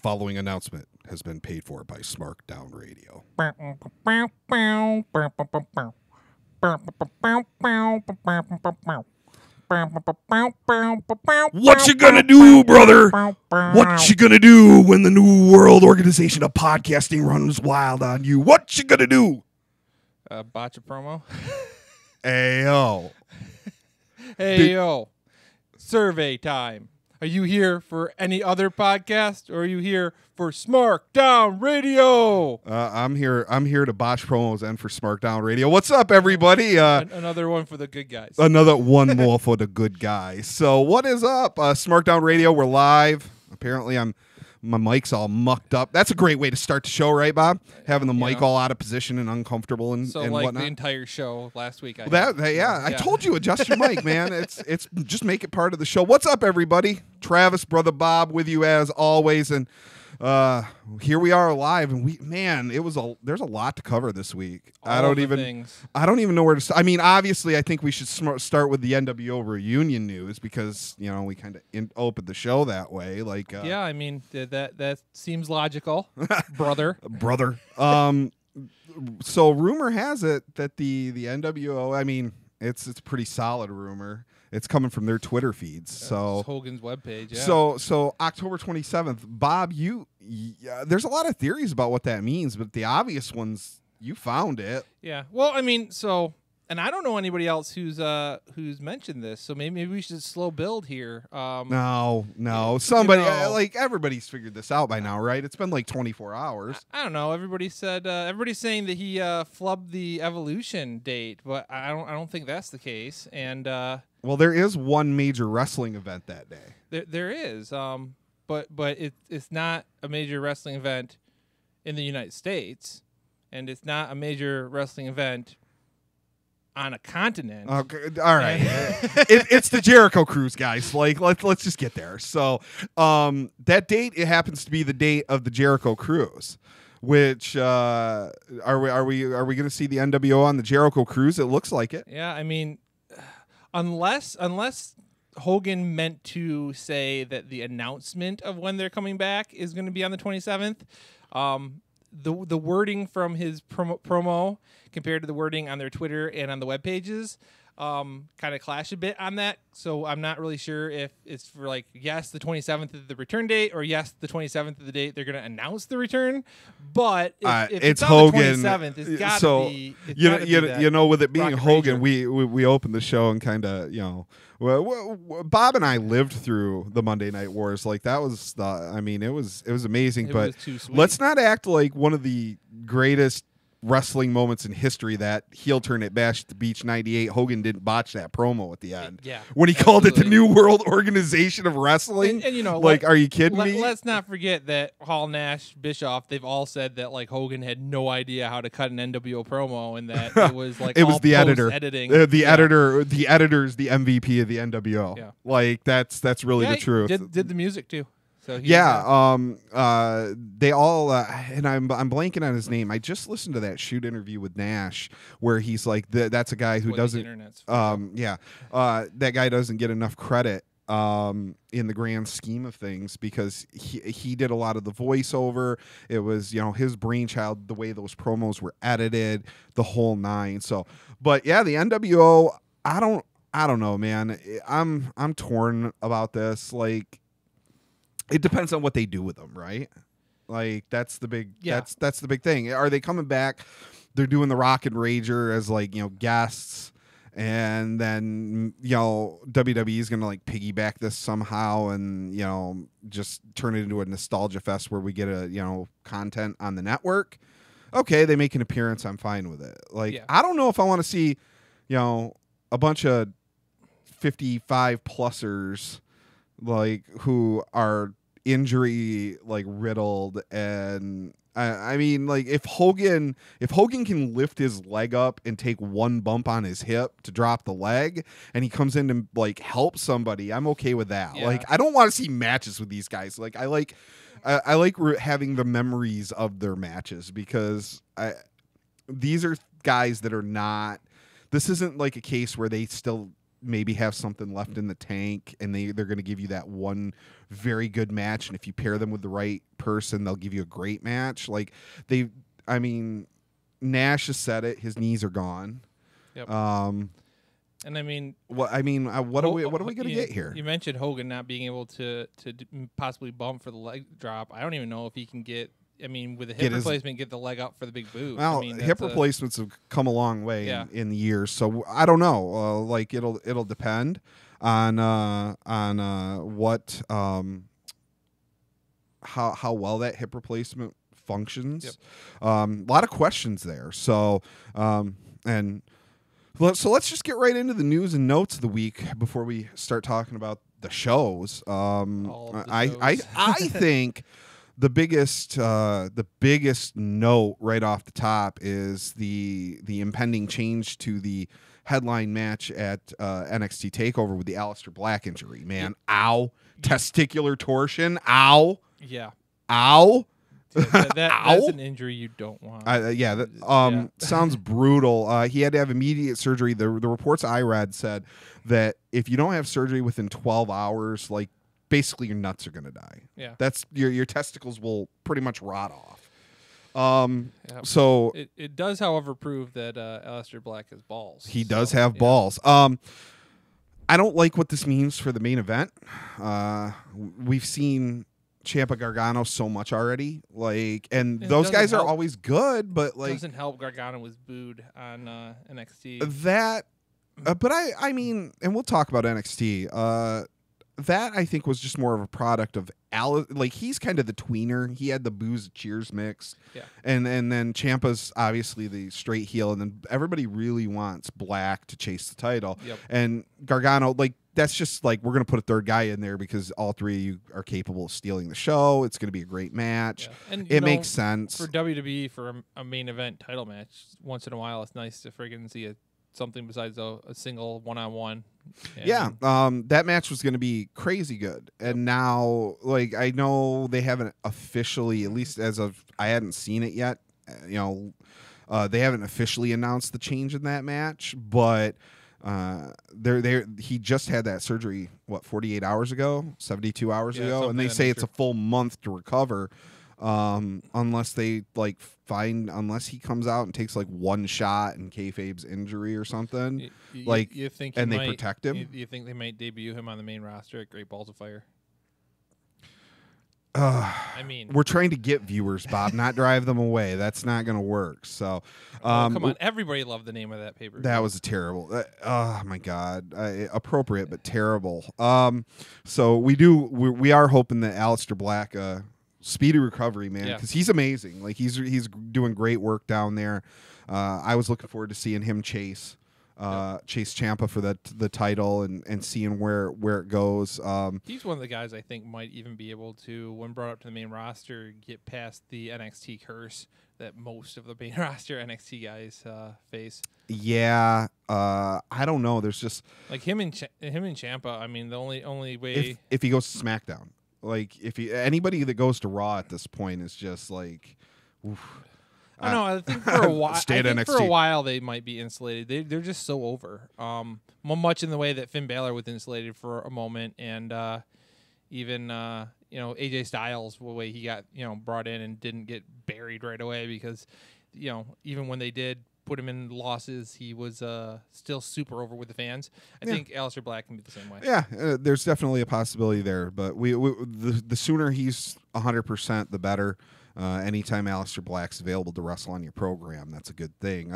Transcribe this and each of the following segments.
following announcement has been paid for by Smarkdown Radio. What you gonna do, brother? What you gonna do when the New World Organization of Podcasting runs wild on you? What you gonna do? Botch a promo. Ayo. Hey, yo. Survey time. Are you here for any other podcast, or are you here for Smarkdown Radio? I'm here to botch promos and for Smarkdown Radio. What's up, everybody? Another one for the good guys. Another one more for the good guys. So what is up? Smarkdown Radio, we're live. Apparently my mic's all mucked up. That's a great way to start the show, right, Bob? Having the mic all out of position and uncomfortable and like whatnot. The entire show last week. I told you, adjust your mic, man. It's just make it part of the show. What's up, everybody? Travis, brother Bob, with you as always, and here we are live, and there's a lot to cover this week. I don't even know where to start. I mean, obviously, I think we should start with the NWO reunion news because we kind of opened the show that way. Like, I mean that seems logical, brother. So rumor has it that the NWO. I mean, it's a pretty solid rumor. It's coming from their Twitter feeds. So Hogan's webpage. Yeah. So October 27th, Bob, there's a lot of theories about what that means, but the obvious ones, you found it. Yeah. Well, I mean, and I don't know anybody else who's mentioned this, so maybe we should slow build here. No. Somebody like everybody's figured this out by now, right? It's been like 24 hours. I don't know. Everybody's saying that he flubbed the Evolution date, but I don't think that's the case. And well, there is one major wrestling event that day. There is, but it's not a major wrestling event in the United States, and it's not a major wrestling event on a continent. Okay, all right. It's the Jericho Cruise, guys. Like, let's just get there. So, that date, it happens to be the date of the Jericho Cruise. Which are we going to see the NWO on the Jericho Cruise? It looks like it. Yeah, I mean, unless Hogan meant to say that the announcement of when they're coming back is going to be on the 27th. The wording from his promo compared to the wording on their Twitter and on the web pages kind of clash a bit on that. So I'm not really sure if it's for like, yes, the 27th is the return date, or yes, the 27th is the date they're going to announce the return. But if it's on Hogan, the 27th, it's got to so be. With it being Rocket Hogan, Ranger. we opened the show and kind of Bob and I lived through the Monday Night Wars. Like that was it was amazing. But was too sweet. Let's not act like one of the greatest wrestling moments in history, that heel turn at Bash at the Beach 98. Hogan didn't botch that promo at the end. Yeah, when he called it the New World Organization of Wrestling. And are you kidding me? Let's not forget that Hall, Nash, Bischoff, they've all said that like Hogan had no idea how to cut an NWO promo, and that it was like it was the editor. Editing. The editor's the MVP of the NWO. Yeah. Like that's really the truth. Did the music too. So they all and I'm blanking on his name. I just listened to that shoot interview with Nash where he's like, that's a guy who doesn't. That guy doesn't get enough credit in the grand scheme of things because he did a lot of the voiceover. It was his brainchild, the way those promos were edited, the whole nine. So, but yeah, the NWO. I don't know, man. I'm torn about this. Like, it depends on what they do with them, right? Like that's the big that's the big thing. Are they coming back? They're doing the Rock and Rager as guests, and then WWE is gonna like piggyback this somehow and just turn it into a nostalgia fest where we get a content on the network. Okay, they make an appearance. I'm fine with it. I don't know if I want to see a bunch of 55 plussers who are injury riddled, and I mean if Hogan can lift his leg up and take one bump on his hip to drop the leg and he comes in to help somebody, I'm okay with that. I don't want to see matches with these guys. I like having the memories of their matches because these are guys that are not. This isn't like a case where they still maybe have something left in the tank, and they're going to give you that one very good match, and if you pair them with the right person, they'll give you a great match. Like Nash has said it, his knees are gone. Yep. And what are we going to get here? You mentioned Hogan not being able to possibly bump for the leg drop. I don't even know if he can get. With a hip replacement, get the leg up for the big boot. Well, hip replacements have come a long way in the years, so I don't know. It'll depend on what how well that hip replacement functions. Yep. A lot of questions there. So let's just get right into the news and notes of the week before we start talking about the shows. I think. The biggest note right off the top is the impending change to the headline match at NXT TakeOver with the Aleister Black injury. Man, ow, testicular torsion, ow, yeah, ow. That's an injury you don't want. Sounds brutal. He had to have immediate surgery. The reports I read said that if you don't have surgery within 12 hours, like, basically your nuts are going to die. Yeah. That's your testicles will pretty much rot off. So it does, however, prove that Aleister Black has balls. He does have balls. I don't like what this means for the main event. We've seen Ciampa Gargano so much already, and those guys are always good, but it doesn't help. Gargano was booed on NXT. But I mean, and we'll talk about NXT. That I think was just more of a product of he's kind of the tweener. He had the booze cheers mix, and then Ciampa's obviously the straight heel, and then everybody really wants Black to chase the title. Yep. And Gargano, that's just we're gonna put a third guy in there because all three of you are capable of stealing the show. It's gonna be a great match. Yeah. And it makes sense for WWE for a main event title match. Once in a while, it's nice to friggin' see something besides a single one-on-one. That match was going to be crazy good. And now, I know they haven't officially, at least as of, I hadn't seen it yet, they haven't officially announced the change in that match, but he just had that surgery, 48 hours ago, 72 hours ago, and they say it's a full month to recover. Unless they unless he comes out and takes one shot in kayfabe's injury or something, you think they protect him. You think they might debut him on the main roster at Great Balls of Fire? We're trying to get viewers, Bob, not drive them away. That's not going to work. So, come on, everybody loved the name of that paper. That was a terrible. Oh my God, appropriate but terrible. So we are hoping that Aleister Black. Speedy recovery, man, because he's amazing. He's doing great work down there. I was looking forward to seeing him chase Ciampa for the title and seeing where it goes. He's one of the guys I think might even be able to, when brought up to the main roster, get past the NXT curse that most of the main roster NXT guys face. Yeah, I don't know. There's just him and Ciampa. The only way if he goes to SmackDown. If anybody that goes to Raw at this point is just oof. I don't know. I think for a while, for a while they might be insulated. They're just so over. Much in the way that Finn Balor was insulated for a moment, and even AJ Styles, the way he got brought in and didn't get buried right away because even when they did put him in losses, he was still super over with the fans. I think Aleister Black can be the same way. Yeah, there's definitely a possibility there, but the sooner he's 100%, the better. Anytime Aleister Black's available to wrestle on your program, that's a good thing.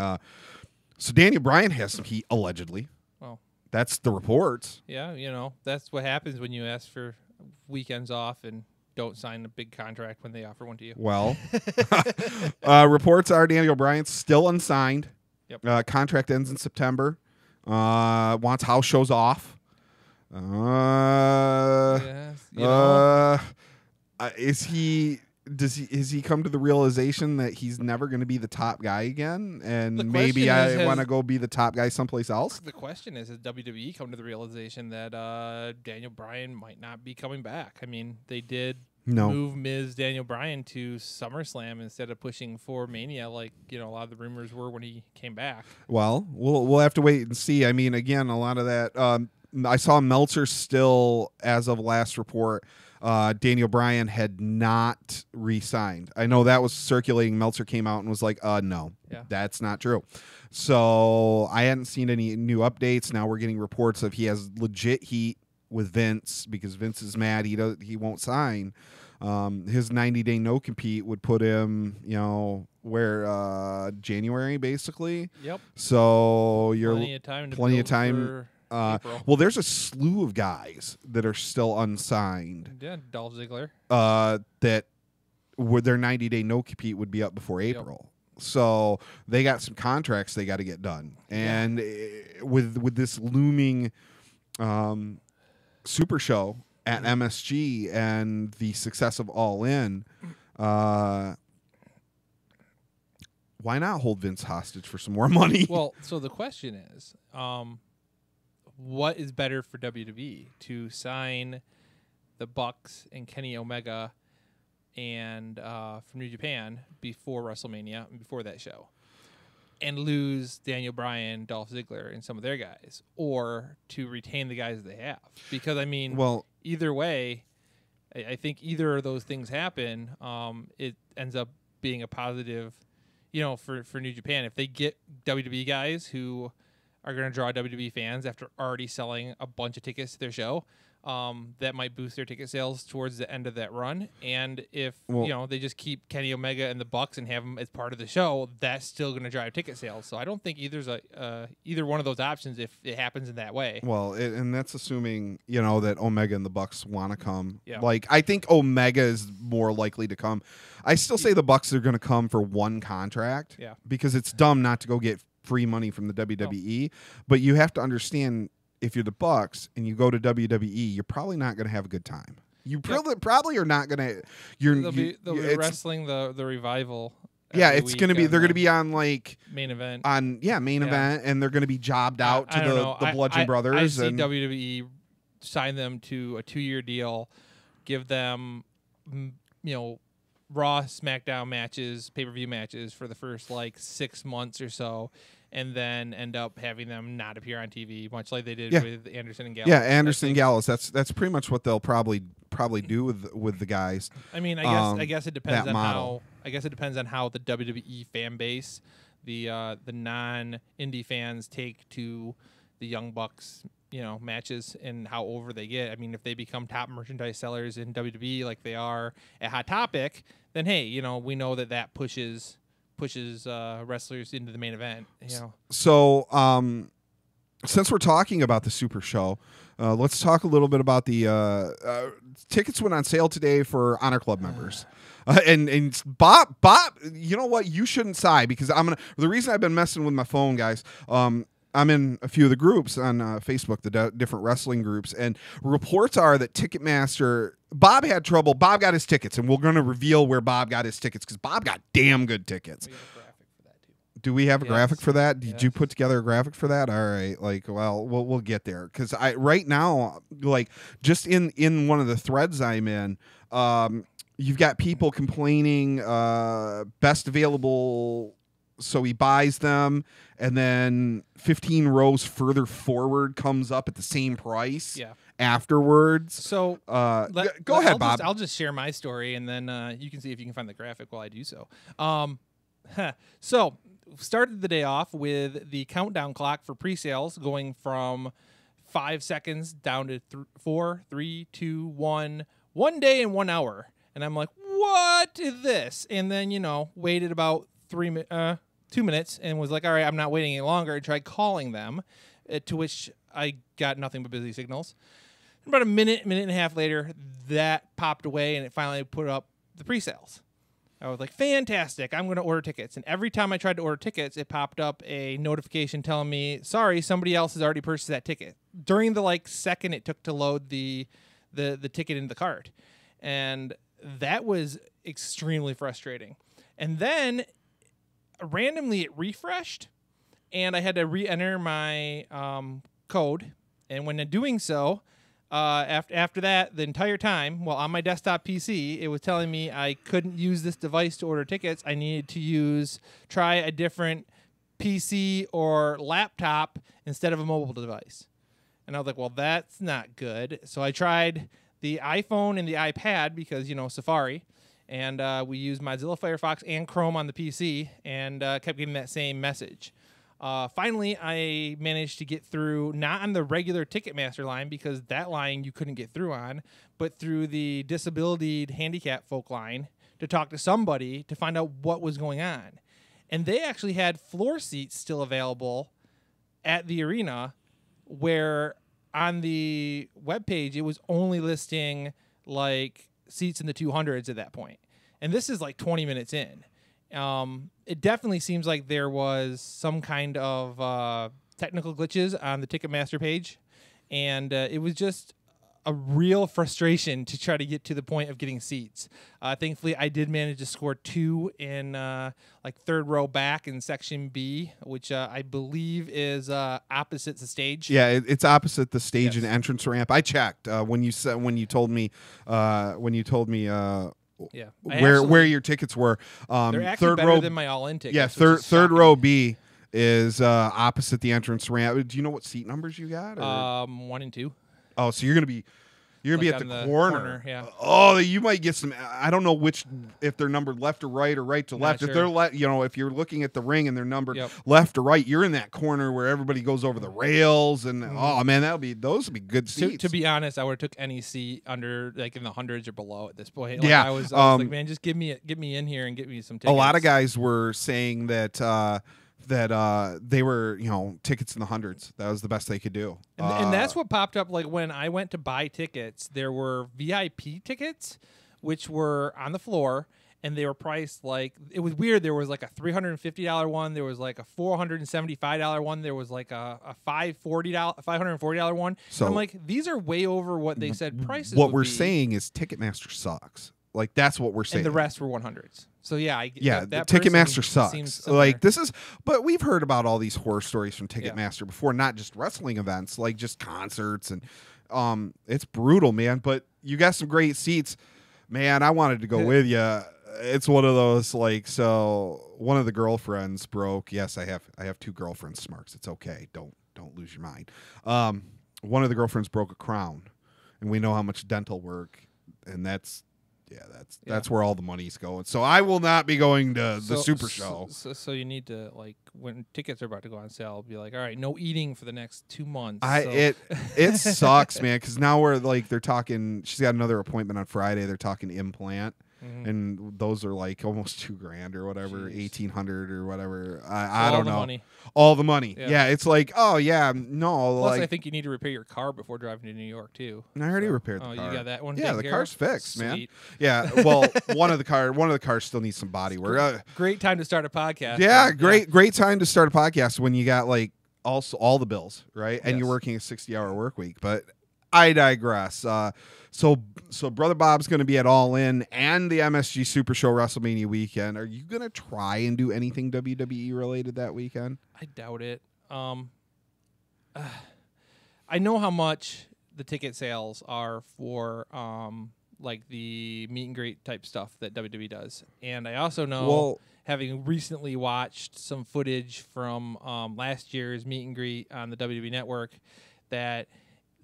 So Daniel Bryan has some heat, allegedly. Well, that's the reports. Yeah, that's what happens when you ask for weekends off and don't sign a big contract when they offer one to you. Well, reports are Daniel Bryan's still unsigned. Yep. Contract ends in September. Wants house shows off. Has he come to the realization that he's never going to be the top guy again, and maybe I want to go be the top guy someplace else? The question is, has WWE come to the realization that Daniel Bryan might not be coming back? They did move Miz Daniel Bryan to SummerSlam instead of pushing for Mania like a lot of the rumors were when he came back. Well, we'll have to wait and see. I mean, again, a lot of that. I saw Meltzer still, as of last report, Daniel Bryan had not re-signed. I know that was circulating. Meltzer came out and was like, no, that's not true. So I hadn't seen any new updates. Now we're getting reports of he has legit heat with Vince because Vince is mad. He won't sign. His 90-day no compete would put him, where January basically. Yep. So you're plenty of time. Well, there's a slew of guys that are still unsigned. Yeah, Dolph Ziggler. That with their 90-day no compete would be up before April. Yep. So they got some contracts they got to get done, and with this looming Super Show at MSG and the success of All In, why not hold Vince hostage for some more money? Well, so the question is, what is better for WWE, to sign the Bucks and Kenny Omega and from New Japan before WrestleMania and before that show, and lose Daniel Bryan, Dolph Ziggler, and some of their guys, or to retain the guys they have? Because either way, I think either of those things happen, it ends up being a positive, for New Japan. If they get WWE guys who are going to draw WWE fans after already selling a bunch of tickets to their show, that might boost their ticket sales towards the end of that run. And if they just keep Kenny Omega and the Bucks and have them as part of the show, that's still going to drive ticket sales. So I don't think either one of those options, if it happens in that way. Well, and that's assuming that Omega and the Bucks want to come. Yeah. Like, I think Omega is more likely to come. I still say the Bucks are going to come for one contract. Yeah. Because it's dumb not to go get free money from the WWE. But you have to understand, if you're the Bucks and you go to WWE, you're probably not going to have a good time. You probably are not going to. They'll be wrestling the Revival. Yeah, it's going to be. They're going to be on main event. Event, and they're going to be jobbed out to the Bludgeon Brothers. I see WWE sign them to a 2-year deal, give them Raw, SmackDown matches, pay-per-view matches for the first 6 months or so, and then end up having them not appear on TV, much like they did with Anderson and Gallows. Yeah, Anderson and Gallows. That's pretty much what they'll probably do with the guys. I mean, I guess it depends on how. I guess it depends on how the WWE fan base, the non-indie fans, take to the Young Bucks, matches, and how over they get. I mean, if they become top merchandise sellers in WWE like they are at Hot Topic, then hey, we know that pushes wrestlers into the main event. So, since we're talking about the Super Show, let's talk a little bit about the tickets went on sale today for Honor Club members. And Bob, you know what? You shouldn't sigh, because the reason I've been messing with my phone, guys. I'm in a few of the groups on Facebook, the different wrestling groups, and reports are that Ticketmaster, Bob had trouble. Bob got his tickets, and we're going to reveal where Bob got his tickets, because Bob got damn good tickets. We have a graphic for that too. Do we have a graphic for that? Did you put together a graphic for that? All right. We'll get there, because right now, just in one of the threads I'm in, you've got people complaining, best available. So he buys them, and then 15 rows further forward comes up at the same price afterwards. So go ahead, Bob. I'll just share my story, and then you can see if you can find the graphic while I do so. So started the day off with the countdown clock for pre-sales going from 5 seconds down to 4, 3, 2, 1. 1 day and 1 hour. And I'm like, what is this? And then, waited about 2 minutes and was like, all right, I'm not waiting any longer. I tried calling them, to which I got nothing but busy signals. About a minute and a half later, that popped away, and it finally put up the pre-sales. I was like, fantastic, I'm going to order tickets. And every time I tried to order tickets, it popped up a notification telling me, sorry, somebody else has already purchased that ticket. During the second it took to load the ticket into the cart. And that was extremely frustrating. And then randomly it refreshed, and I had to re-enter my code. And when doing so, after that, the entire time, well, on my desktop PC, it was telling me I couldn't use this device to order tickets. I needed to try a different PC or laptop instead of a mobile device. And I was like, well, that's not good. So I tried the iPhone and the iPad because, Safari. And we used Mozilla Firefox and Chrome on the PC and kept getting that same message. Finally, I managed to get through, not on the regular Ticketmaster line because that line you couldn't get through on, but through the disability handicap folk line to talk to somebody to find out what was going on. And they actually had floor seats still available at the arena, where on the webpage it was only listing like seats in the 200s at that point. And this is like 20 minutes in. It definitely seems like there was some kind of technical glitches on the Ticketmaster page, and it was just a real frustration to try to get to the point of getting seats. Thankfully, I did manage to score 2 in like third row back in section B, which I believe is opposite the stage. Yeah, it's opposite the stage and entrance ramp. I checked when you told me Yeah, where your tickets were. They're actually third better row than my all-in tickets. Yeah, third row B is opposite the entrance ramp. Do you know what seat numbers you got? 1 and 2. Oh, so you're gonna be at the corner. Yeah. Oh, you might get some. I don't know if they're numbered left or right to left. Sure. If they're if you're looking at the ring and they're numbered left to right, you're in that corner where everybody goes over the rails. And oh man, those would be good seats. To be honest, I would have took any seat under like in the hundreds or below at this point. Like, yeah, I was like, man, just get me in here and get me some tickets. A lot of guys were saying that they were, tickets in the hundreds. That was the best they could do. And that's what popped up. Like when I went to buy tickets, there were VIP tickets, which were on the floor, and they were priced like, it was weird. There was like a $350 one. There was like a $475 one. There was like a $540 one. So I'm like, these are way over what they said prices What would we're be. saying is Ticketmaster sucks. Like that's what we're saying. And the rest were 100s. So yeah, that Ticketmaster sucks. Like this is, but we've heard about all these horror stories from Ticketmaster before, not just wrestling events, like just concerts, and it's brutal, man. But you got some great seats, man. I wanted to go with you. It's one of those so one of the girlfriends broke. Yes, I have 2 girlfriends, Smarks. It's okay. Don't lose your mind. One of the girlfriends broke a crown, and we know how much dental work, and that's where all the money's going. So I will not be going to the Super Show. So you need to, like, when tickets are about to go on sale, be like, all right, no eating for the next 2 months. It sucks, man, because now we're like, they're talking. She's got another appointment on Friday. They're talking implant. And those are like almost $2,000 or whatever, 1,800 or whatever. I don't know. All the money. Yeah, it's like, oh yeah, no. Plus, I think you need to repair your car before driving to New York too. I already repaired the car. Oh, you got that one? Yeah, the car's fixed, Sweet. man. Yeah, well, one of the cars still needs some body work. Great time to start a podcast. Yeah, great time to start a podcast when you got like also all the bills, right? And you're working a 60-hour work week. But I digress. So Brother Bob's going to be at All In and the MSG Super Show WrestleMania weekend. Are you going to try and do anything WWE related that weekend? I doubt it. I know how much the ticket sales are for like the meet and greet type stuff that WWE does, and I also know, having recently watched some footage from last year's meet and greet on the WWE Network, that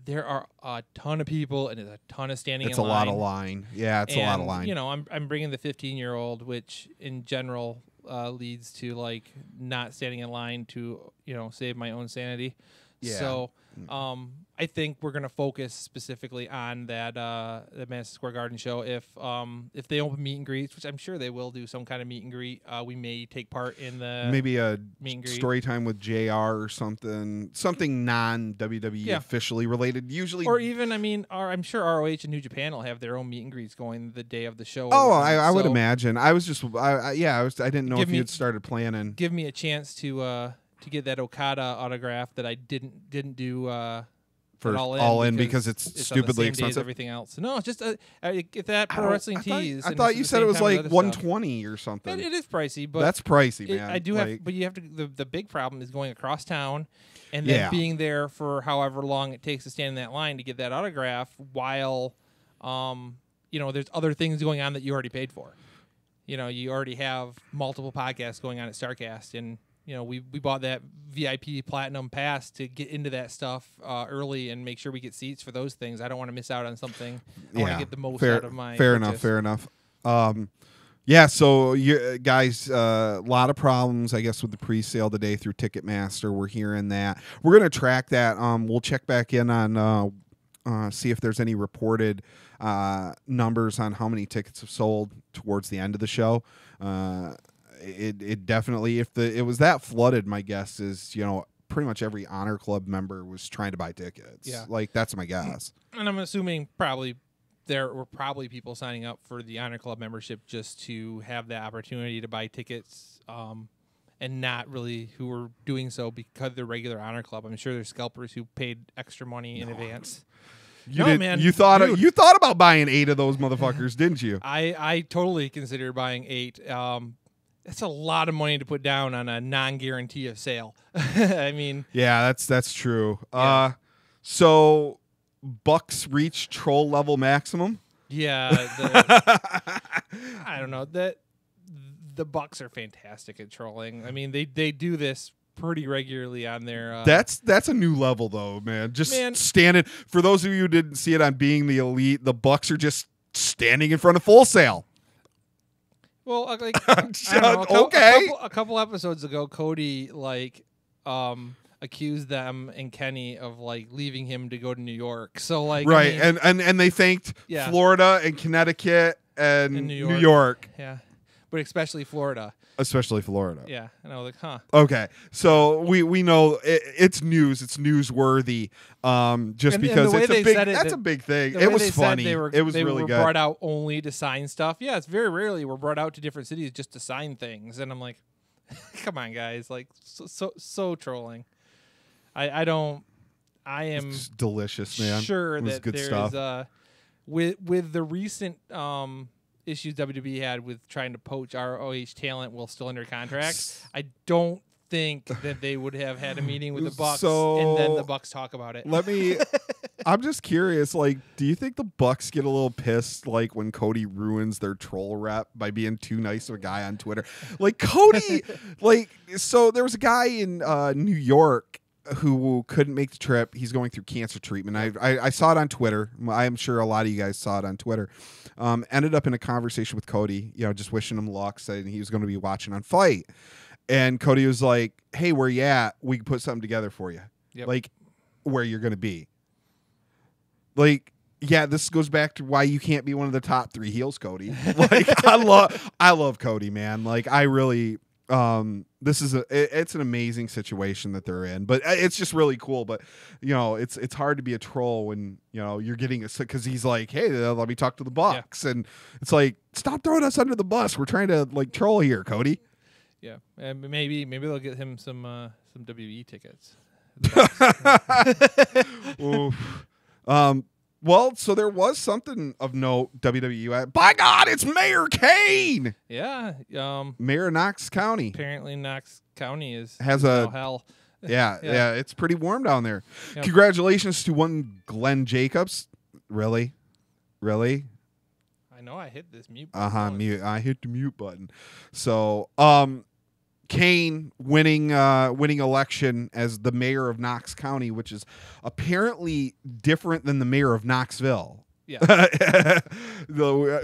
there are a ton of people and there's a ton of standing in line. It's a lot of line. Yeah, it's a lot of line. I'm bringing the 15-year-old, which in general leads to like not standing in line to, save my own sanity. Yeah. So I think we're going to focus specifically on that the Madison Square Garden show. If they open meet and greets, which I'm sure they will do some kind of meet and greet, we may take part in the maybe a meet and greet. Story time with JR or something non-WWE officially related. Usually, or even I'm sure ROH and New Japan will have their own meet and greets going the day of the show. Oh, I would imagine. I was just I didn't know if you had started planning. Give me a chance to get that Okada autograph that I didn't do for all in because it's stupidly expensive. Everything else. No, it's just get that pro wrestling tees. I thought you said it was like $120 or something. It is pricey, but that's pricey, man. I do have, but you have to. The big problem is going across town, and then being there for however long it takes to stand in that line to get that autograph. While, there's other things going on that you already paid for. You already have multiple podcasts going on at StarCast, and we bought that VIP Platinum Pass to get into that stuff early and make sure we get seats for those things. I don't want to miss out on something. I want to get the most out of my purchase. Fair enough. So you guys, a lot of problems, I guess, with the pre-sale today through Ticketmaster. We're hearing that. We're going to track that. We'll check back in on see if there's any reported numbers on how many tickets have sold towards the end of the show. It definitely, if it was that flooded, my guess is, pretty much every Honor Club member was trying to buy tickets. Yeah. Like, that's my guess. And I'm assuming there were probably people signing up for the Honor Club membership just to have the opportunity to buy tickets, and not really who were doing so because they're regular Honor Club. I'm sure there's scalpers who paid extra money in advance. Man. You thought about buying 8 of those motherfuckers, didn't you? I totally considered buying 8. That's a lot of money to put down on a non-guarantee of sale. I mean, yeah, that's true. Yeah. So Bucks reach troll level maximum. Yeah, I don't know that the Bucks are fantastic at trolling. I mean, they do this pretty regularly on their. That's a new level though, man. Standing. For those of you who didn't see it on Being the Elite, the Bucks are just standing in front of Full Sail. Well, a couple episodes ago, Cody accused them and Kenny of leaving him to go to New York. So right, I mean, and they thanked Florida and Connecticut and New York. Yeah, but especially Florida. Yeah, and I was like, huh. Okay, so we know it's news. It's newsworthy. Just because that's a big thing. It was funny. It was really good. They were brought out only to sign stuff. Yeah, it's very rarely we're brought out to different cities just to sign things. And I'm like, come on, guys! So trolling. I am it's delicious, man. Sure that good there's stuff. With the recent issues WWE had with trying to poach ROH talent while still under contract, I don't think that they would have had a meeting with the Bucks and then the Bucks talk about it. I'm just curious, do you think the Bucks get a little pissed when Cody ruins their troll rep by being too nice of a guy on Twitter? Cody, so there was a guy in New York who couldn't make the trip. He's going through cancer treatment. I saw it on Twitter. I'm sure a lot of you guys saw it on Twitter. Ended up in a conversation with Cody, just wishing him luck, saying he was going to be watching on Fight. And Cody was like, hey, where you at? We can put something together for you. Yep. Where you're going to be. Yeah, this goes back to why you can't be one of the top 3 heels, Cody. I love Cody, man. I really... it's an amazing situation that they're in, but it's just really cool. But it's hard to be a troll when you're getting because he's like, hey, let me talk to the Bucks, and it's like, stop throwing us under the bus. We're trying to troll here, Cody. Yeah, and maybe they'll get him some WWE tickets. Oof. Well, so there was something of note, WWE. By God, it's Mayor Kane. Yeah. Mayor of Knox County. Apparently, Knox County has a hell. Yeah, it's pretty warm down there. Yep. Congratulations to one Glenn Jacobs. Really? I know I hit this mute button. Mute. I hit the mute button. So, Kane winning election as the mayor of Knox County, which is apparently different than the mayor of Knoxville. Yeah.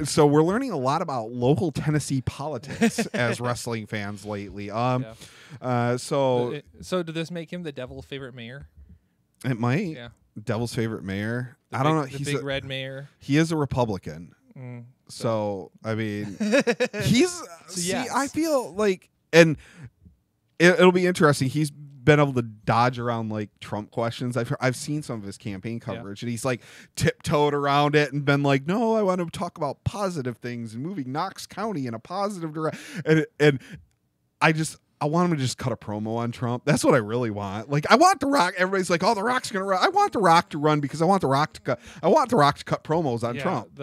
So we're learning a lot about local Tennessee politics as wrestling fans lately. So did this make him the devil's favorite mayor? It might. Yeah. Devil's favorite mayor. I don't know. He's the big red mayor. He is a Republican. So I mean, he's. Yes. I feel like. And it'll be interesting. He's been able to dodge around Trump questions. I've seen some of his campaign coverage, and he's tiptoed around it and been like, "No, I want to talk about positive things and moving Knox County in a positive direction." And I want him to just cut a promo on Trump. That's what I really want. Like, I want The Rock. Everybody's like, "Oh, The Rock's gonna run." I want The Rock to run because I want The Rock to cut. I want The Rock to cut promos on Trump.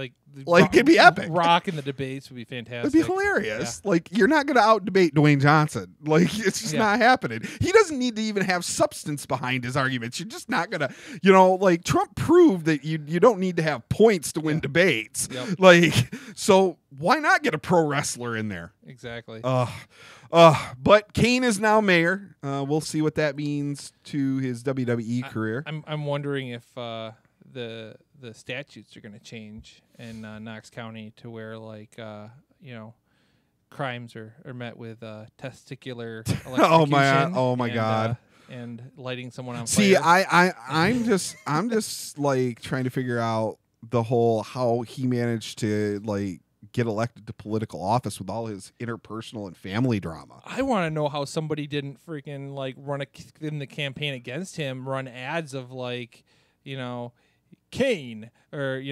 Like it'd be epic. Rock in the debates would be fantastic. It'd be hilarious. Yeah. Like, you're not going to out debate Dwayne Johnson. Like, it's just not happening. He doesn't need to even have substance behind his arguments. You're just not going to, like Trump proved that you don't need to have points to win debates. Yep. Like, so why not get a pro wrestler in there? Exactly. But Kane is now mayor. We'll see what that means to his WWE career. I'm wondering if the statutes are going to change in Knox County to where, like, crimes are met with testicular electrocution. Oh my God. And lighting someone on fire. See, I'm just like trying to figure out the whole how he managed to like get elected to political office with all his interpersonal and family drama. I want to know how somebody didn't freaking like run in the campaign against him, run ads of like, Kane, or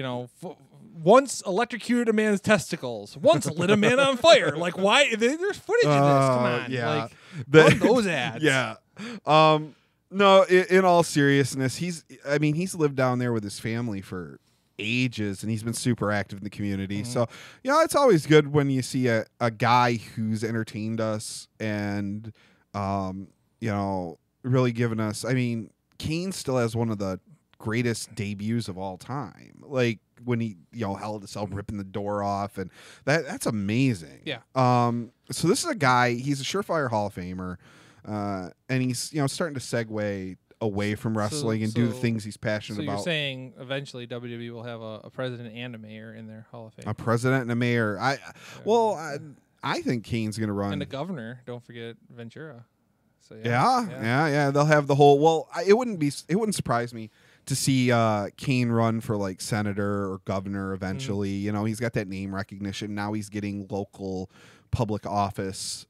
once electrocuted a man's testicles, once lit a man on fire. Like, why? There's footage of this. Come on, yeah, run those ads. Yeah. No, in all seriousness, he's lived down there with his family for ages, and he's been super active in the community. Mm-hmm. So, it's always good when you see a guy who's entertained us and, really given us. I mean, Kane still has one of the greatest debuts of all time. Like when he, held himself ripping the door off, and that's amazing. Yeah. So this is a guy, he's a surefire Hall of Famer, and he's, starting to segue away from wrestling and do the things he's passionate about. So you're saying eventually WWE will have a president and a mayor in their Hall of Fame? A president and a mayor. I think Kane's going to run. And a governor. Don't forget Ventura. So yeah. They'll have the whole. Well, it wouldn't surprise me to see Kane run for like senator or governor eventually. Mm-hmm. He's got that name recognition. Now he's getting local public office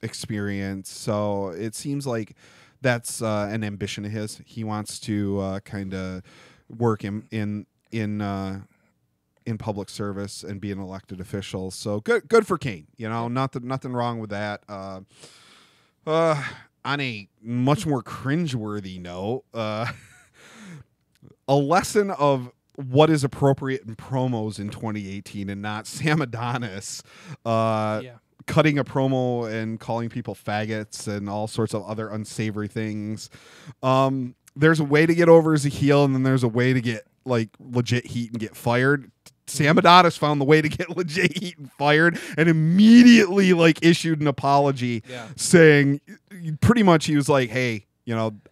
experience. So it seems like that's an ambition of his. He wants to kind of work in public service and be an elected official. So good for Kane. Nothing wrong with that. On a much more cringeworthy note, a lesson of what is appropriate in promos in 2018 and not Sam Adonis cutting a promo and calling people faggots and all sorts of other unsavory things. There's a way to get over as a heel, and then there's a way to get like legit heat and get fired. Sam Adonis found the way to get legit heat and fired, and immediately like issued an apology saying pretty much he was like, hey,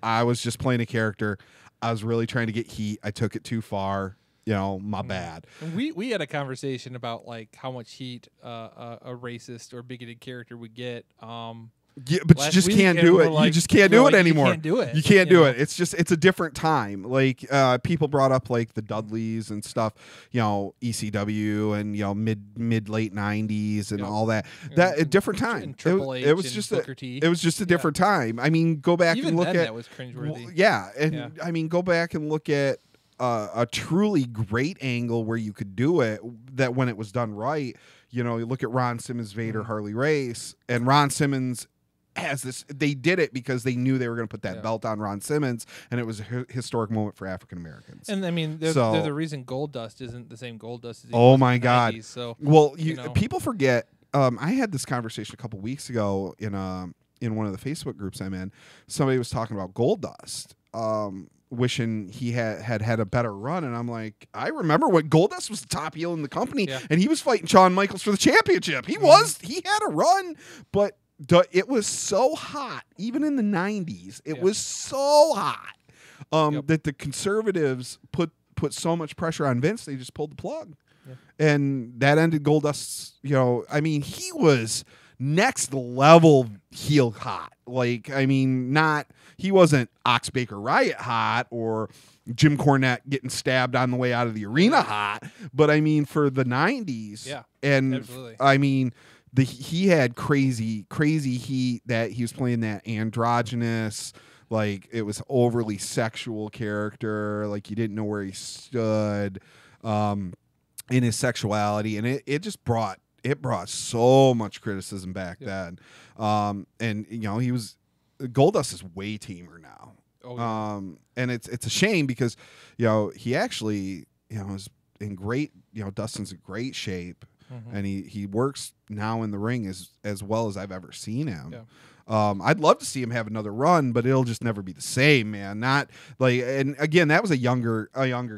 I was just playing a character. I was really trying to get heat. I took it too far. My bad. And we had a conversation about like how much heat a racist or bigoted character would get. Yeah, but you just can't do it. You just can't do it anymore. You can't do it. You can't do it. It's a different time. Like people brought up like the Dudleys and stuff, ECW and mid late 90s and all that. That a different time. It was just a different time. I mean, go back and look at that was cringeworthy. I mean, go back and look at a truly great angle where you could do it that when it was done right. You look at Ron Simmons, Vader, Harley Race, and Ron Simmons has this. They did it because they knew they were going to put that belt on Ron Simmons, and it was a historic moment for African Americans. And I mean, they're the reason Goldust isn't the same Goldust as he oh was my in the God! 90s, so well, people forget. I had this conversation a couple weeks ago in one of the Facebook groups I'm in. Somebody was talking about Goldust. Wishing he had a better run, and I'm like, I remember when Goldust was the top heel in the company, and he was fighting Shawn Michaels for the championship. He had a run, but it was so hot, even in the 90s. It was so hot that the conservatives put so much pressure on Vince, they just pulled the plug, and that ended Goldust's. I mean, he was next level heel hot. Like, I mean, he wasn't Ox Baker Riot hot or Jim Cornette getting stabbed on the way out of the arena hot, but I mean for the 90s, and absolutely. I mean he had crazy heat that he was playing that androgynous, like it was overly sexual character, like you didn't know where he stood in his sexuality, and it just brought it brought so much criticism back then. And Goldust is way tamer now. Oh, yeah. And it's a shame because, he actually, is in great, Dustin's in great shape, and he works now in the ring as well as I've ever seen him. Yeah. I'd love to see him have another run, but it'll just never be the same, man. Not like, and again, that was a younger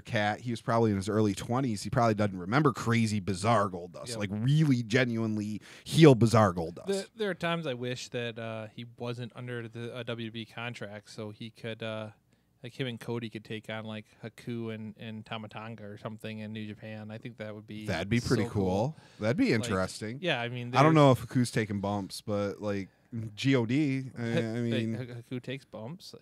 cat. He was probably in his early 20s. He probably doesn't remember crazy, bizarre Goldust, like really genuinely heel bizarre Goldust. There are times I wish that he wasn't under the WB contract, so he could, like him and Cody could take on like Haku and Tamatanga or something in New Japan. I think that'd be pretty so cool. That'd be interesting. Like, yeah, I mean, I don't know if Haku's taking bumps, but like God, I mean, Haku takes bumps.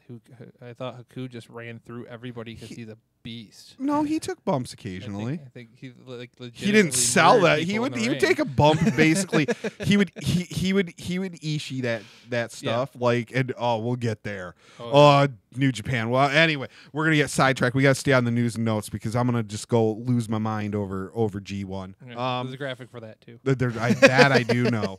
I thought Haku just ran through everybody because he's a beast. No, he took bumps occasionally. I think he like he didn't sell that. He would take a bump basically. he would Ishii that stuff like, and we'll get there. New Japan. Well, anyway, we're gonna get sidetracked. We gotta stay on the news and notes because I'm gonna just go lose my mind over G1. Yeah, there's a graphic for that too. That I do know.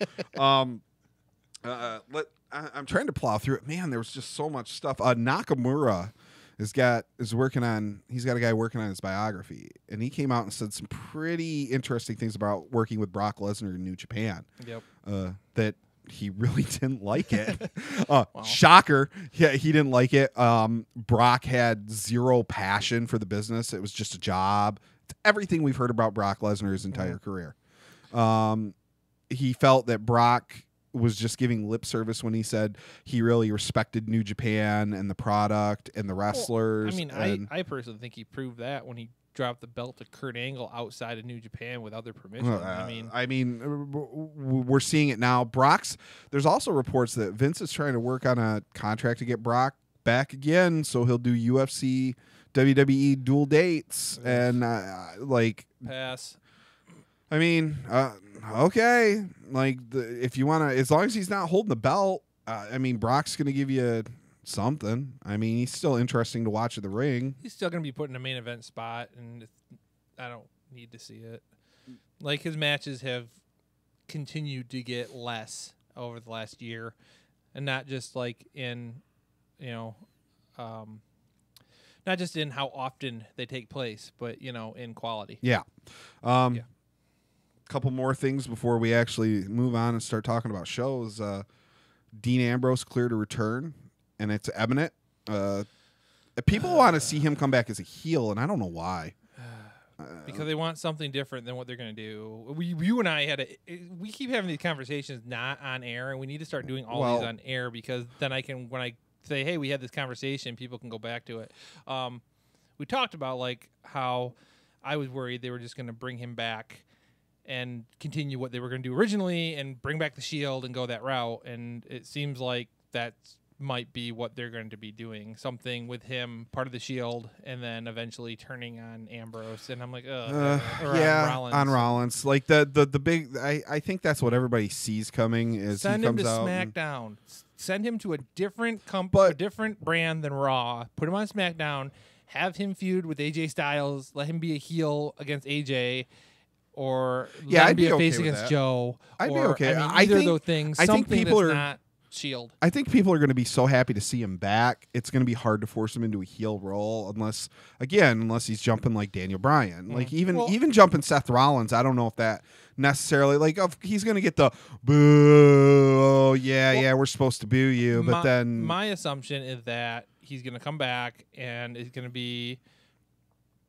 I'm trying to plow through it. Man, there was just so much stuff. Nakamura he's got a guy working on his biography, and he came out and said some pretty interesting things about working with Brock Lesnar in New Japan. Yep. That he really didn't like it. Shocker. Yeah, he didn't like it. Brock had zero passion for the business. It was just a job. It's everything we've heard about Brock Lesnar his entire career. He felt that Brock was just giving lip service when he said he really respected New Japan and the product and the wrestlers. Well, I mean, I personally think he proved that when he dropped the belt to Kurt Angle outside of New Japan with other permission. I mean, we're seeing it now. There's also reports that Vince is trying to work on a contract to get Brock back again, so he'll do UFC, WWE dual dates, and pass. I mean, okay. Like, if you want to, as long as he's not holding the belt, I mean, Brock's going to give you something. I mean, he's still interesting to watch in the ring. He's still going to be put in a main event spot, and I don't need to see it. Like, his matches have continued to get less over the last year, and not just like in, not just in how often they take place, but in quality. Yeah. Couple more things before we actually move on and start talking about shows. Dean Ambrose cleared to return, and it's eminent. People want to see him come back as a heel, and I don't know why. Because they want something different than what they're going to do. You and I we keep having these conversations not on air, and we need to start doing all these on air because then when I say, hey, we had this conversation, people can go back to it. We talked about like how I was worried they were just going to bring him back and continue what they were going to do originally and bring back the Shield and go that route. And it seems like that might be what they're going to be doing. Something with him, part of the Shield, and then eventually turning on Ambrose. And I'm like, on Rollins. Like the big, I think that's what everybody sees coming is send he him comes to out SmackDown. Send him to a different company, a different brand than Raw. Put him on SmackDown. Have him feud with AJ Styles. Let him be a heel against AJ. Or I'd be be a okay face with against that. Joe. I'd be okay. Either of those things. I think something people that's are not Shield. I think people are going to be so happy to see him back. It's going to be hard to force him into a heel role unless he's jumping like Daniel Bryan. Like even jumping Seth Rollins. I don't know if that necessarily he's going to get the boo. We're supposed to boo you, but then my assumption is that he's going to come back and is going to be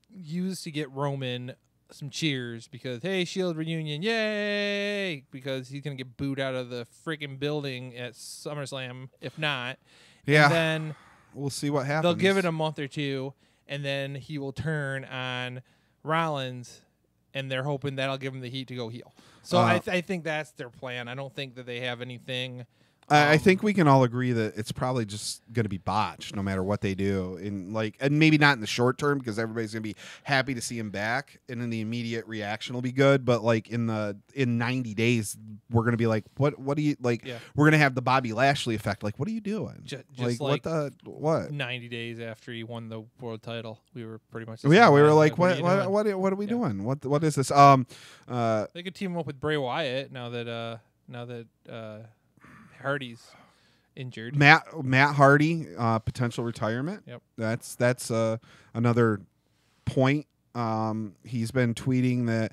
used to get Roman some cheers because, hey, Shield reunion, yay! Because he's going to get booed out of the freaking building at SummerSlam, if not. Yeah. And then we'll see what happens. They'll give it a month or two, and then he will turn on Rollins, and they're hoping that'll give him the heat to go heel. So I think that's their plan. I don't think that they have anything I think we can all agree that it's probably just going to be botched no matter what they do. And maybe not in the short term because everybody's going to be happy to see him back, and then the immediate reaction will be good. But like in 90 days, we're going to be like, what do you like? Yeah. We're going to have the Bobby Lashley effect. Like, what are you doing? Just like what? 90 days after he won the world title, we were pretty much. We were like, what are we doing? What is this? They could team up with Bray Wyatt now that Hardy's injured. Matt Hardy, potential retirement. Yep. That's another point. He's been tweeting that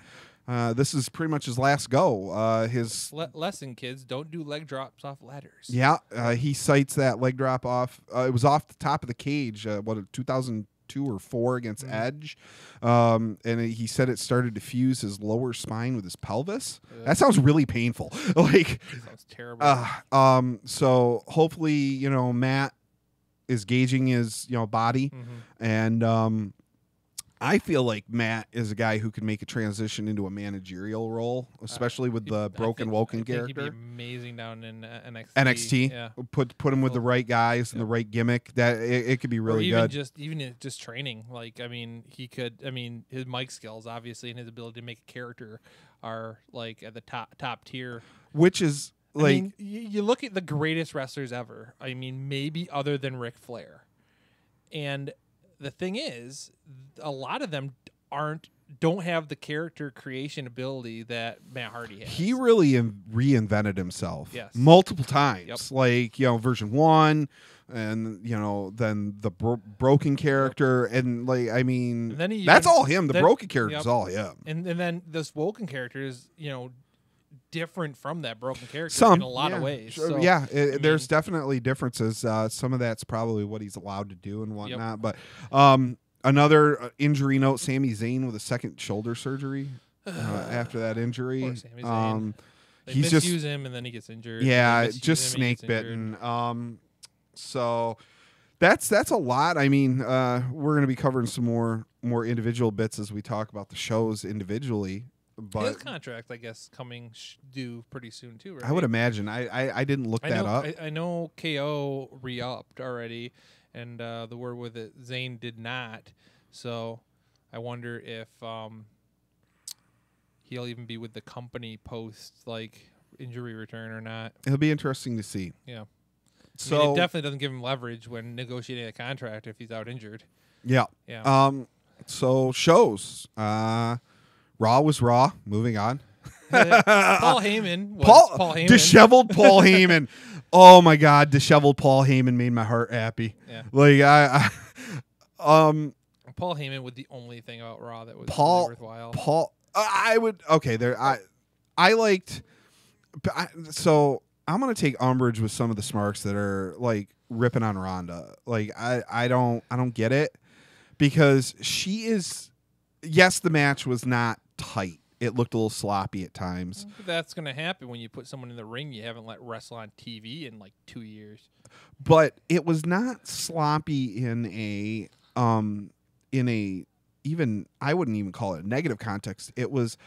this is pretty much his last go. His lesson, kids, don't do leg drops off ladders. Yeah, he cites that leg drop off. It was off the top of the cage. 2002 or 4 against Edge, and he said it started to fuse his lower spine with his pelvis. That sounds really painful. Like, that sounds terrible. So hopefully, Matt is gauging his body, and I feel like Matt is a guy who could make a transition into a managerial role, especially with the Broken Woken character. He'd be amazing down in NXT. NXT, yeah. Put him with the right guys and the right gimmick. That it could be really good. Even just training. Like, he could. His mic skills, obviously, and his ability to make a character are like at the top tier. Which is like you look at the greatest wrestlers ever. Maybe other than Ric Flair, and the thing is, a lot of them don't have the character creation ability that Matt Hardy has. He really reinvented himself multiple times. Yep. Like, version 1 and then the broken character and that's all him. The broken character is all him. And then this Woken character is, different from that broken character in a lot of ways. So, there's definitely differences. Some of that's probably what he's allowed to do and whatnot. But another injury note: Sami Zayn with a second shoulder surgery after that injury. Poor Sami Zayn. They misuse him and then he gets injured. Yeah, just snake bitten. So that's a lot. We're going to be covering some more individual bits as we talk about the shows individually. But his contract, I guess, coming due pretty soon too, right? I would imagine. I didn't look that up. I know KO re-upped already, and the word with it, Zayn did not. So I wonder if he'll even be with the company post injury return or not. It'll be interesting to see. Yeah. So it definitely doesn't give him leverage when negotiating a contract if he's out injured. Yeah. Yeah. So shows. Raw was Raw. Moving on. Paul Heyman was Paul Heyman. Disheveled Paul Heyman. Oh my God, disheveled Paul Heyman made my heart happy. Yeah. Paul Heyman was the only thing about Raw that was really worthwhile. I liked. So I'm gonna take umbrage with some of the smarks that are ripping on Ronda. I don't get it because she is. Yes, the match was not tight. It looked a little sloppy at times. That's going to happen when you put someone in the ring you haven't let wrestle on TV in 2 years. But it was not sloppy in a even I wouldn't even call it a negative context. It was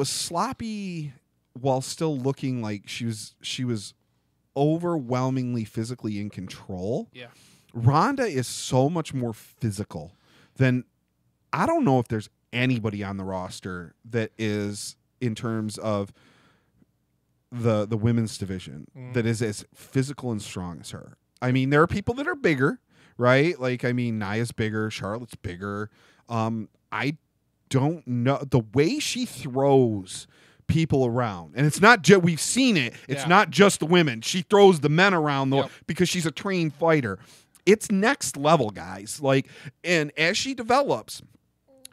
sloppy while still looking like she was overwhelmingly physically in control. Yeah. Ronda is so much more physical than I don't know if there's anybody on the roster that is, in terms of the women's division, that is as physical and strong as her. There are people that are bigger, right? Nia's bigger, Charlotte's bigger. I don't know the way she throws people around, and it's not just we've seen it. It's not just the women. She throws the men around because she's a trained fighter. It's next level, guys. And as she develops.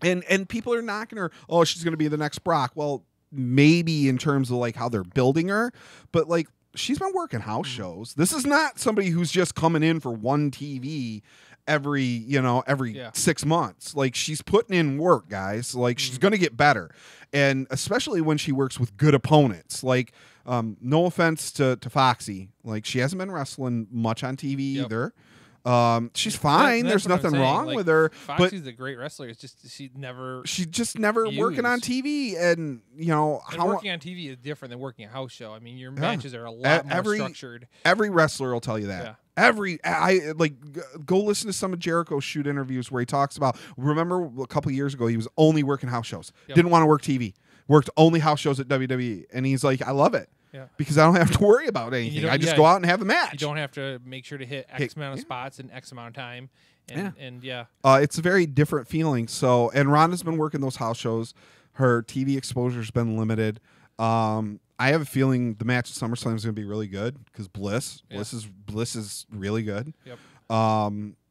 And people are knocking her, oh, she's going to be the next Brock. Well, maybe in terms of how they're building her, but she's been working house shows. This is not somebody who's just coming in for one TV every 6 months. She's putting in work, guys. She's going to get better. And especially when she works with good opponents. No offense to Foxy. She hasn't been wrestling much on TV either. She's fine. There's nothing wrong with her. Foxy's a great wrestler. It's just she's just never working on TV, and working on TV is different than working a house show. I mean, your matches are a lot more structured. Every wrestler will tell you that. Yeah. Go listen to some of Jericho's shoot interviews where he talks about. Remember a couple of years ago, he was only working house shows. Yep. Didn't want to work TV. Worked only house shows at WWE, and he's like, I love it. Yeah. Because I don't have to worry about anything. I just go out and have a match. You don't have to make sure to hit X amount of spots in X amount of time. And it's a very different feeling. So, and Ronda's been working those house shows. Her TV exposure's been limited. I have a feeling the match at SummerSlam is going to be really good because Bliss is really good. Yep.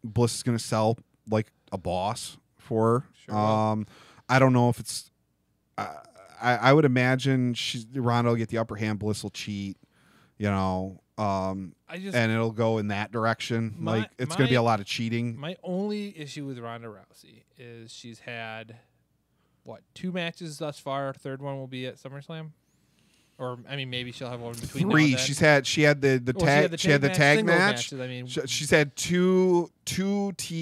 Bliss is going to sell like a boss for her. Sure I don't know if it's. I would imagine Ronda will get the upper hand. Bliss will cheat, and it'll go in that direction. It's going to be a lot of cheating. My only issue with Ronda Rousey is she's had 2 matches thus far. Third one will be at SummerSlam, or I mean maybe she'll have one between 3. Now and then. She had the tag match. Matches, I mean, she's had two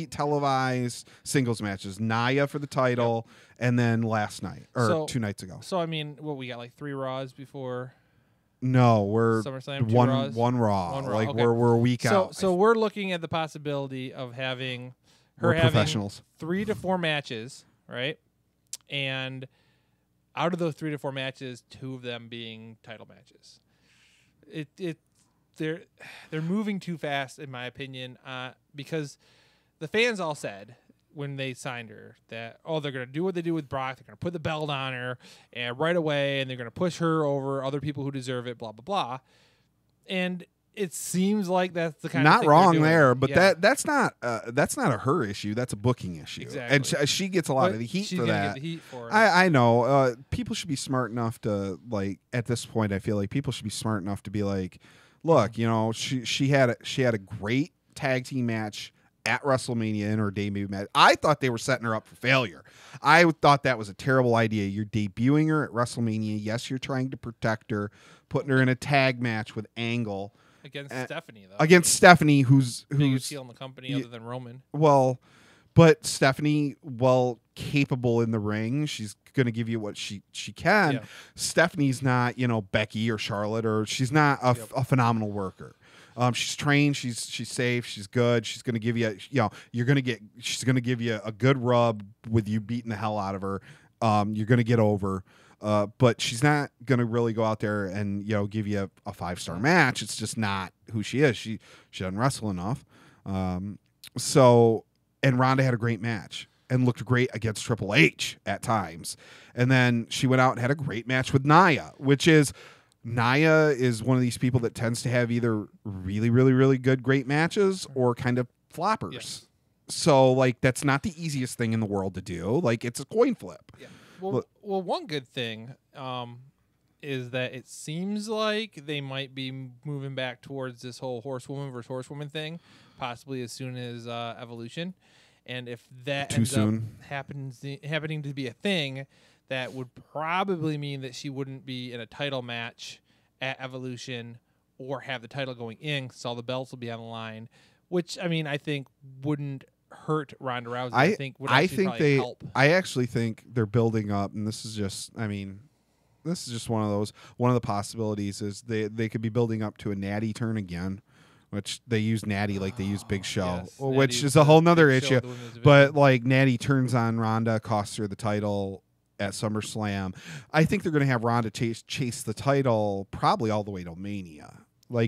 televised singles matches. Nia for the title. Yep. And then last night, or 2 nights ago. So, I mean, we got 3 Raws before? No, we're SummerSlam, one Raw. Okay. We're a week out. So we're looking at the possibility of having her having 3 to 4 matches, right? And out of those 3 to 4 matches, 2 of them being title matches. They're moving too fast, in my opinion, because the fans all said when they signed her that they're going to do what they do with Brock, they're going to put the belt on her and right away, and they're going to push her over other people who deserve it, blah blah blah. And it seems like that's the kind of thing wrong there, but that's not a her issue. That's a booking issue, exactly. And she gets a lot of the heat for that. Get the heat for it. I know. People should be smart enough to at this point. I feel like people should be smart enough to be like, look, she had a great tag team match at WrestleMania in her debut match. I thought they were setting her up for failure. I thought that was a terrible idea. You're debuting her at WrestleMania. Yes, you're trying to protect her, putting her in a tag match with Angle. Against Stephanie, though. Against Stephanie, who's biggest heel in the company other than Roman. Well, but Stephanie, capable in the ring, she's going to give you what she can. Yeah. Stephanie's not, Becky or Charlotte, or she's not a phenomenal worker. She's trained. She's safe. She's good. She's going to give you, she's going to give you a good rub with you beating the hell out of her. You're going to get over. But she's not going to really go out there and give you a 5-star match. It's just not who she is. She doesn't wrestle enough. And Ronda had a great match and looked great against Triple H at times. And then she went out and had a great match with Nia, Nia is one of these people that tends to have either really, really, really good, great matches or kind of floppers. Yes. So, that's not the easiest thing in the world to do. It's a coin flip. Yeah. Well, one good thing is that it seems like they might be moving back towards this whole horsewoman versus horsewoman thing, possibly as soon as Evolution. And if that ends up happening to be a thing, that would probably mean that she wouldn't be in a title match at Evolution or have the title going in, because all the belts will be on the line, which, I mean, I think wouldn't hurt Ronda Rousey. I think would actually help. I actually think they're building up, and this is just one of the possibilities is they could be building up to a Natty turn again, which they use Natty like they use Big Show, which is a whole nother issue. But Natty turns on Ronda, costs her the title at SummerSlam. I think they're going to have Ronda chase the title probably all the way to Mania.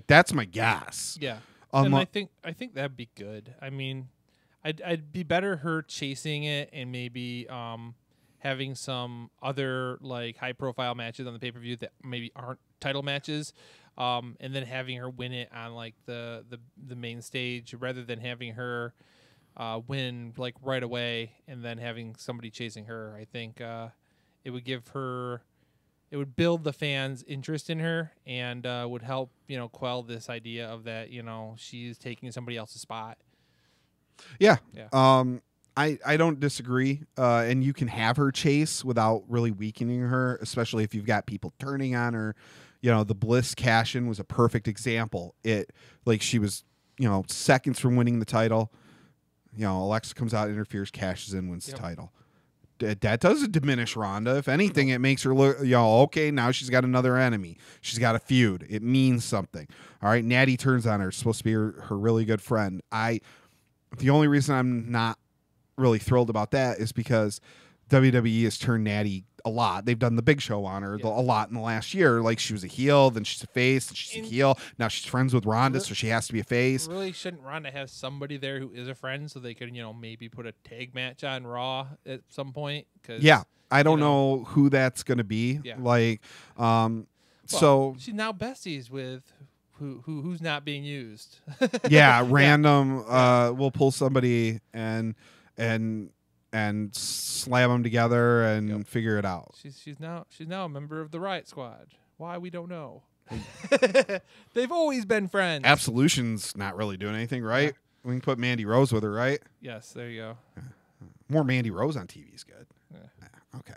That's my guess. Yeah, and I think that'd be good. I mean, I'd be better her chasing it and maybe having some other high profile matches on the pay-per-view that maybe aren't title matches, and then having her win it on the main stage rather than having her win right away and then having somebody chasing her. I think it would build the fans' interest in her and would help quell this idea of that she's taking somebody else's spot. Yeah. I don't disagree. And you can have her chase without really weakening her, especially if you've got people turning on her. The Bliss cash-in was a perfect example. She was seconds from winning the title. Alexa comes out, interferes, cashes in, wins the title. That doesn't diminish Ronda. If anything, it makes her look, okay, now she's got another enemy. She's got a feud. It means something. All right, Natty turns on her. It's supposed to be her really good friend. The only reason I'm not really thrilled about that is because WWE has turned Natty a lot. They've done the Big Show on her a lot in the last year. Like, she was a heel, then she's a face, then she's a heel. Now she's friends with Ronda, so she has to be a face. Really, shouldn't Ronda have somebody there who is a friend so they could, maybe put a tag match on Raw at some point? Yeah, I don't know who that's going to be. Yeah. Like, so she's now besties with who's not being used. Yeah, random. We'll pull somebody and slam them together and figure it out. She's now a member of the Riot Squad. Why, we don't know. They've always been friends. Absolution's not really doing anything, right? We can put Mandy Rose with her, right? Yes, there you go. More Mandy Rose on TV is good. Yeah. Okay.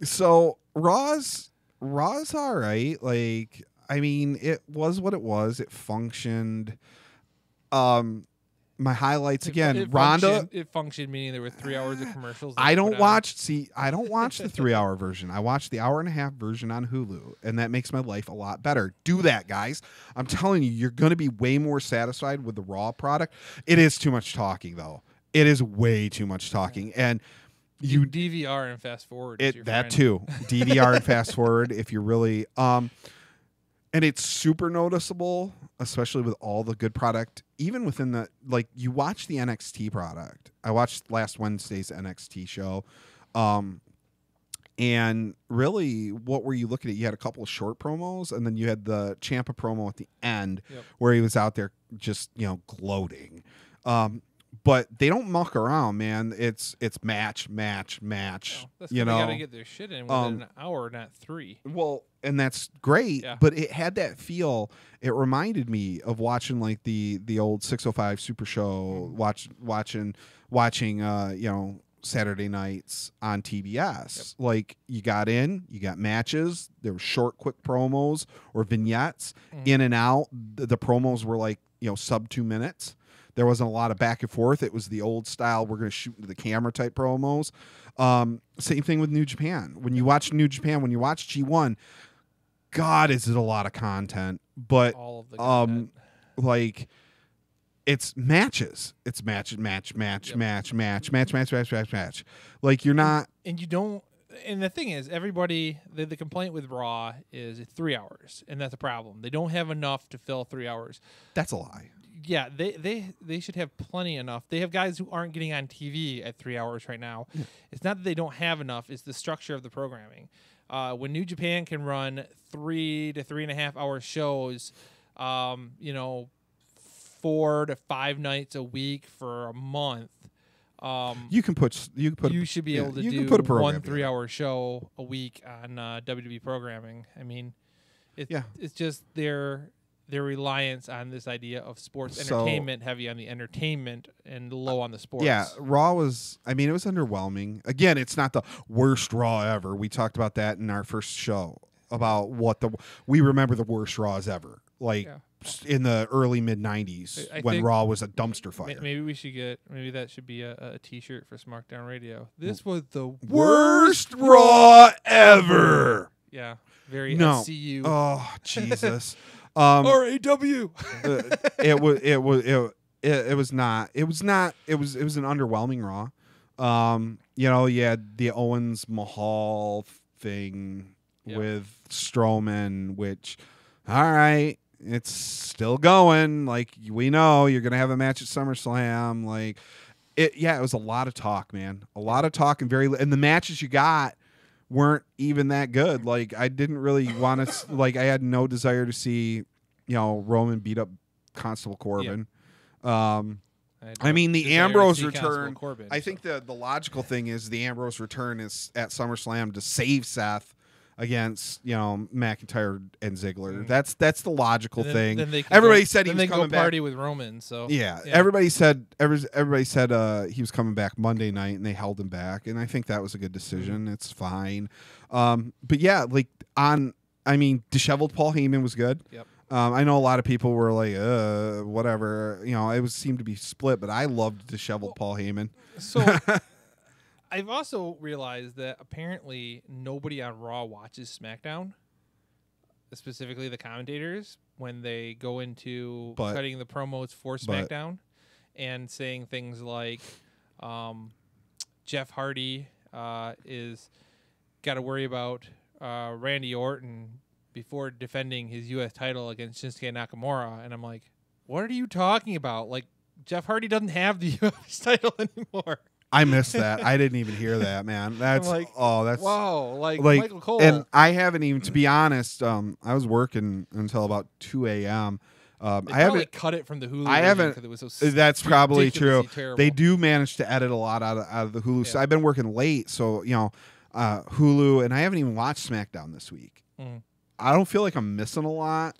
So Raw's all right. Like, I mean, it was what it was. It functioned. My highlights again. Ronda. It functioned, meaning there were 3 hours of commercials. I don't watch the 3-hour version. I watch the 1.5-hour version on Hulu, and that makes my life a lot better. Do that, guys. I'm telling you, you're going to be way more satisfied with the Raw product. It is too much talking, though. It is way too much talking, and you DVR and fast forward. That too. DVR and fast forward if you're really and it's super noticeable, especially with all the good product. Even within the, like, you watch the NXT product. I watched last Wednesday's NXT show. And really, what were you looking at? You had a couple of short promos, and then you had the Ciampa promo at the end where he was out there just, gloating. But they don't muck around, man. It's match. That's they got to get their shit in within an hour, not 3. Well, and that's great, but it had that feel. It reminded me of watching like the old 605 Super Show, watching Saturday nights on TBS. Like, you got matches. There were short, quick promos or vignettes in and out. The promos were like sub 2 minutes. There wasn't a lot of back and forth. It was the old style, we're going to shoot into the camera type promos. Same thing with New Japan. When you watch New Japan, when you watch G1, God, is it a lot of content. But all of the content. Like, it's matches. It's match. Like, you're not. And you don't. And the thing is, everybody, the complaint with Raw is it's 3 hours, and that's a problem. They don't have enough to fill 3 hours. That's a lie. Yeah, they should have plenty enough. They have guys who aren't getting on TV at 3 hours right now. It's not that they don't have enough. It's the structure of the programming. When New Japan can run 3 to 3.5 hour shows, 4 to 5 nights a week for a month. You should be able to do put a one 3-hour show a week on WWE programming. I mean, it's just their reliance on this idea of sports entertainment, heavy on the entertainment and low on the sports. Yeah, Raw was, it was underwhelming. Again, it's not the worst Raw ever. We talked about that in our first show about we remember the worst Raws ever. Like, in the early mid-90s when Raw was a dumpster fire. Maybe that should be a T-shirt for Smarkdown Radio. This was the worst Raw ever. Yeah, very SCU. Oh, Jesus. RAW. It was not. It was an underwhelming Raw. You had the Owens Mahal thing with Strowman, which, all right, it's still going. Like, we know you're gonna have a match at SummerSlam. Like, it was a lot of talk, man. A lot of talk, and the matches you got weren't even that good. Like, I didn't really want to. Like, I had no desire to see, Roman beat up Constable Corbin. The Ambrose return. I think the logical thing is the Ambrose return is at SummerSlam to save Seth against McIntyre and Ziggler. That's the logical thing. Everybody said he was coming back. Party with Roman. So everybody said he was coming back Monday night, and they held him back. And I think that was a good decision. It's fine. But yeah, disheveled Paul Heyman was good. Yep. I know a lot of people were like, whatever. It seemed to be split, but I loved disheveled Paul Heyman. So I've also realized that apparently nobody on Raw watches SmackDown, specifically the commentators, when they go into cutting the promos for SmackDown and saying things like Jeff Hardy is got to worry about Randy Orton before defending his U.S. title against Shinsuke Nakamura. And I'm like, what are you talking about? Like, Jeff Hardy doesn't have the U.S. title anymore. I missed that. I didn't even hear that, man. That's that's wow. Like Michael Cole. And I haven't even, to be honest, I was working until about 2 a.m. I haven't cut it from the Hulu. I haven't. It was so that's probably true. Terrible. They do manage to edit a lot out of the Hulu. Yeah. So I've been working late. So Hulu, and I haven't even watched SmackDown this week. I don't feel like I'm missing a lot.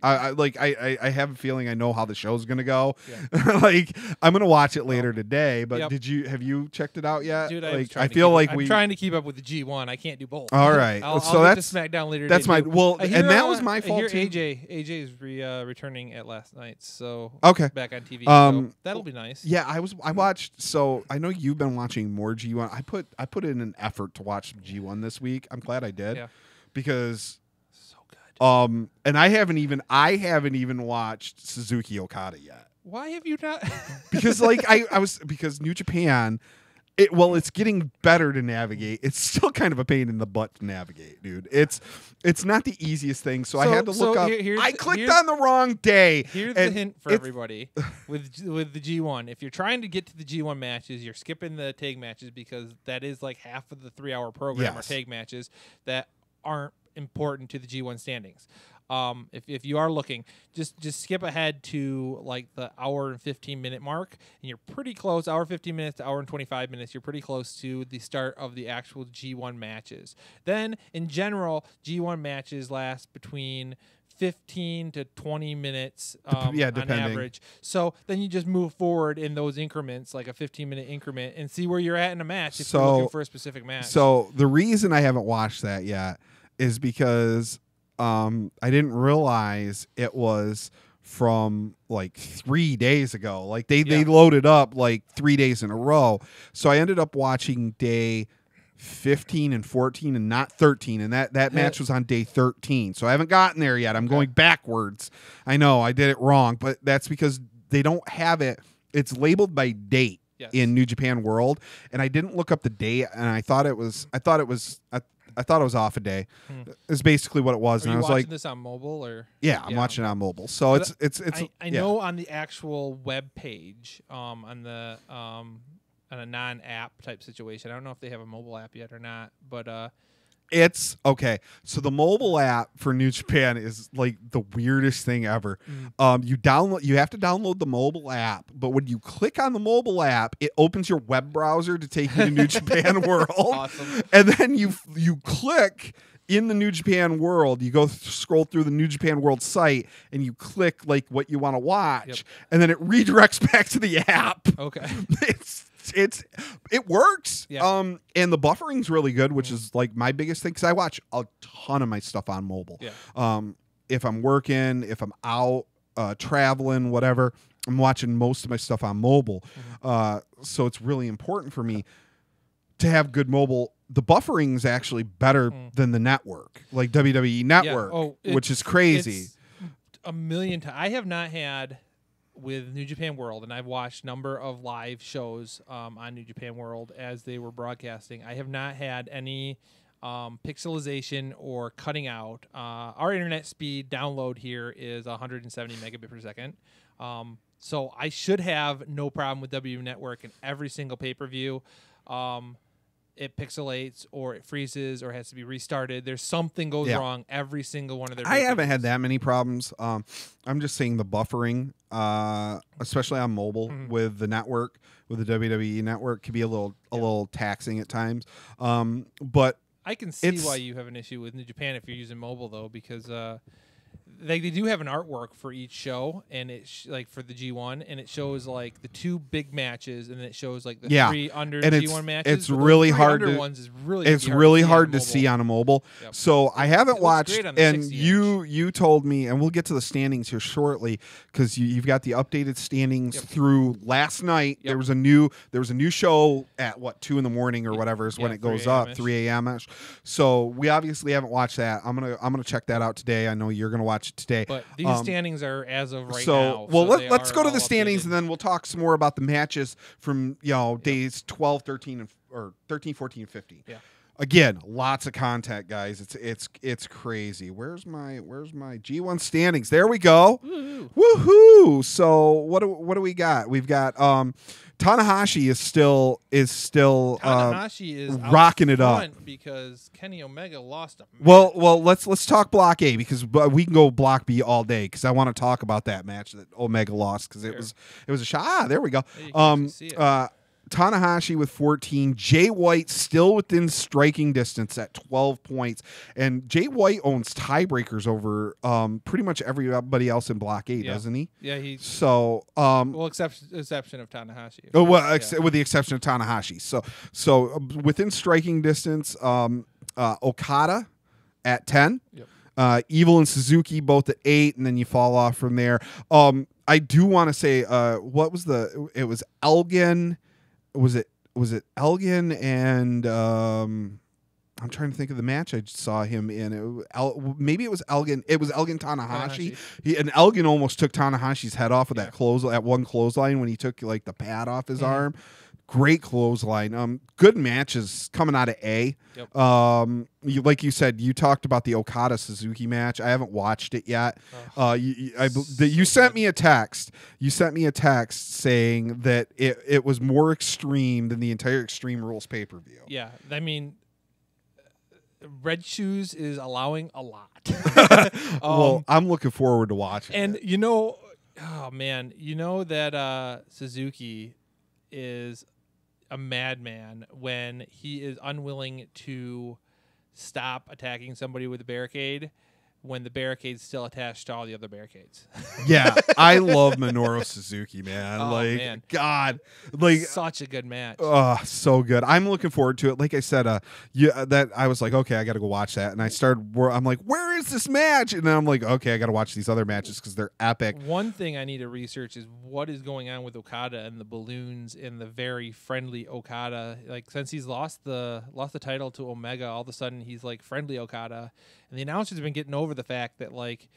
I have a feeling I know how the show's gonna go. Yeah. Like, I'm gonna watch it later today. But have you checked it out yet? Dude, I'm trying to keep up with the G1. I can't do both. All right, I'll that's get to SmackDown later. That's today, and that was my fault too. AJ is returning at last night, so back on TV. So that'll be nice. Yeah, I watched. So I know you've been watching more G1. I put in an effort to watch G1 this week. I'm glad I did because. And I haven't even watched Suzuki Okada yet. Why have you not? Because because New Japan, it's getting better to navigate. It's still kind of a pain in the butt to navigate, dude. It's not the easiest thing. So I had to look up. I clicked on the wrong day. Here's the hint for everybody with the G1. If you're trying to get to the G1 matches, you're skipping the tag matches because that is like half of the 3-hour program are tag matches that aren't important to the G1 standings. If you are looking, just skip ahead to like the hour and 15-minute mark, and you're pretty close. Hour 15 minutes to hour and 25 minutes. You're pretty close to the start of the actual G1 matches. Then, in general, G1 matches last between 15 to 20 minutes on average. So then you just move forward in those increments, like a 15-minute increment, and see where you're at in a match if you're looking for a specific match. So the reason I haven't watched that yet is because I didn't realize it was from like 3 days ago. Like they loaded up like 3 days in a row. So I ended up watching day 15 and 14 and not 13. And that match was on day 13. So I haven't gotten there yet. I'm going backwards. I know I did it wrong, but that's because they don't have it. It's labeled by date in New Japan World. And I didn't look up the date, and I thought it was off a day. Is basically what it was. And I was watching like, this on mobile or? Yeah, I'm watching it on mobile. So it's. I know on the actual web page, on a non-app type situation. I don't know if they have a mobile app yet or not, but it's okay. So the mobile app for New Japan is like the weirdest thing ever. You have to download the mobile app, but when you click on the mobile app, it opens your web browser to take you to New Japan World. Awesome. And then you click in the New Japan World, you go scroll through the New Japan World site, and you click like what you want to watch, and then it redirects back to the app. Okay. It works. Yeah. And the buffering's really good, which is like my biggest thing, because I watch a ton of my stuff on mobile. Yeah. If I'm working, if I'm out traveling, whatever, I'm watching most of my stuff on mobile. So it's really important for me to have good mobile. The buffering is actually better than the network, like WWE Network, which is crazy. It's a million times. I have not had with New Japan World, and I've watched a number of live shows on New Japan World as they were broadcasting. I have not had any pixelization or cutting out. Our internet speed download here is 170 megabit per second. So I should have no problem with WWE Network in every single pay-per-view. It pixelates or it freezes or has to be restarted. There's something goes wrong every single one of their. I haven't had that many problems. I'm just saying the buffering, especially on mobile with the network, with the WWE Network, can be a little taxing at times. But I can see why you have an issue with New Japan if you're using mobile though, because they do have an artwork for each show, and it like for the G1, and it shows like the 2 big matches, and then it shows like the 3 under and G1 matches. It's really hard to. Ones is really it's really hard to see on a mobile. Yep. So I haven't watched, and 60-inch. you told me, and we'll get to the standings here shortly because you've got the updated standings through last night. Yep. There was a new show at 2 in the morning or whatever is when it goes up, 3 a.m. So we obviously haven't watched that. I'm gonna check that out today. I know you're gonna watch it today. But these standings are as of right now. Well, let's go to the standings, and then we'll talk some more about the matches from days 12, 13, or 13, 14, and 15. Yeah. Again, lots of content, guys. It's crazy. Where's my G1 standings? There we go. Woohoo! So what do we got? We've got Tanahashi is still Tanahashi is rocking it up because Kenny Omega lost a match. Well, let's talk Block A because we can go Block B all day because I want to talk about that match that Omega lost because it was a shot. There we go. Tanahashi with 14. Jay White still within striking distance at 12 points. And Jay White owns tiebreakers over pretty much everybody else in Block A, doesn't he? Yeah, so exception of Tanahashi. Oh, well, with the exception of Tanahashi. So within striking distance, Okada at 10. Yep. Evil and Suzuki both at 8, and then you fall off from there. I do want to say it was Elgin. Was it Elgin and I'm trying to think of the match I saw him in. Maybe it was Elgin. It was Elgin Tanahashi. And Elgin almost took Tanahashi's head off with that one clothesline when he took like the pad off his arm. Great clothesline. Good matches coming out of A. Yep. Like you said, you talked about the Okada Suzuki match. I haven't watched it yet. You sent me a text. You sent me a text saying that it was more extreme than the entire Extreme Rules pay-per-view. Yeah, I mean, Red Shoes is allowing a lot. Well, I'm looking forward to watching and it. Oh man, that Suzuki is a madman when he is unwilling to stop attacking somebody with a barricade when the barricade's still attached to all the other barricades. Yeah, I love Minoru Suzuki, man. Oh, man. God, such a good match. Oh, so good. I'm looking forward to it. Like I said, that I was like, okay, I got to go watch that, and I'm like, where is this match? And then I'm like, okay, I got to watch these other matches because they're epic. One thing I need to research is what is going on with Okada and the balloons and the very friendly Okada. Like since he's lost the title to Omega, all of a sudden he's like friendly Okada. And the announcers have been getting over the fact that like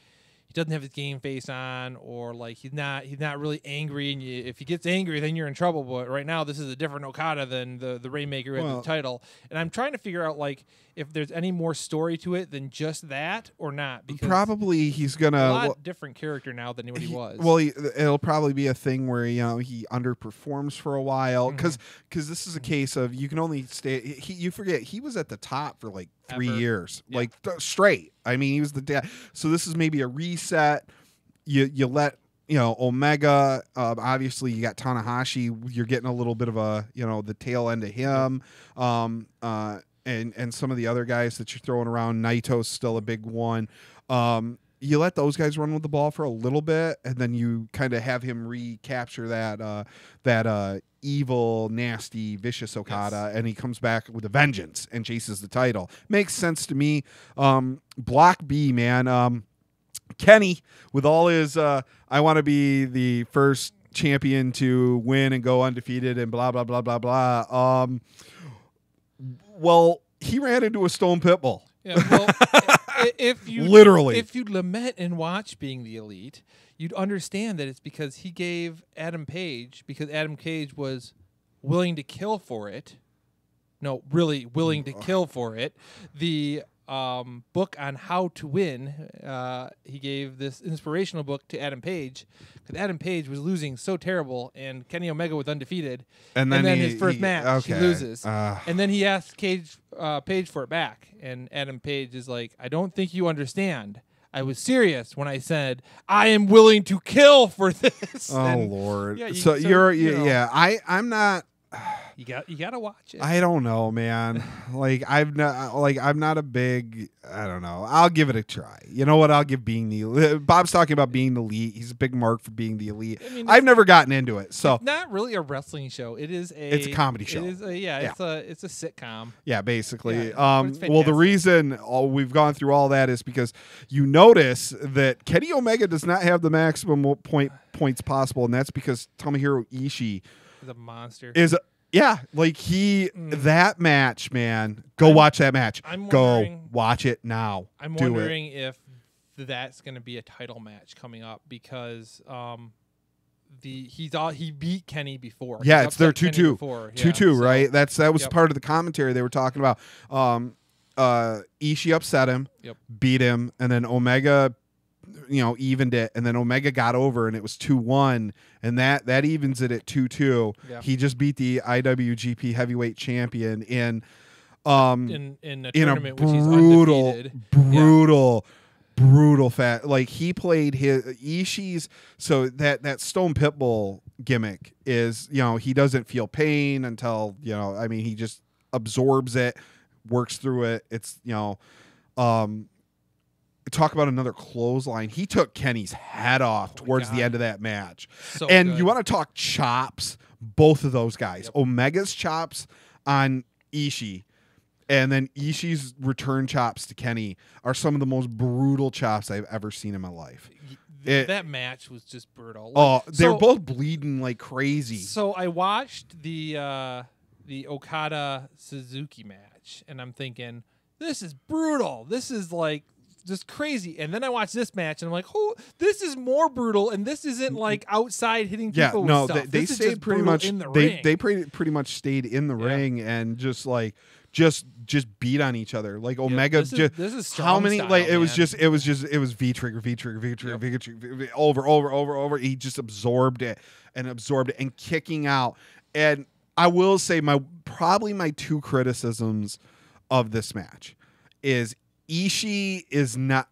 he doesn't have his game face on, or like he's not really angry. And if he gets angry, then you're in trouble. But right now, this is a different Okada than the Rainmaker at the title. And I'm trying to figure out like if there's any more story to it than just that or not. Because probably he's gonna a lot different character now than what he was. Well, it'll probably be a thing where he underperforms for a while because this is a case of you can only stay. You forget he was at the top for like 3 years, like straight. I mean, he was the dad. So this is maybe a reset. You let Omega. Obviously, you got Tanahashi. You're getting a little bit of a the tail end of him. And some of the other guys that you're throwing around. Naito's still a big one. You let those guys run with the ball for a little bit, and then you kind of have him recapture that evil, nasty, vicious Okada, and he comes back with a vengeance and chases the title. Makes sense to me. Block B, man. Kenny, with all his, I want to be the first champion to win and go undefeated and blah, blah, blah, blah, blah. Well, he ran into a stone pitbull. Yeah, well, if you lament and watch being the Elite, you'd understand that it's because he gave Adam Page, because Adam Page was willing to kill for it. No, really willing to kill for it. The book on how to win, he gave this inspirational book to Adam Page because Adam Page was losing so terrible, and Kenny Omega was undefeated. And then his first match, he loses, and then he asked Page for it back, and Adam Page is like, "I don't think you understand. I was serious when I said I am willing to kill for this." Oh, Lord! Yeah, I'm not. You got to watch it. I don't know, man. I'm not a big. I don't know. I'll give it a try. You know what? I'll give being the. Bob's talking about being the elite. He's a big mark for being the elite. I mean, I've never gotten into it, so it's not really a wrestling show. It's a comedy show. It's a sitcom. Yeah, basically. Yeah, well, the reason we've gone through all that is because you notice that Kenny Omega does not have the maximum points possible, and that's because Tomohiro Ishii is a monster. That match, man. Watch that match. Go watch it now. I'm wondering if that's going to be a title match coming up because he beat Kenny before. Yeah, it's their 2-2. 2-2, right? That was part of the commentary they were talking about. Ishii upset him, beat him, and then Omega evened it, and then Omega got over, and it was 2-1, and that evens it at 2-2. Yeah. He just beat the IWGP Heavyweight Champion in a tournament which he's undefeated. Brutal fat. Like he played his Ishii's. So that Stone Pitbull gimmick is he doesn't feel pain until he just absorbs it, works through it. It's talk about another clothesline. He took Kenny's head off towards the end of that match. So and good. You want to talk chops? Both of those guys. Yep. Omega's chops on Ishii, and then Ishii's return chops to Kenny are some of the most brutal chops I've ever seen in my life. That match was just brutal. They're both bleeding like crazy. So I watched the Okada Suzuki match, and I'm thinking, this is brutal. This is like just crazy. And then I watched this match, and I'm like, oh, this is more brutal, and this isn't like outside hitting people with stuff. They stayed pretty much in the ring. They pretty much stayed in the ring and just beat on each other. Like Omega this is strong how many style, like man. it was V trigger over. He just absorbed it and kicking out. And I will say probably my two criticisms of this match is Ishii is not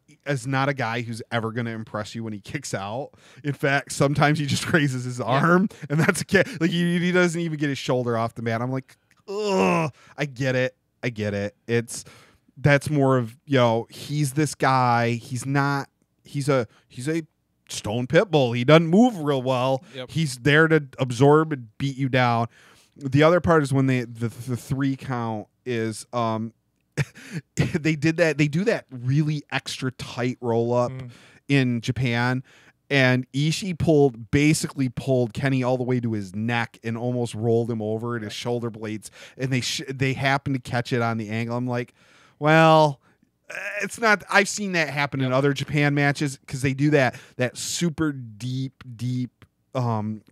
a guy who's ever going to impress you when he kicks out. In fact, sometimes he just raises his arm, and that's a kick. Like he doesn't even get his shoulder off the mat. I'm like, ugh, I get it. That's more of he's this guy. He's a Stone Pitbull. He doesn't move real well. Yep. He's there to absorb and beat you down. The other part is when the 3 count is they do that really extra tight roll up in Japan, and Ishii basically pulled Kenny all the way to his neck and almost rolled him over at his shoulder blades, and they happened to catch it on the angle. I'm like, well, it's not. I've seen that happen in other Japan matches because they do that super deep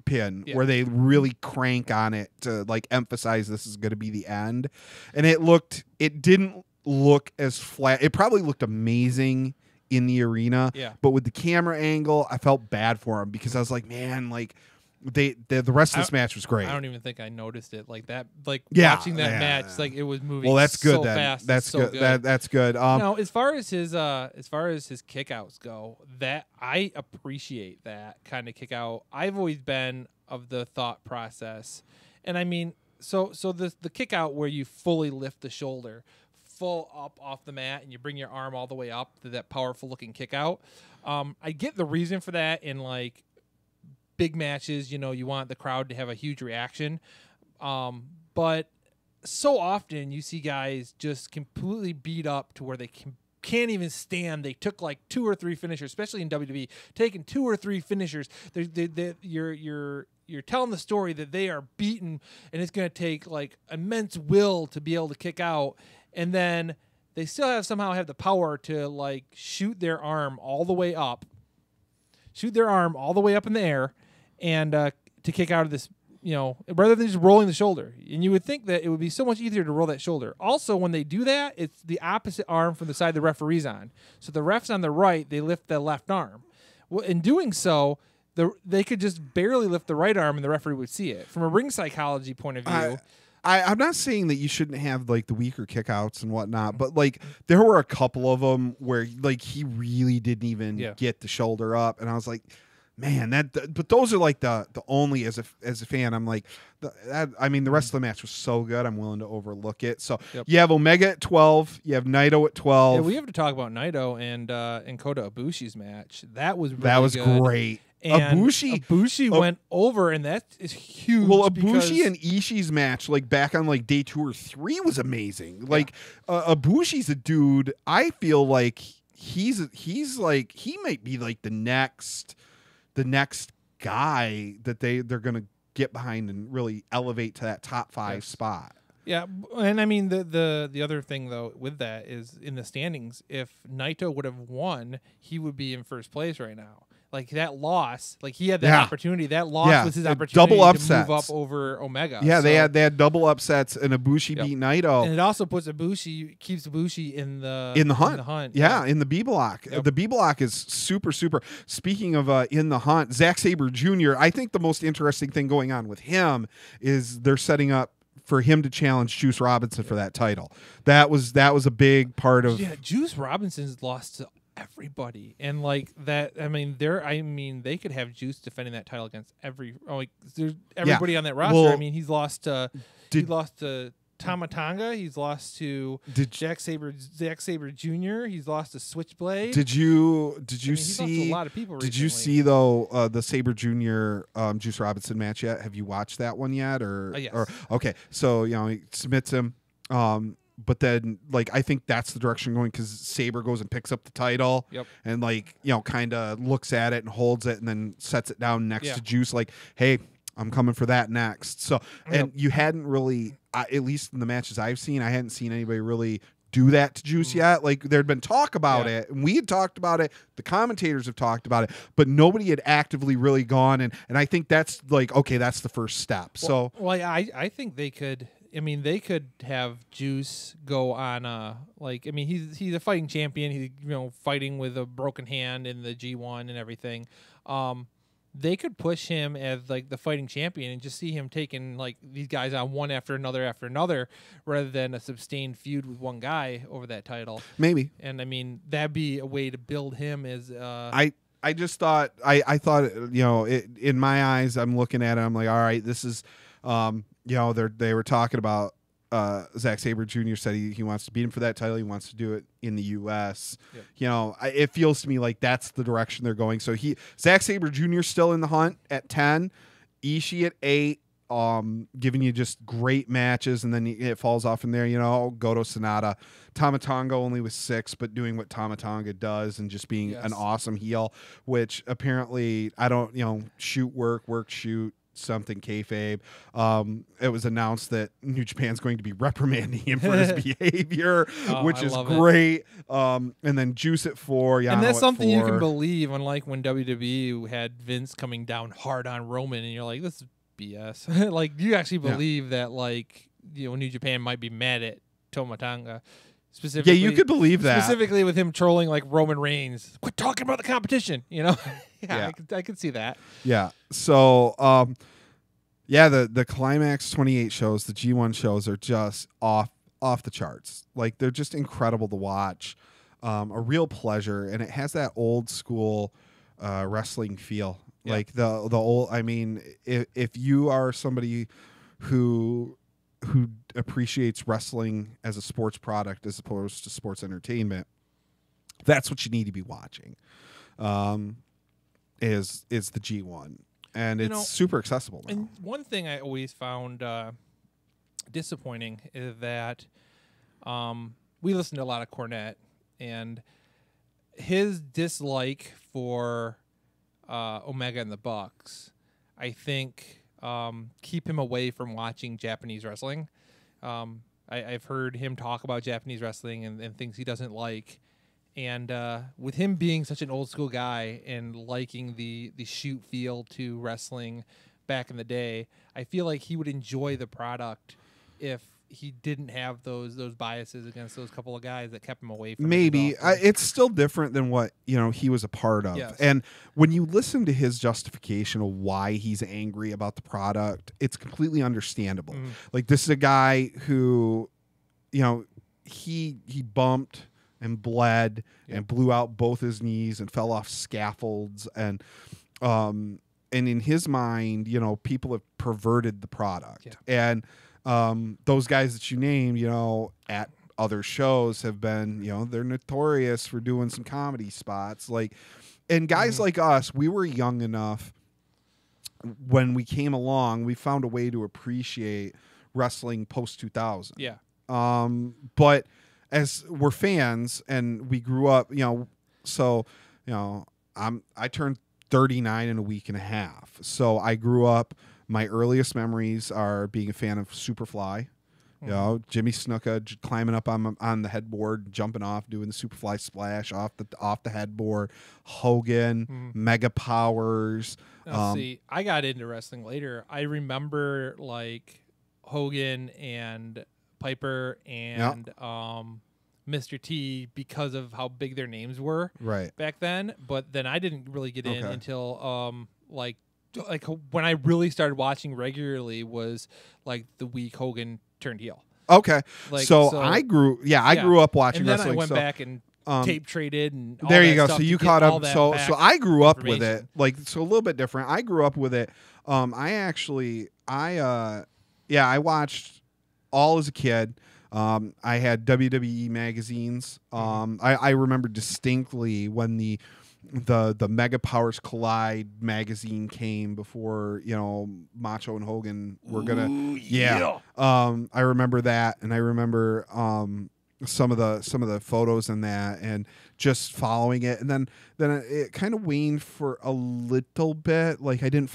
pin where they really crank on it to like emphasize this is going to be the end, and it didn't look as flat. It probably looked amazing in the arena, but with the camera angle, I felt bad for him because I was like, man, like the rest of this match was great. I don't even think I noticed it like that. Like watching that match, like it was moving. Well, that's good. So then fast. That's so good. That's good. Now, as far as his kickouts go, that I appreciate that kind of kick out. I've always been of the thought process, and I mean, so the kick out where you fully lift the shoulder full up off the mat and you bring your arm all the way up to that powerful looking kick out. I get the reason for that in like big matches, you want the crowd to have a huge reaction. But so often you see guys just completely beat up to where they can't even stand. They took like 2 or 3 finishers, especially in WWE, taking 2 or 3 finishers. You're telling the story that they are beaten and it's going to take like immense will to be able to kick out. And then they still somehow have the power to like shoot their arm all the way up in the air and to kick out of this, rather than just rolling the shoulder. And you would think that it would be so much easier to roll that shoulder. Also, when they do that, it's the opposite arm from the side the referee's on. So the ref's on the right, they lift the left arm. Well, in doing so, they could just barely lift the right arm and the referee would see it. From a ring psychology point of view, I'm not saying that you shouldn't have like the weaker kickouts and whatnot, but like there were a couple of them where like he really didn't even get the shoulder up, and I was like, man, but those are like the only as a fan. I'm like, I mean, the rest of the match was so good. I'm willing to overlook it. So you have Omega at 12. You have Naito at 12. Yeah, we have to talk about Naito and Kota Ibushi's match. That was really good. Great. And Ibushi went over, and that is huge. Well, Ibushi and Ishii's match, like back on like day 2 or 3, was amazing. Like Ibushi's a dude. I feel like he's like he might be like the next guy that they're gonna get behind and really elevate to that top 5 spot. Yeah, and I mean the other thing though with that is in the standings, if Naito would have won, he would be in first place right now. Like that loss, like he had that opportunity. That loss was his opportunity double upsets. to move up over Omega. Yeah, they had double upsets, and Ibushi beat Naito, and it also puts keeps Ibushi in the hunt. Yeah, in the B block. Yep. The B block is super. Speaking of in the hunt, Zack Sabre Jr. I think the most interesting thing going on with him is they're setting up for him to challenge Juice Robinson for that title. That was a big part of. Yeah, Juice Robinson's lost to everybody, and like that. I mean, they could have Juice defending that title against everybody on that roster. Well, I mean, he's lost to Tama Tonga. He's lost to Zack Sabre Jr. He's lost to Switchblade. Did you He's lost to a lot of people recently. Did you see though the Sabre Jr. Juice Robinson match yet? Have you watched that one yet? Yes. Okay, so he submits him. But then, like, I think that's the direction going because Sabre goes and picks up the title and, like, kind of looks at it and holds it and then sets it down next to Juice, like, hey, I'm coming for that next. So, and you hadn't really, at least in the matches I've seen, I hadn't seen anybody really do that to Juice yet. Like, there'd been talk about it, and we had talked about it, the commentators have talked about it, but nobody had actively really gone, and I think that's, like, okay, that's the first step. I think they could. I mean, they could have Juice go on he's a fighting champion. He's fighting with a broken hand in the G1 and everything. They could push him as like the fighting champion and just see him taking like these guys on one after another, rather than a sustained feud with one guy over that title. Maybe. And I mean, that'd be a way to build him as I just thought I thought in my eyes, I'm looking at it, I'm like, all right, this is they were talking about Zack Sabre Jr. said he wants to beat him for that title. He wants to do it in the U.S. Yep. It feels to me like that's the direction they're going. So Zack Sabre Jr. still in the hunt at 10, Ishii at 8, giving you just great matches, and then it falls off in there. Goto Sonata, Tama Tonga only with 6, but doing what Tama Tonga does and just being an awesome heel, which apparently I don't shoot work shoot. Something kayfabe. It was announced that New Japan's going to be reprimanding him for his behavior, which is great. And then Juice at 4, Yano and that's something 4. you can believe. Unlike when WWE had Vince coming down hard on Roman, and you're like, this is BS. Like you actually believe that, like New Japan might be mad at Tama Tonga. Specifically, you could believe that. Specifically with him trolling like Roman Reigns. Quit talking about the competition, I could see that. Yeah. So, the Climax 28 shows, the G1 shows are just off the charts. Like they're just incredible to watch. A real pleasure, and it has that old school wrestling feel. Yeah. Like the old. I mean, if you are somebody who appreciates wrestling as a sports product as opposed to sports entertainment, that's what you need to be watching. Is the G1, and it's super accessible now. And one thing I always found disappointing is that we listen to a lot of Cornette, and his dislike for Omega and the Bucks, I think, keep him away from watching Japanese wrestling. I've heard him talk about Japanese wrestling and things he doesn't like. And with him being such an old school guy and liking the shoot feel to wrestling back in the day, I feel like he would enjoy the product if he didn't have those biases against those couple of guys that kept him away from maybe it's still different than what he was a part of. Yes. And when you listen to his justification of why he's angry about the product, it's completely understandable. Like this is a guy who he bumped and bled and blew out both his knees and fell off scaffolds, and and in his mind, you know, people have perverted the product. Yeah. And those guys that you named, you know, at other shows have been, you know, they're notorious for doing some comedy spots. Like, and guys like us, we were young enough when we came along, we found a way to appreciate wrestling post 2000. Yeah. But as we're fans and we grew up, you know, so, you know, I turned 39 in a week and a half. So I grew up, my earliest memories are being a fan of Superfly. You know, Jimmy Snuka climbing up on the headboard, jumping off, doing the Superfly splash off the headboard. Hogan, Mega Powers. See, I got into wrestling later. I remember like Hogan and Piper and Mr. T because of how big their names were back then. But then I didn't really get in until like when I really started watching regularly was like the week Hogan turned heel. Okay. Like, so I grew up watching and then wrestling. I went back and tape traded and all there you that go. stuff So you to caught get all up. that So I grew up with information. it. Like, so a little bit different. I grew up with it. I watched all as a kid. I had WWE magazines. I remember distinctly when the Mega Powers Collide magazine came before, you know, Macho and Hogan were gonna. I remember that, and I remember some of the photos in that, and just following it, and then it kind of waned for a little bit. Like I didn't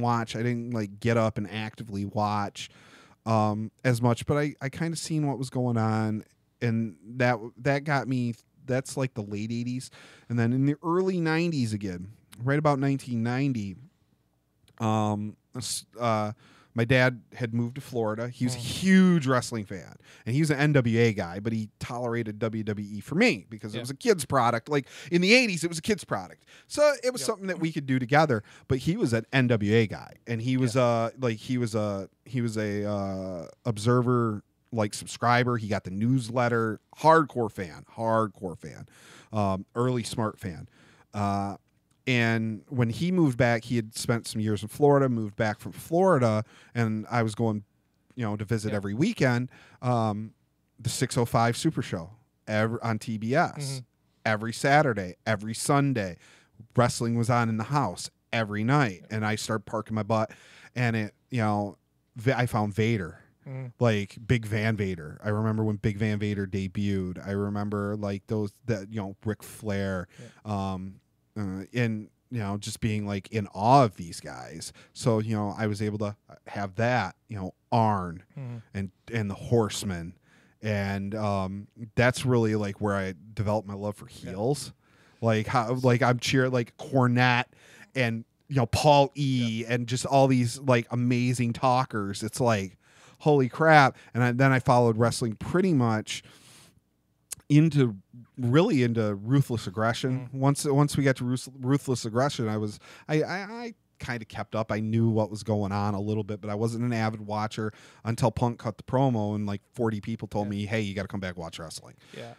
watch, I didn't like get up and actively watch as much, but I kind of seen what was going on, and that got me. That's like the late 80s. And then in the early 90s again, right about 1990, my dad had moved to Florida. He was a huge wrestling fan, and he was an NWA guy, but he tolerated WWE for me because it was a kid's product. Like in the 80s, it was a kid's product. So it was something that we could do together, but he was an NWA guy, and he was he was a observer, like subscriber. He got the newsletter, hardcore fan, early Smart fan. And when he moved back, he had spent some years in Florida, moved back from Florida, and I was going, you know, to visit every weekend. The 605 Super Show on TBS every Saturday, every Sunday. Wrestling was on in the house every night, and I started parking my butt, and it, you know, I found Vader. Like Big Van Vader. I remember when Big Van Vader debuted. I remember like those that, you know, Ric Flair, and you know, just being like in awe of these guys. So, you know, I was able to have that, you know, Arn and the Horsemen, and that's really like where I developed my love for heels. Like how, like I'm cheering like Cornette and, you know, Paul E and just all these like amazing talkers. It's like, holy crap. And then I followed wrestling pretty much into Ruthless Aggression. Once we got to Ruthless Aggression, I kind of kept up. I knew what was going on a little bit, but I wasn't an avid watcher until Punk cut the promo and like 40 people told me, hey, you got to come back and watch wrestling. Yeah.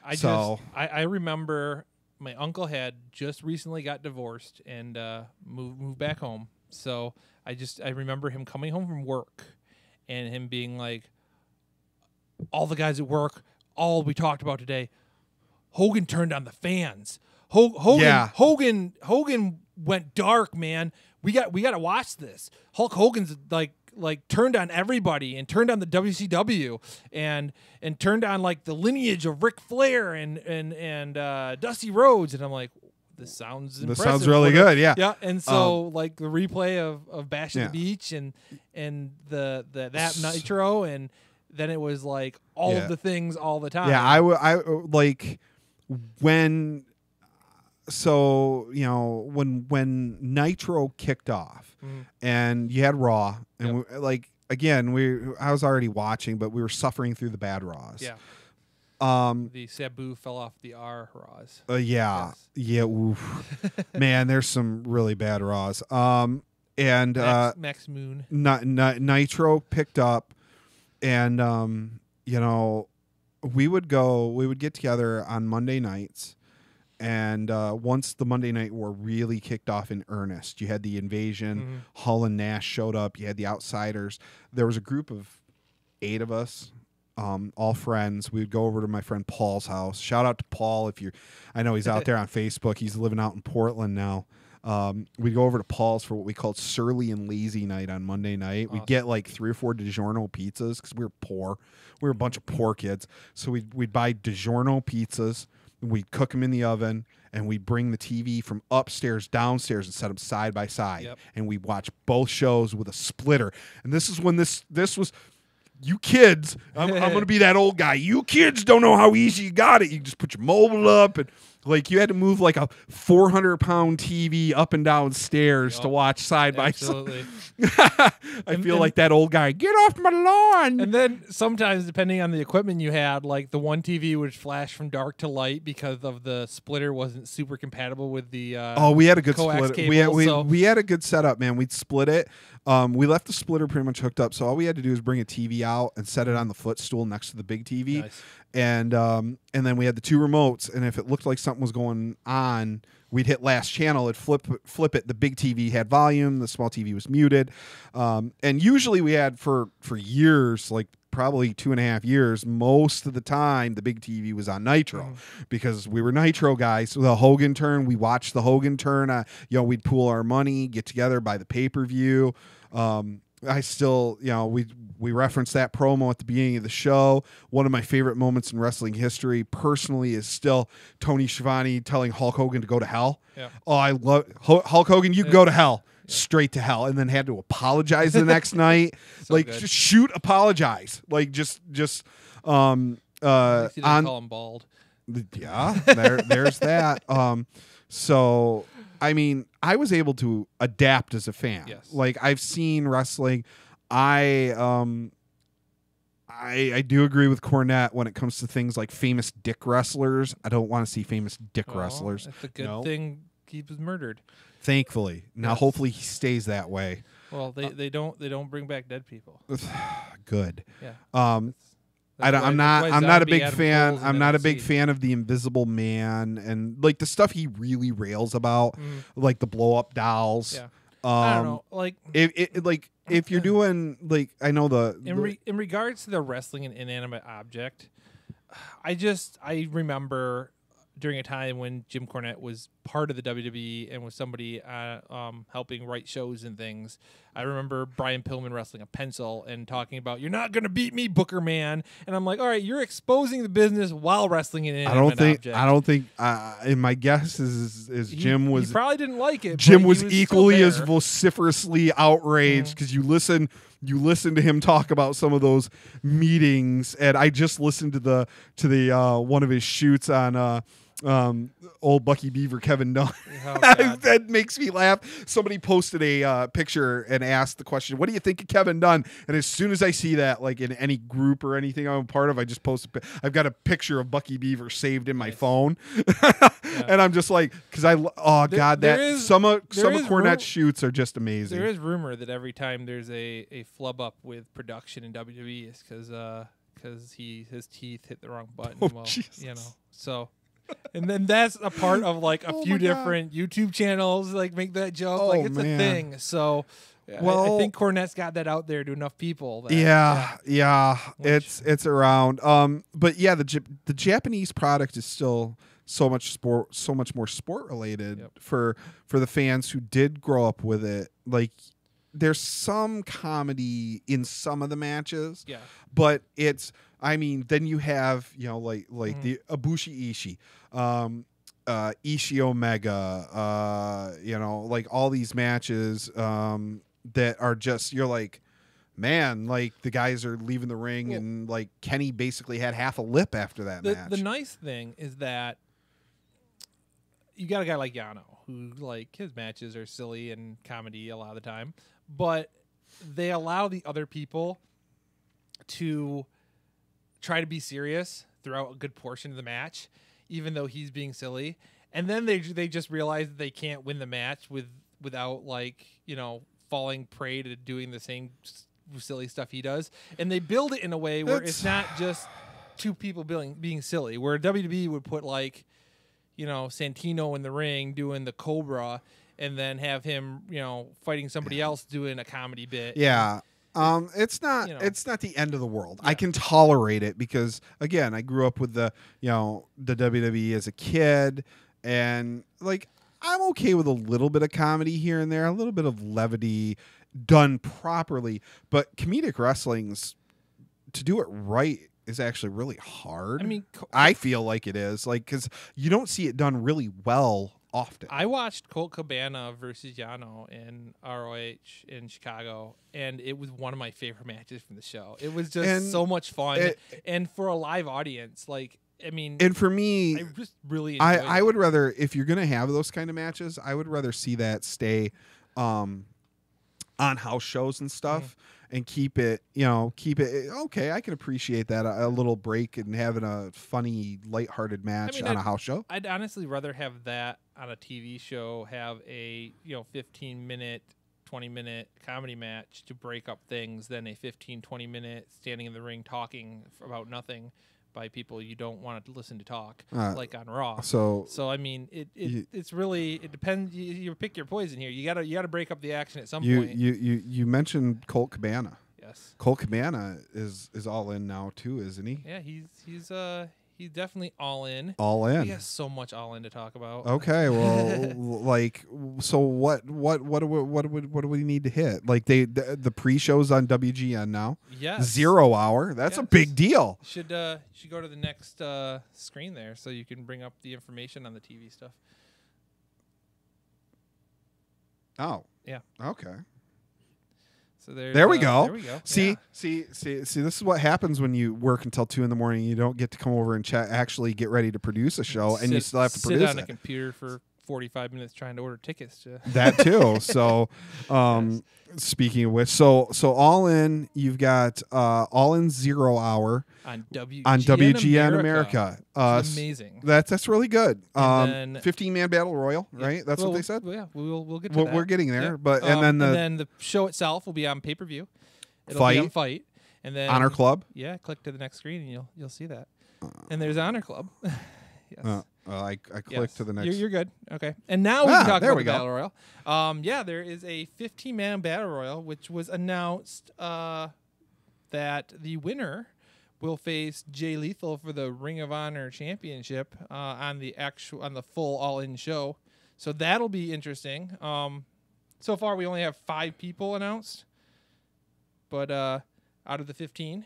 I remember my uncle had just recently got divorced and moved back home. So I remember him coming home from work and him being like, all the guys at work, all we talked about today, Hogan turned on the fans. Hogan went dark, man. We got to watch this. Hulk Hogan's like turned on everybody and turned on the WCW and turned on like the lineage of Ric Flair and Dusty Rhodes. And I'm like, this sounds impressive. This sounds really good, yeah. Yeah, and so like the replay of Bash at the Beach and that Nitro, and then it was like all of the things all the time. Yeah, I like when, so, you know, when Nitro kicked off and you had Raw, and like again, I was already watching, but we were suffering through the bad Raws. Yeah. The Sabu fell off the R Raws. Yeah. Oof. Man, there's some really bad Raws. And Max Moon. Nitro picked up, and you know, we would get together on Monday nights, And once the Monday Night War really kicked off in earnest, you had the Invasion, Hall and Nash showed up, you had the Outsiders. There was a group of 8 of us, all friends. We would go over to my friend Paul's house. Shout out to Paul I know he's out there on Facebook. He's living out in Portland now. We'd go over to Paul's for what we called Surly and Lazy Night on Monday night. Awesome. We'd get like 3 or 4 DiGiorno pizzas because we were poor. We were a bunch of poor kids. So we'd buy DiGiorno pizzas. We'd cook them in the oven, and we'd bring the TV from upstairs downstairs and set them side by side. Yep. And we'd watch both shows with a splitter. And this is when this was... You kids, I'm going to be that old guy. You kids don't know how easy you got it. You just put your mobile up, and like you had to move like a 400-pound TV up and down stairs to watch side by side. I feel like that old guy. Get off my lawn. And then sometimes, depending on the equipment you had, like the one TV would flash from dark to light because of the splitter wasn't super compatible with the we had a good coax splitter. Cable, we had a good setup, man. We'd split it. We left the splitter pretty much hooked up, so all we had to do was bring a TV out and set it on the footstool next to the big TV. Nice. And then we had the 2 remotes, and if it looked like something was going on, we'd hit last channel, it'd flip it. The big TV had volume, the small TV was muted. And usually we had for years, like probably 2.5 years, most of the time the big TV was on Nitro because we were Nitro guys. So the Hogan turn, we watched the Hogan turn. We'd pool our money, get together, buy the pay-per-view. I still, we referenced that promo at the beginning of the show. One of my favorite moments in wrestling history, personally, is still Tony Schiavone telling Hulk Hogan to go to hell. Yeah. Oh, I love Hulk Hogan. You can go to hell, straight to hell, and then had to apologize the next night. So like, just shoot, apologize. Like, just on call him bald. Yeah, there's that. So. I mean, I was able to adapt as a fan. Yes. Like, I've seen wrestling. I do agree with Cornette when it comes to things like famous dick wrestlers. I don't want to see famous dick wrestlers. That's a good thing. He was murdered. Thankfully. Now, hopefully, he stays that way. Well, they don't bring back dead people. Good. Yeah. I'm not a big fan. I'm not a big fan of the Invisible Man and like the stuff he really rails about, like the blow up dolls. Yeah. I don't know. Like if you're doing like I know in regards to the wrestling an inanimate object, I remember during a time when Jim Cornette was part of the WWE and was somebody helping write shows and things. I remember Brian Pillman wrestling a pencil and talking about, "You're not going to beat me, Booker Man." And I'm like, all right, you're exposing the business while wrestling an inanimate object. I don't think. And my guess is Jim was. He probably didn't like it. Jim was equally as vociferously outraged because you listen to him talk about some of those meetings, and I just listened to the one of his shoots on. Old Bucky Beaver Kevin Dunn. That makes me laugh. Somebody posted a picture and asked the question, "What do you think of Kevin Dunn?" And as soon as I see that, like in any group or anything I'm a part of, I just post. I've got a picture of Bucky Beaver saved in my phone, and I'm just like, because some of Cornette's shoots are just amazing. There is rumor that every time there's a flub up with production in WWE, it's because his teeth hit the wrong button. So. And then that's a part of like a few different YouTube channels like make that joke. It's a thing. So I think Cornette's got that out there to enough people. It's around. But yeah, the Japanese product is still so much more sport related for the fans who did grow up with it. Like there's some comedy in some of the matches. Yeah. But then you have, like the Ibushi Ishii, Ishii Omega, like all these matches that are just, you're like, man, like the guys are leaving the ring and like Kenny basically had half a lip after that match. The nice thing is that you got a guy like Yano who like his matches are silly and comedy a lot of the time, but they allow the other people to try to be serious throughout a good portion of the match, even though he's being silly. And then they just realize that they can't win the match without like, falling prey to doing the same silly stuff he does. And they build it in a way where it's not just two people being silly, where WWE would put like, Santino in the ring doing the Cobra, and then have him, fighting somebody else doing a comedy bit. Yeah. It's not the end of the world. Yeah. I can tolerate it because, again, I grew up with the WWE as a kid, and like I'm okay with a little bit of comedy here and there, a little bit of levity done properly, but comedic wrestling's, to do it right, is actually really hard. I mean, I feel like it is, like, because you don't see it done really well often. I watched Colt Cabana versus Yano in ROH in Chicago, and it was one of my favorite matches from the show. It was just so much fun, and for a live audience, like, I mean, and for me, I just really I would rather, if you're gonna have those kind of matches, I would rather see that stay on house shows and stuff. And keep it. Okay, I can appreciate that, a little break and having a funny, lighthearted match on a house show. I'd honestly rather have that on a TV show, have a 15-minute, 20-minute comedy match to break up things than a 15, 20-minute standing in the ring talking about nothing by people you don't want to listen to talk, like on Raw. So I mean, it's really, it depends. You pick your poison here. You gotta break up the action at some point. You mentioned Colt Cabana. Yes, Colt Cabana is all in now too, isn't he? Yeah, he's definitely all in. All in. He has so much all in to talk about. Okay, well, like, so what do we need to hit? Like the pre-shows on WGN now. Yes. 0 hour. That's a big deal. Should go to the next screen there so you can bring up the information on the TV stuff. Oh. Yeah. Okay. So there we go. There we go. See, this is what happens when you work until 2 a.m. and you don't get to come over and actually get ready to produce a show, and you still have to produce it. Sit on a computer for 45 minutes trying to order tickets to that too. So, speaking of which, so all in, you've got all in 0 hour on WGN America. Amazing. That's really good. 15-man battle royal, right? That's what they said. Yeah, we'll get to that. We're getting there, yeah. but and then the show itself will be on pay-per-view. It'll be on Fight, and then Honor Club. Yeah, click to the next screen and you'll see that. And there's Honor Club. Yes. I clicked to the next. You're good. Okay. And now we can talk about the Battle Royal. There is a 15-man Battle Royal, which was announced that the winner will face Jay Lethal for the Ring of Honor Championship on the full All-In show. So that'll be interesting. So far, we only have 5 people announced, but out of the 15.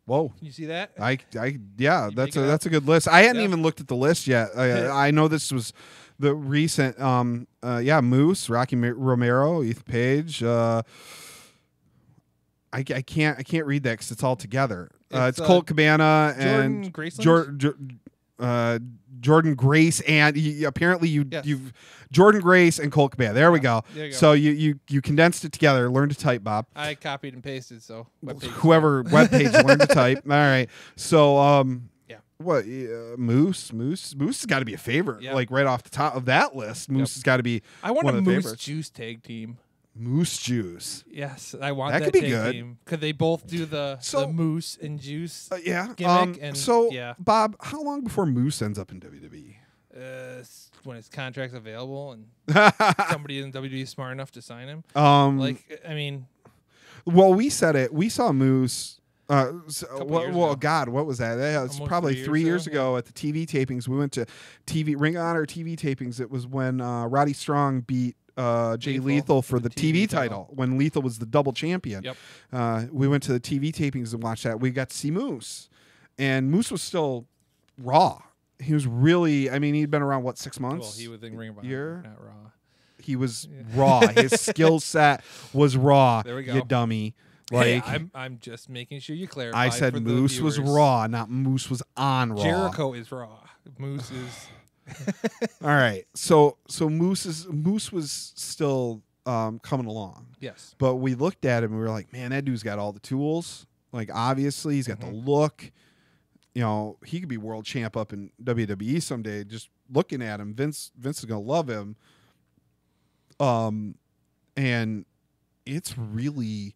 Whoa! Can you see that? That's a good list. I hadn't even looked at the list yet. I know this was the recent. Moose, Rocky Romero, Ethan Page. I can't read that because it's all together. It's Colt Cabana and Jordan Grace, and you've Jordan Grace and Colt Cabana. There we go. So you condensed it together. Learn to type, Bob. I copied and pasted. So whoever webpage learned to type. All right. So what Moose has got to be a favorite. Like right off the top of that list, Moose has got to be. I want one a of the Moose favorites. Juice tag team. Moose Juice. Yes, I want that could be tag good. team. Could they both do the Moose and Juice? Gimmick? Bob, how long before Moose ends up in WWE? When his contract's available and somebody in WWE is smart enough to sign him. Well, we said it. We saw Moose. What was that? It's probably 3 years ago at the TV tapings. We went to Ring of Honor TV tapings. It was when Roddy Strong beat Jay Lethal for the TV title when Lethal was the double champion. Yep. We went to the TV tapings and watched that. We got to see Moose, and Moose was still raw. He was really, he'd been around 6 months? Well, he was in Ring of Honor, not Raw. He was raw. His skill set was raw. There we go. You dummy. Like, hey, I'm just making sure you clarify. I said Moose was raw, not Moose was on Raw. Jericho is raw. Moose is. All right. So Moose was still coming along. Yes. But we looked at him and we were like, man, that dude's got all the tools. Like, obviously, he's got the look. He could be world champ up in WWE someday. Just looking at him, Vince is gonna love him. And it's really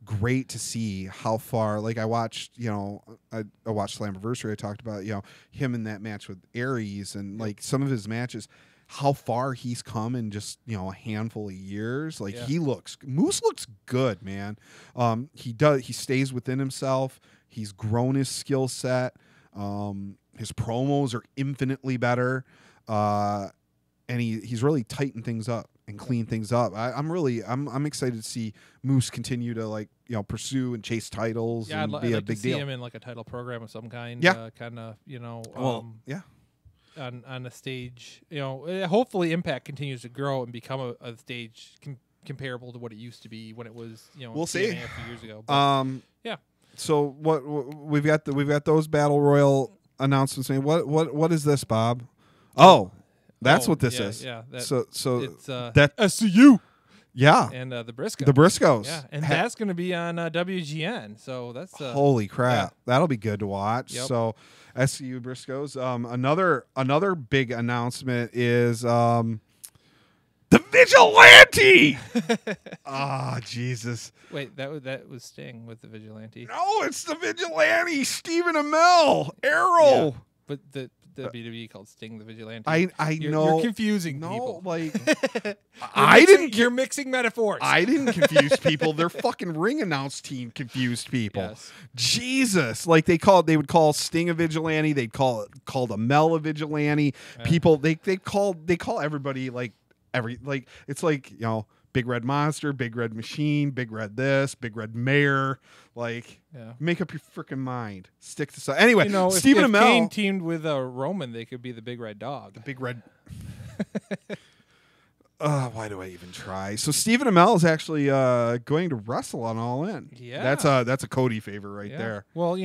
great to see how far. Like I watched, I watched Slammiversary. I talked about him in that match with Aries and like some of his matches. How far he's come in just a handful of years. Like Moose looks good, man. He stays within himself. He's grown his skill set. His promos are infinitely better, and he's really tightened things up and cleaned things up. I'm excited to see Moose continue to pursue and chase titles and be a big deal. See him in like a title program of some kind. Yeah, kind of yeah. On a stage, hopefully Impact continues to grow and become a stage comparable to what it used to be when it was, we'll see a few years ago. But, yeah. So what we've got those Battle Royal announcements. What is this, Bob? Oh, that's what this is. Yeah. So it's that SCU. Yeah. And the Briscoes. The Briscoes. Yeah, and that's going to be on WGN. So that's holy crap. Yeah. That'll be good to watch. Yep. So SCU Briscoes. Another big announcement is the Vigilante. Jesus. Wait, that was Sting with the Vigilante. No, it's the Vigilante. Stephen Amell. Arrow. Yeah, but the WWE called Sting the Vigilante. I know. You're confusing people. You're mixing metaphors. I didn't confuse people. Their fucking ring announce team confused people. Yes. Jesus. Like they would call Sting a vigilante. They'd called Amell a vigilante. Yeah. People they call everybody it's like, Big Red Monster, Big Red Machine, Big Red this, Big Red Mayor. Make up your freaking mind. Stick to something. Anyway, Stephen Amell. If Kane teamed with Roman, they could be the Big Red Dog. The Big Red. Why do I even try? So Stephen Amell is actually going to wrestle on All In. Yeah, that's a Cody favor right there. Well,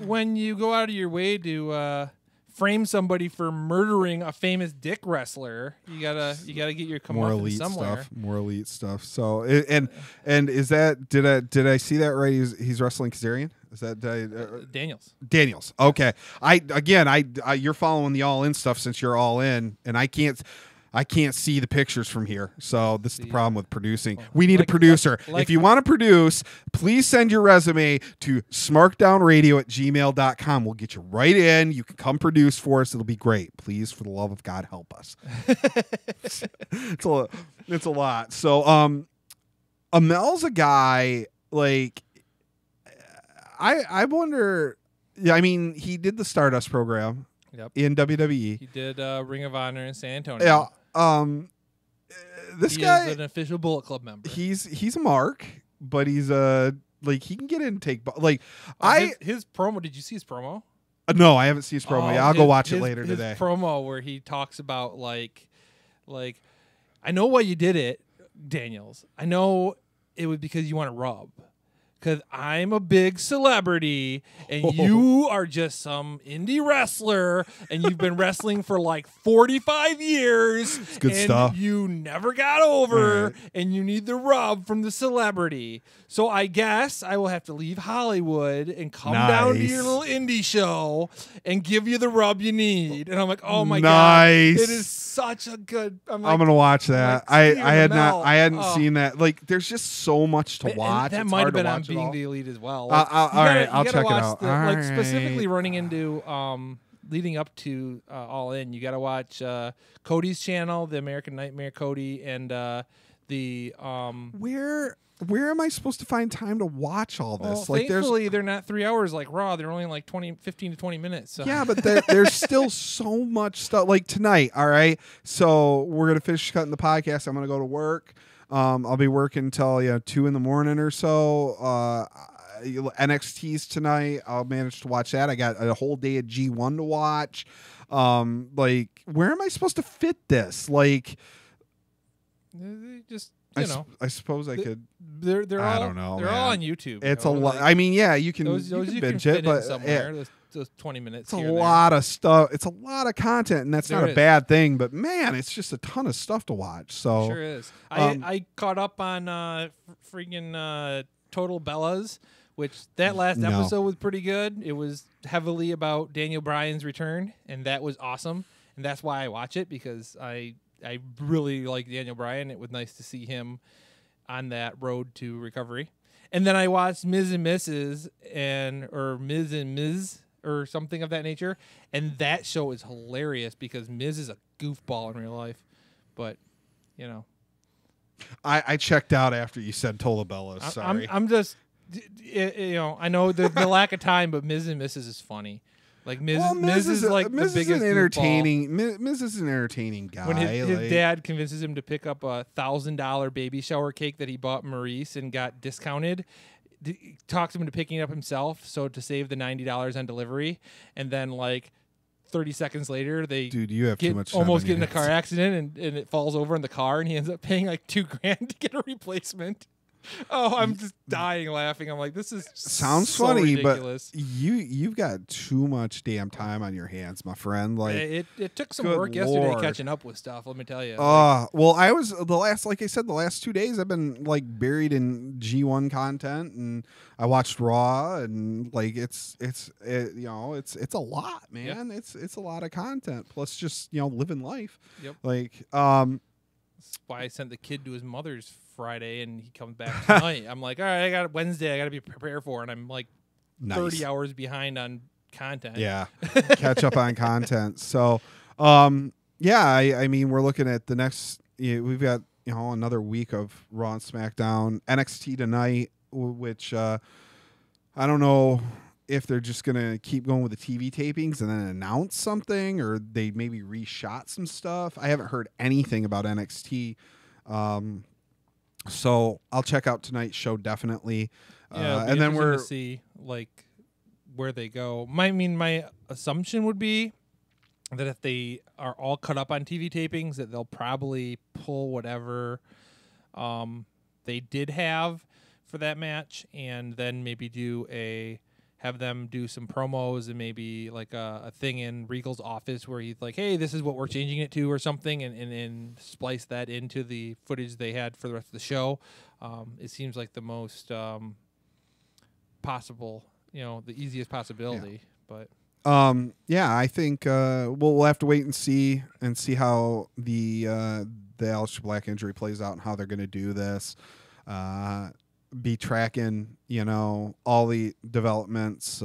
when you go out of your way to frame somebody for murdering a famous dick wrestler, you gotta get your comeuppance somewhere. More elite stuff. So and is that did I see that right? He's wrestling Kazarian. Is that Daniels? Okay. You're following the All In stuff since you're All In, and I can't see the pictures from here. So this is the problem with producing. We need a producer. If you want to produce, please send your resume to smarkdownradio@gmail.com. We'll get you right in. You can come produce for us. It'll be great. Please, for the love of God, help us. It's a lot. So Amell's a guy, like, I wonder, I mean, he did the Stardust program. Yep. In WWE. He did Ring of Honor in San Antonio. Yeah. This guy is an official Bullet Club member. He's a mark, but he's he can get in and take his promo. Did you see his promo? No, I haven't seen his promo. I'll go watch it later today. His promo where he talks about like I know why you did it, Daniels. I know it was because you want to rub. Because I'm a big celebrity, and you are just some indie wrestler, and you've been wrestling for like 45 years. It's good and stuff. You never got over, and you need the rub from the celebrity. So I guess I will have to leave Hollywood and come down to your little indie show and give you the rub you need. And I'm like, oh my God, it is such a good. I'm gonna watch that. I hadn't seen that. Like, there's just so much to watch. That might have been on Being the Elite as well. All right, I'll check it out. Specifically running into leading up to All In, you got to watch Cody's channel, The American Nightmare Cody, and the Where am I supposed to find time to watch all this? Well, thankfully, they're not 3 hours like Raw. They're only like 15 to 20 minutes. So. Yeah, but there's still so much stuff. Like tonight, all right? So we're going to finish cutting the podcast. I'm going to go to work. I'll be working until 2 in the morning or so. NXT's tonight. I'll manage to watch that. I got a whole day of G1 to watch. Where am I supposed to fit this? Like, just... I suppose I could. They're I all, don't know. They're all on YouTube. It's a lot. I mean, yeah, you can. Those you can binge fit it, but somewhere. Those 20 minutes. It's a lot of stuff. It's a lot of content, and that's not a bad thing. But man, it's just a ton of stuff to watch. So sure is. I caught up on freaking Total Bellas, which that last episode was pretty good. It was heavily about Daniel Bryan's return, and that was awesome. And that's why I watch it, because I really like Daniel Bryan. It was nice to see him on that road to recovery. And then I watched Ms. and Mrs. or Ms. and Ms. or something of that nature, and that show is hilarious because Ms. is a goofball in real life, but you know. I checked out after you said Tolabella. Sorry, I'm just, you know, I know the lack of time, but Ms. and Mrs. is funny. Like Ms. is like Ms. the biggest is entertaining. Ms. is an entertaining guy. When his dad convinces him to pick up a $1,000 baby shower cake that he bought Maurice and got discounted, talks him into picking it up himself, so to save the $90 on delivery, and then like 30 seconds later, you have too much time almost get in a car accident and it falls over in the car, and he ends up paying like $2,000 to get a replacement. Oh, I'm just dying laughing. I'm like, this is sounds so funny, ridiculous. But you've got too much damn time on your hands, my friend. Like it took some work yesterday catching up with stuff. Let me tell you. Well, I was like I said, the last 2 days I've been like buried in G1 content, and I watched Raw, and like it's a lot, man. Yep. It's a lot of content plus just living life. Yep. Like that's why I sent the kid to his mother's Friday, and he comes back tonight. I'm like, all right, I got Wednesday. I got to be prepared for, and I'm like 30 hours behind on content. Yeah, catch up on content. So, I mean, we're looking at the next. We've got another week of Raw and SmackDown, NXT tonight, which I don't know if they're just gonna keep going with the TV tapings and then announce something, or they maybe reshot some stuff. I haven't heard anything about NXT. So I'll check out tonight's show definitely. And then we're to see like where they go. My assumption would be that if they are all cut up on TV tapings, that they'll probably pull whatever they did have for that match, and then maybe have them do some promos and maybe like a thing in Regal's office where he's like, hey, this is what we're changing it to or something, and splice that into the footage they had for the rest of the show. It seems like the most possible, the easiest possibility. Yeah. But I think we'll have to wait and see how the Aleister Black injury plays out and how they're going to do this. Be tracking, all the developments.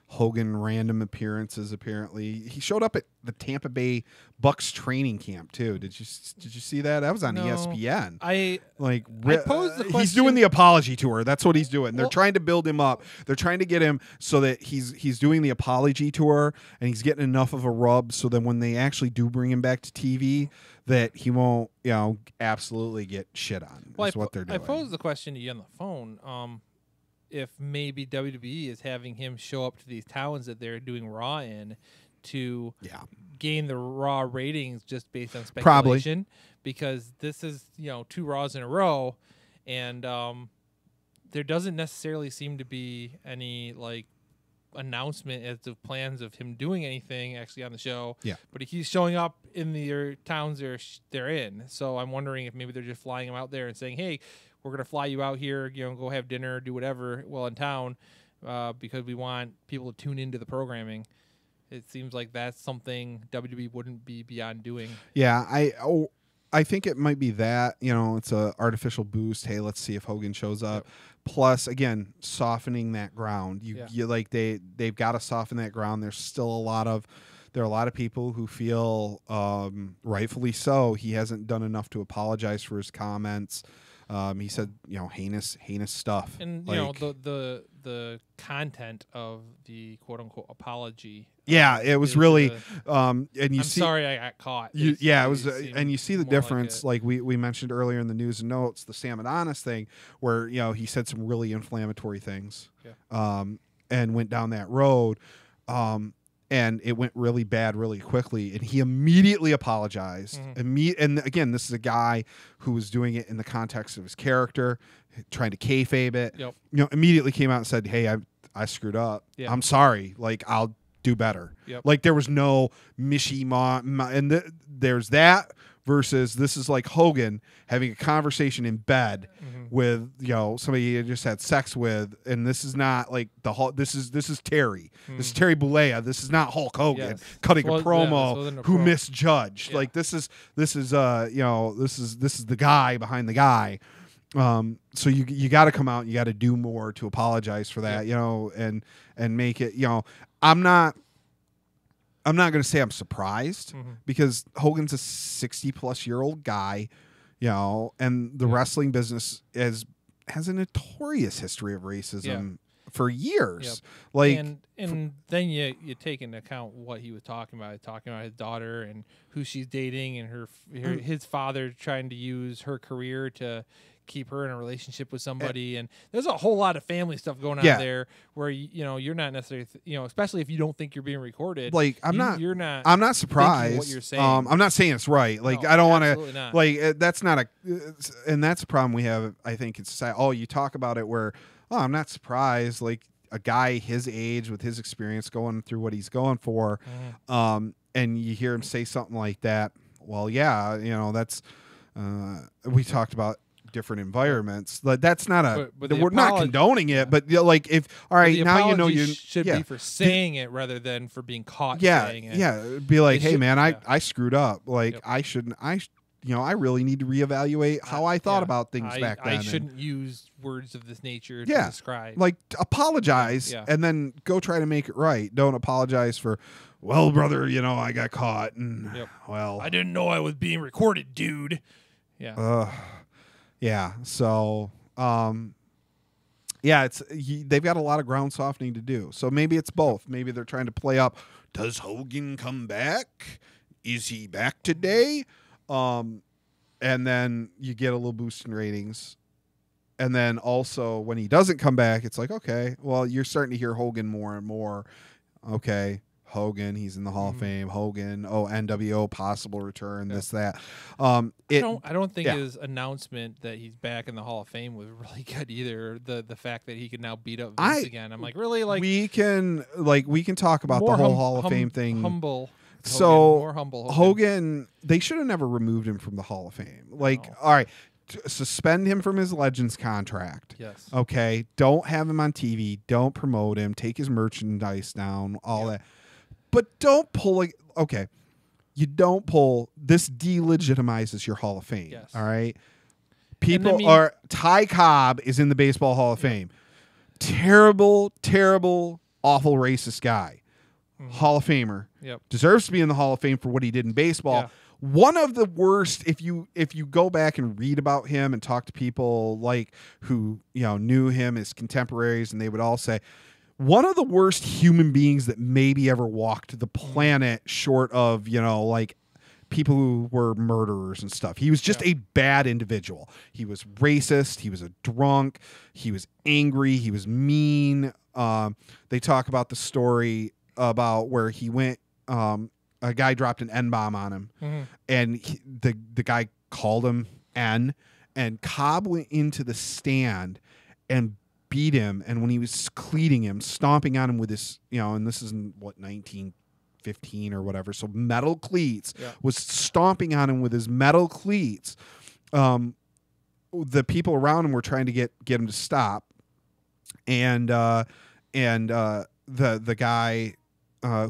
Hogan random appearances. Apparently, he showed up at the Tampa Bay Bucks training camp too. Did you see that? That was on ESPN. I posed the question. He's doing the apology tour. That's what he's doing. They're trying to build him up. They're trying to get him so that he's doing the apology tour and he's getting enough of a rub so that when they actually do bring him back to TV, that he won't, absolutely get shit on. That's what they're doing. I posed the question to you on the phone. If maybe WWE is having him show up to these towns that they're doing Raw in to gain the Raw ratings just based on speculation. Probably. Because this is, 2 Raws in a row, and there doesn't necessarily seem to be any like announcement as to plans of him doing anything actually on the show. Yeah. But he's showing up in the towns they're in. So I'm wondering if maybe they're just flying him out there and saying, hey, we're going to fly you out here, go have dinner, do whatever while in town because we want people to tune into the programming. It seems like that's something WWE wouldn't be beyond doing. Yeah, I think it might be that, it's a artificial boost. Hey, let's see if Hogan shows up. Yep. Plus, again, softening that ground. They've got to soften that ground. There are a lot of people who feel, rightfully so, he hasn't done enough to apologize for his comments. He said, heinous stuff. And the content of the quote unquote apology. Yeah, it was really. And I'm sorry I got caught. It was, and you see the difference. Like we mentioned earlier in the news and notes, the Sam Adonis thing, where he said some really inflammatory things, and went down that road. And it went really bad really quickly, and he immediately apologized. Mm-hmm. And again, this is a guy who was doing it in the context of his character, trying to kayfabe it. Yep. Immediately came out and said, "Hey, I screwed up. Yep. I'm sorry. Like I'll do better." Yep. Like there was no and there's that versus this is like Hogan having a conversation in bed with somebody he just had sex with, and this is not like this is Terry. This is Terry Bollea. This is not Hulk Hogan cutting a promo who misjudged. Like this is the guy behind the guy, So you got to come out, and you got to do more to apologize for that, and make it, I'm not going to say I'm surprised because Hogan's a 60-plus-year-old guy, and the wrestling business has a notorious history of racism for years. Like, and then you take into account what he was talking about his daughter and who she's dating, and his father trying to use her career to keep her in a relationship with somebody, and there's a whole lot of family stuff going on there where you're not necessarily especially if you don't think you're being recorded. Like, I'm not surprised what you're saying. I'm not saying it's right. Like, no, I don't want to like that's not and that's a problem we have, I think, in society. You talk about it where I'm not surprised, like a guy his age with his experience going through what he's going for, and you hear him say something like that. Well, that's we talked about different environments. Like, that's not we're not condoning it, but like, if all right, now you should be for saying it rather than for being caught saying it. Yeah, be like, hey man, I screwed up. Like, I shouldn't. I really need to reevaluate how I thought about things back then. I shouldn't use words of this nature to describe. Like, apologize and then go try to make it right. Don't apologize for, well, brother, I got caught and well, I didn't know I was being recorded, dude. Yeah. Yeah. So, they've got a lot of ground softening to do. So maybe it's both. Maybe they're trying to play up. Does Hogan come back? Is he back today? And then you get a little boost in ratings. And then also when he doesn't come back, it's like, okay, well, you're starting to hear Hogan more and more. Okay, Hogan, he's in the Hall of Fame. Hogan, NWO possible return, this, that. I don't think his announcement that he's back in the Hall of Fame was really good either. The fact that he can now beat up Vince again. I'm like, really? Like, we can talk about the whole Hall of Fame thing. Humble. So more humble Hogan, they should have never removed him from the Hall of Fame. Like, all right, suspend him from his Legends contract. Yes. Okay. Don't have him on TV. Don't promote him. Take his merchandise down. All that. But don't pull it. Okay. You don't pull. This delegitimizes your Hall of Fame. Yes. All right. People are. Ty Cobb is in the Baseball Hall of Fame. Terrible, terrible, awful racist guy. Hall of Famer. Yep. Deserves to be in the Hall of Fame for what he did in baseball. Yeah. One of the worst, if you go back and read about him and talk to people like who knew him as contemporaries, and they would all say one of the worst human beings that maybe ever walked the planet, short of like people who were murderers and stuff. He was just a bad individual. He was racist. He was a drunk. He was angry. He was mean. They talk about the story about where he went, a guy dropped an N-bomb on him, and the guy called him N, and Cobb went into the stand and beat him, and when he was cleating him, stomping on him with his, and this is in, 1915 or whatever, so metal cleats, was stomping on him with his metal cleats. The people around him were trying to get him to stop, and the guy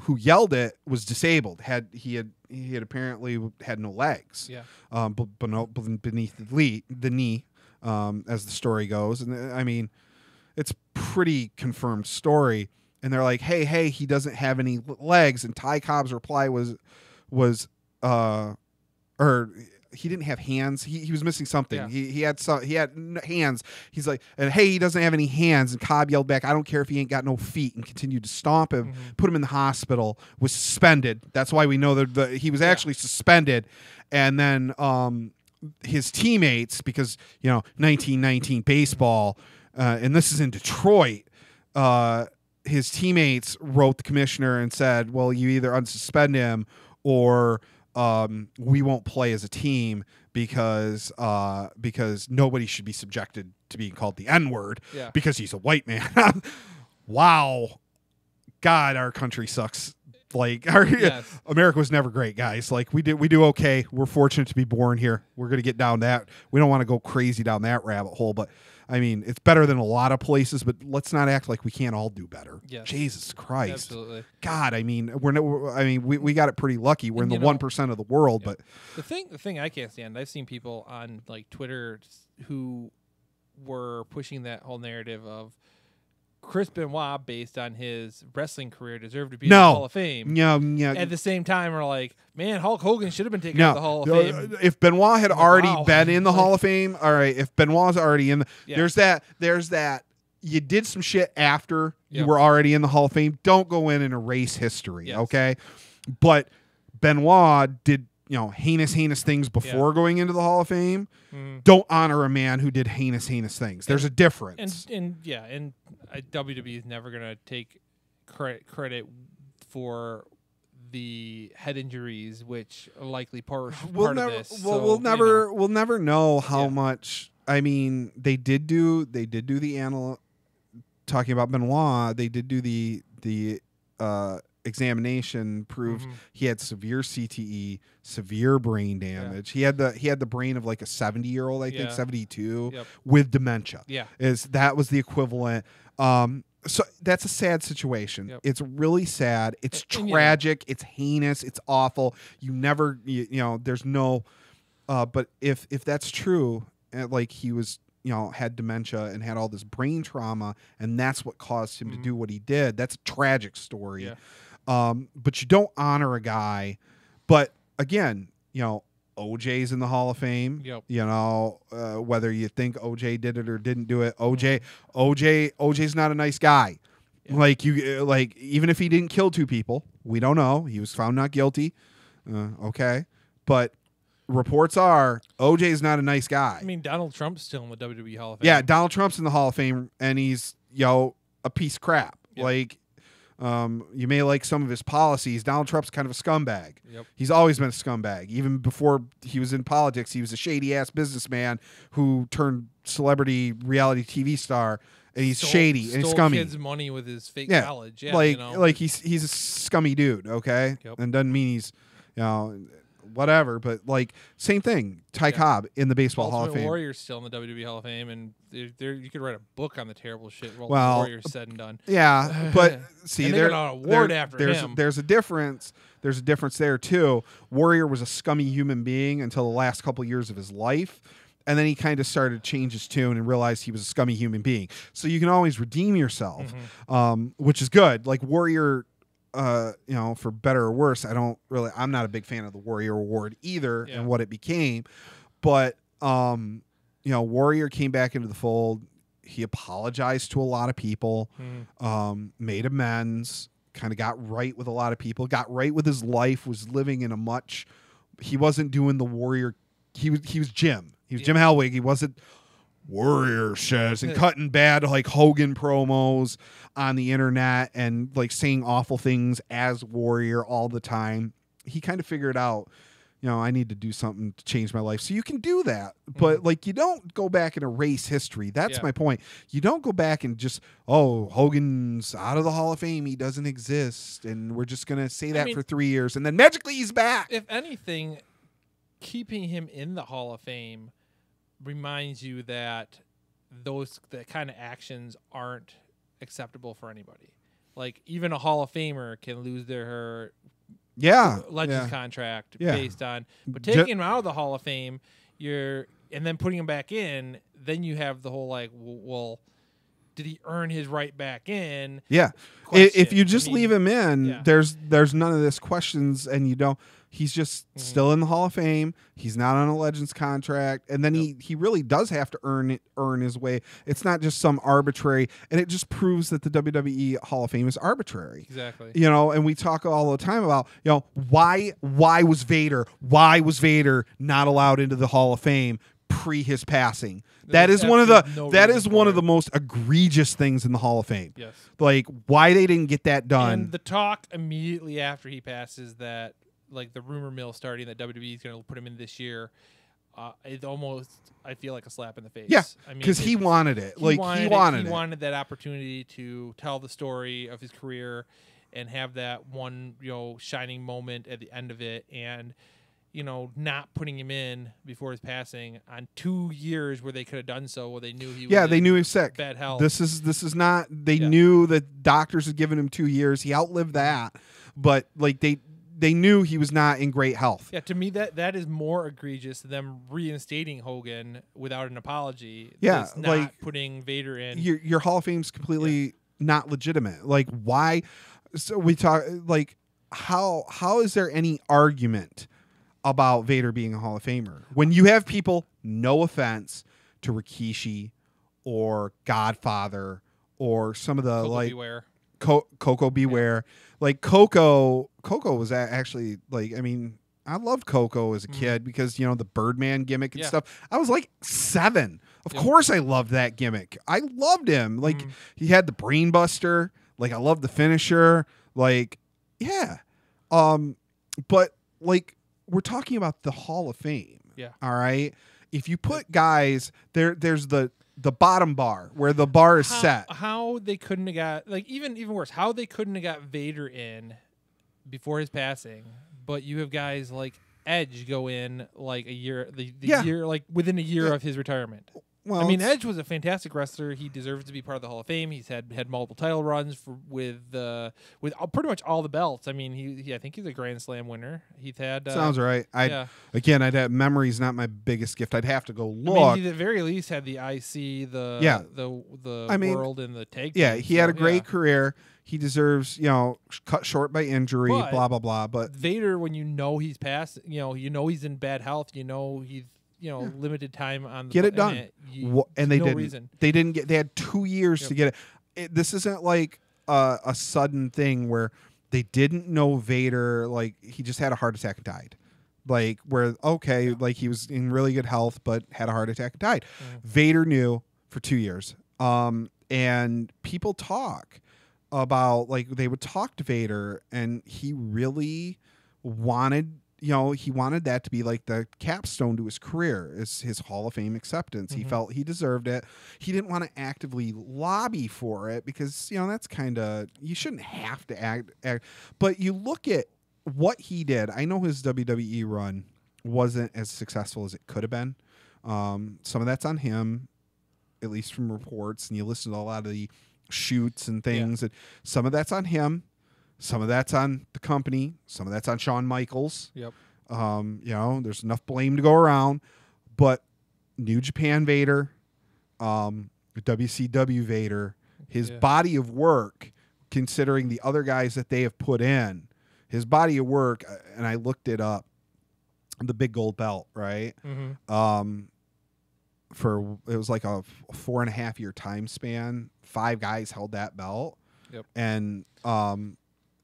who yelled it was disabled. He had apparently had no legs. Beneath the knee, as the story goes. And I mean, it's pretty confirmed story. And they're like, hey, he doesn't have any legs. And Ty Cobb's reply was he didn't have hands. He was missing something. Yeah. He had hands. He's like, and hey, he doesn't have any hands. And Cobb yelled back, I don't care if he ain't got no feet, and continued to stomp him, put him in the hospital, was suspended. That's why we know that he was actually suspended. And then his teammates, because 1919 baseball, and this is in Detroit, his teammates wrote the commissioner and said, well, you either unsuspend him or we won't play as a team because nobody should be subjected to being called the N-word because he's a white man. Wow. God, our country sucks. Like, America was never great, guys. Like, we do okay. We're fortunate to be born here. We're going to get down that. We don't want to go crazy down that rabbit hole, but I mean, it's better than a lot of places, but let's not act like we can't all do better. Yes. Jesus Christ. Absolutely. God, I mean, we got it pretty lucky. We're in the 1% of the world, but the thing I can't stand, I've seen people on like Twitter who were pushing that whole narrative of Chris Benoit, based on his wrestling career, deserved to be in the Hall of Fame. Yeah. At the same time, we're like, man, Hulk Hogan should have been taken out of the Hall of Fame. If Benoit had already been in the Hall of Fame, all right. If Benoit's already in, there's that. You did some shit after you were already in the Hall of Fame. Don't go in and erase history, okay? But Benoit did, heinous things before going into the Hall of Fame. Don't honor a man who did heinous things. There's a difference. And WWE is never going to take credit for the head injuries, which are likely part of this. We'll never know how much. I mean, they did do the talking about Benoit. They did do the examination, proved he had severe CTE, severe brain damage. He had the brain of like a 70-year-old, I think, 72, with dementia. That was the equivalent. So that's a sad situation. It's really sad. It's tragic. It's heinous. It's awful. You never, there's no. But if that's true, like he was, had dementia and had all this brain trauma, and that's what caused him to do what he did. That's a tragic story. But you don't honor a guy. But again, OJ's in the Hall of Fame. Whether you think OJ did it or didn't do it, OJ's not a nice guy. Like even if he didn't kill two people, we don't know. He was found not guilty. Okay, but reports are OJ's not a nice guy. I mean, Donald Trump's still in the WWE Hall of Fame. Yeah, Donald Trump's in the Hall of Fame, and he's a piece of crap. Like. You may like some of his policies. Donald Trump's kind of a scumbag. He's always been a scumbag. Even before he was in politics, he was a shady-ass businessman who turned celebrity reality TV star, and he's shady and scummy. Stole kids' money with his fake knowledge. Yeah, like he's a scummy dude, okay? And doesn't mean he's, whatever, but like same thing. Ty Cobb in the Baseball Hall of Fame. Warrior's still in the WWE Hall of Fame, and you could write a book on the terrible shit. Warrior's said and done. Yeah, but see, there's an award after him. There's a difference. There's a difference there too. Warrior was a scummy human being until the last couple years of his life, and then he kind of started to change his tune and realized he was a scummy human being. So you can always redeem yourself, which is good. Like Warrior. For better or worse, I'm not a big fan of the Warrior Award either and what it became, but, Warrior came back into the fold. He apologized to a lot of people, made amends, kind of got right with a lot of people, got right with his life, was living in he wasn't doing the Warrior. He was Jim. He was Jim Hellwig. He wasn't Warrior says and cutting bad like Hogan promos on the internet and like saying awful things as Warrior all the time. He kind of figured out, I need to do something to change my life. So you can do that, but like you don't go back and erase history. That's my point. You don't go back and just, Hogan's out of the Hall of Fame. He doesn't exist. And we're just going to say that for 3 years. And then magically he's back. If anything, keeping him in the Hall of Fame reminds you that the kind of actions aren't acceptable for anybody. Like even a Hall of Famer can lose her Legends contract based on, but taking him out of the Hall of Fame, and then putting him back in, then you have the whole like, well, did he earn his right back in? Yeah. If you just leave him in, there's none of this questions, and you don't. He's just still in the Hall of Fame. He's not on a Legends contract, and then he really does have to earn his way. It's not just some arbitrary, and it just proves that the WWE Hall of Fame is arbitrary. Exactly. And we talk all the time about why was Vader not allowed into the Hall of Fame pre his passing? That is one of the most egregious things in the Hall of Fame. Yes. Like why they didn't get that done. And the talk immediately after he passes that. Like the rumor mill starting that WWE is going to put him in this year, it almost I feel like a slap in the face. Yeah, because he wanted it. He wanted that opportunity to tell the story of his career and have that one shining moment at the end of it, and not putting him in before his passing on 2 years where they could have done so. Well, they knew he was they knew he was sick. Bad health. This is not. They knew that doctors had given him 2 years. He outlived that, but like they knew he was not in great health. Yeah, to me that is more egregious than them reinstating Hogan without an apology. Yeah, not like putting Vader in. Your Hall of Fame's completely not legitimate. Like, why? So we talk like how is there any argument about Vader being a Hall of Famer when you have people? No offense to Rikishi or Godfather or some of the Coco like Beware. Coco Beware. Like Coco was actually like, I mean, I loved Coco as a kid because, the Birdman gimmick and stuff. I was like 7. Of course I loved that gimmick. I loved him. Like he had the brain buster. Like I loved the finisher. Like, yeah. But like we're talking about the Hall of Fame. Yeah. All right. If you put guys there's the bottom bar where the bar is set. How they couldn't have got, like, even worse, how they couldn't have got Vader in before his passing, but you have guys like Edge go in like a year, the year, like within a year of his retirement. Well, I mean, Edge was a fantastic wrestler. He deserves to be part of the Hall of Fame. He's had multiple title runs with pretty much all the belts. I mean, he I think he's a Grand Slam winner. He's had sounds right. Again, memory's not my biggest gift. I'd have to go look. I mean, he at the very least had the IC, the world, and the tag. Yeah, team, he had a great career. He deserves, cut short by injury, blah blah blah. But Vader, when he's past, he's in bad health. He's limited time on the get it done. And they didn't. Reason. They didn't get. They had 2 years to get it. This isn't like a sudden thing where they didn't know Vader. Like he just had a heart attack and died. Like like he was in really good health, but had a heart attack and died. Vader knew for 2 years. And people talk about, like, they would talk to Vader, and he really wanted. He wanted that to be like the capstone to his career, is his Hall of Fame acceptance. He felt he deserved it. He didn't want to actively lobby for it because, that's kind of, you shouldn't have to act. But you look at what he did. I know his WWE run wasn't as successful as it could have been. Some of that's on him, at least from reports. And you listen to a lot of the shoots and things. And some of that's on him. Some of that's on the company. Some of that's on Shawn Michaels. Yep. There's enough blame to go around. But New Japan Vader, WCW Vader, his body of work, considering the other guys that they have put in, his body of work, and I looked it up, the big gold belt, right? It was like a 4.5 year time span. 5 guys held that belt. Yep.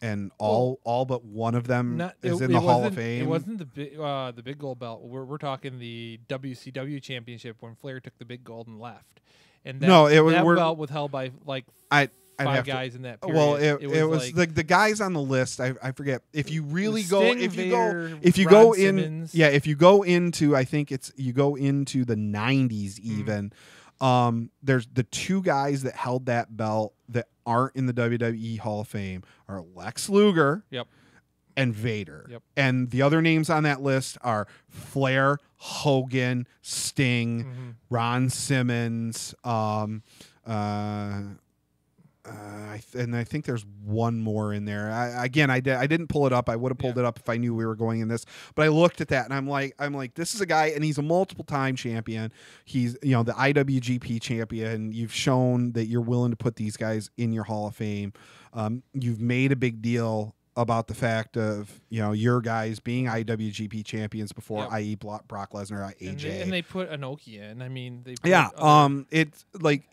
And all but one of them is in the Hall of Fame. It wasn't the big gold belt. We're talking the WCW championship when Flair took the big gold and left. And that belt was held by like five guys in that period. Well, it was like, the guys on the list. I forget. If you really go, if you go in, if you go into, I think you go into the 90s even. There's the 2 guys that held that belt that aren't in the WWE Hall of Fame are Lex Luger and Vader. Yep. And the other names on that list are Flair, Hogan, Sting, Ron Simmons, and I think there's one more in there. I didn't pull it up. I would have pulled it up if I knew we were going in this. But I looked at that and I'm like, this is a guy, and he's a multiple time champion. He's the IWGP champion. You've shown that you're willing to put these guys in your Hall of Fame. You've made a big deal about the fact of your guys being IWGP champions before, i.e. Brock Lesnar, AJ, and they put Inoki in. I mean, it's like.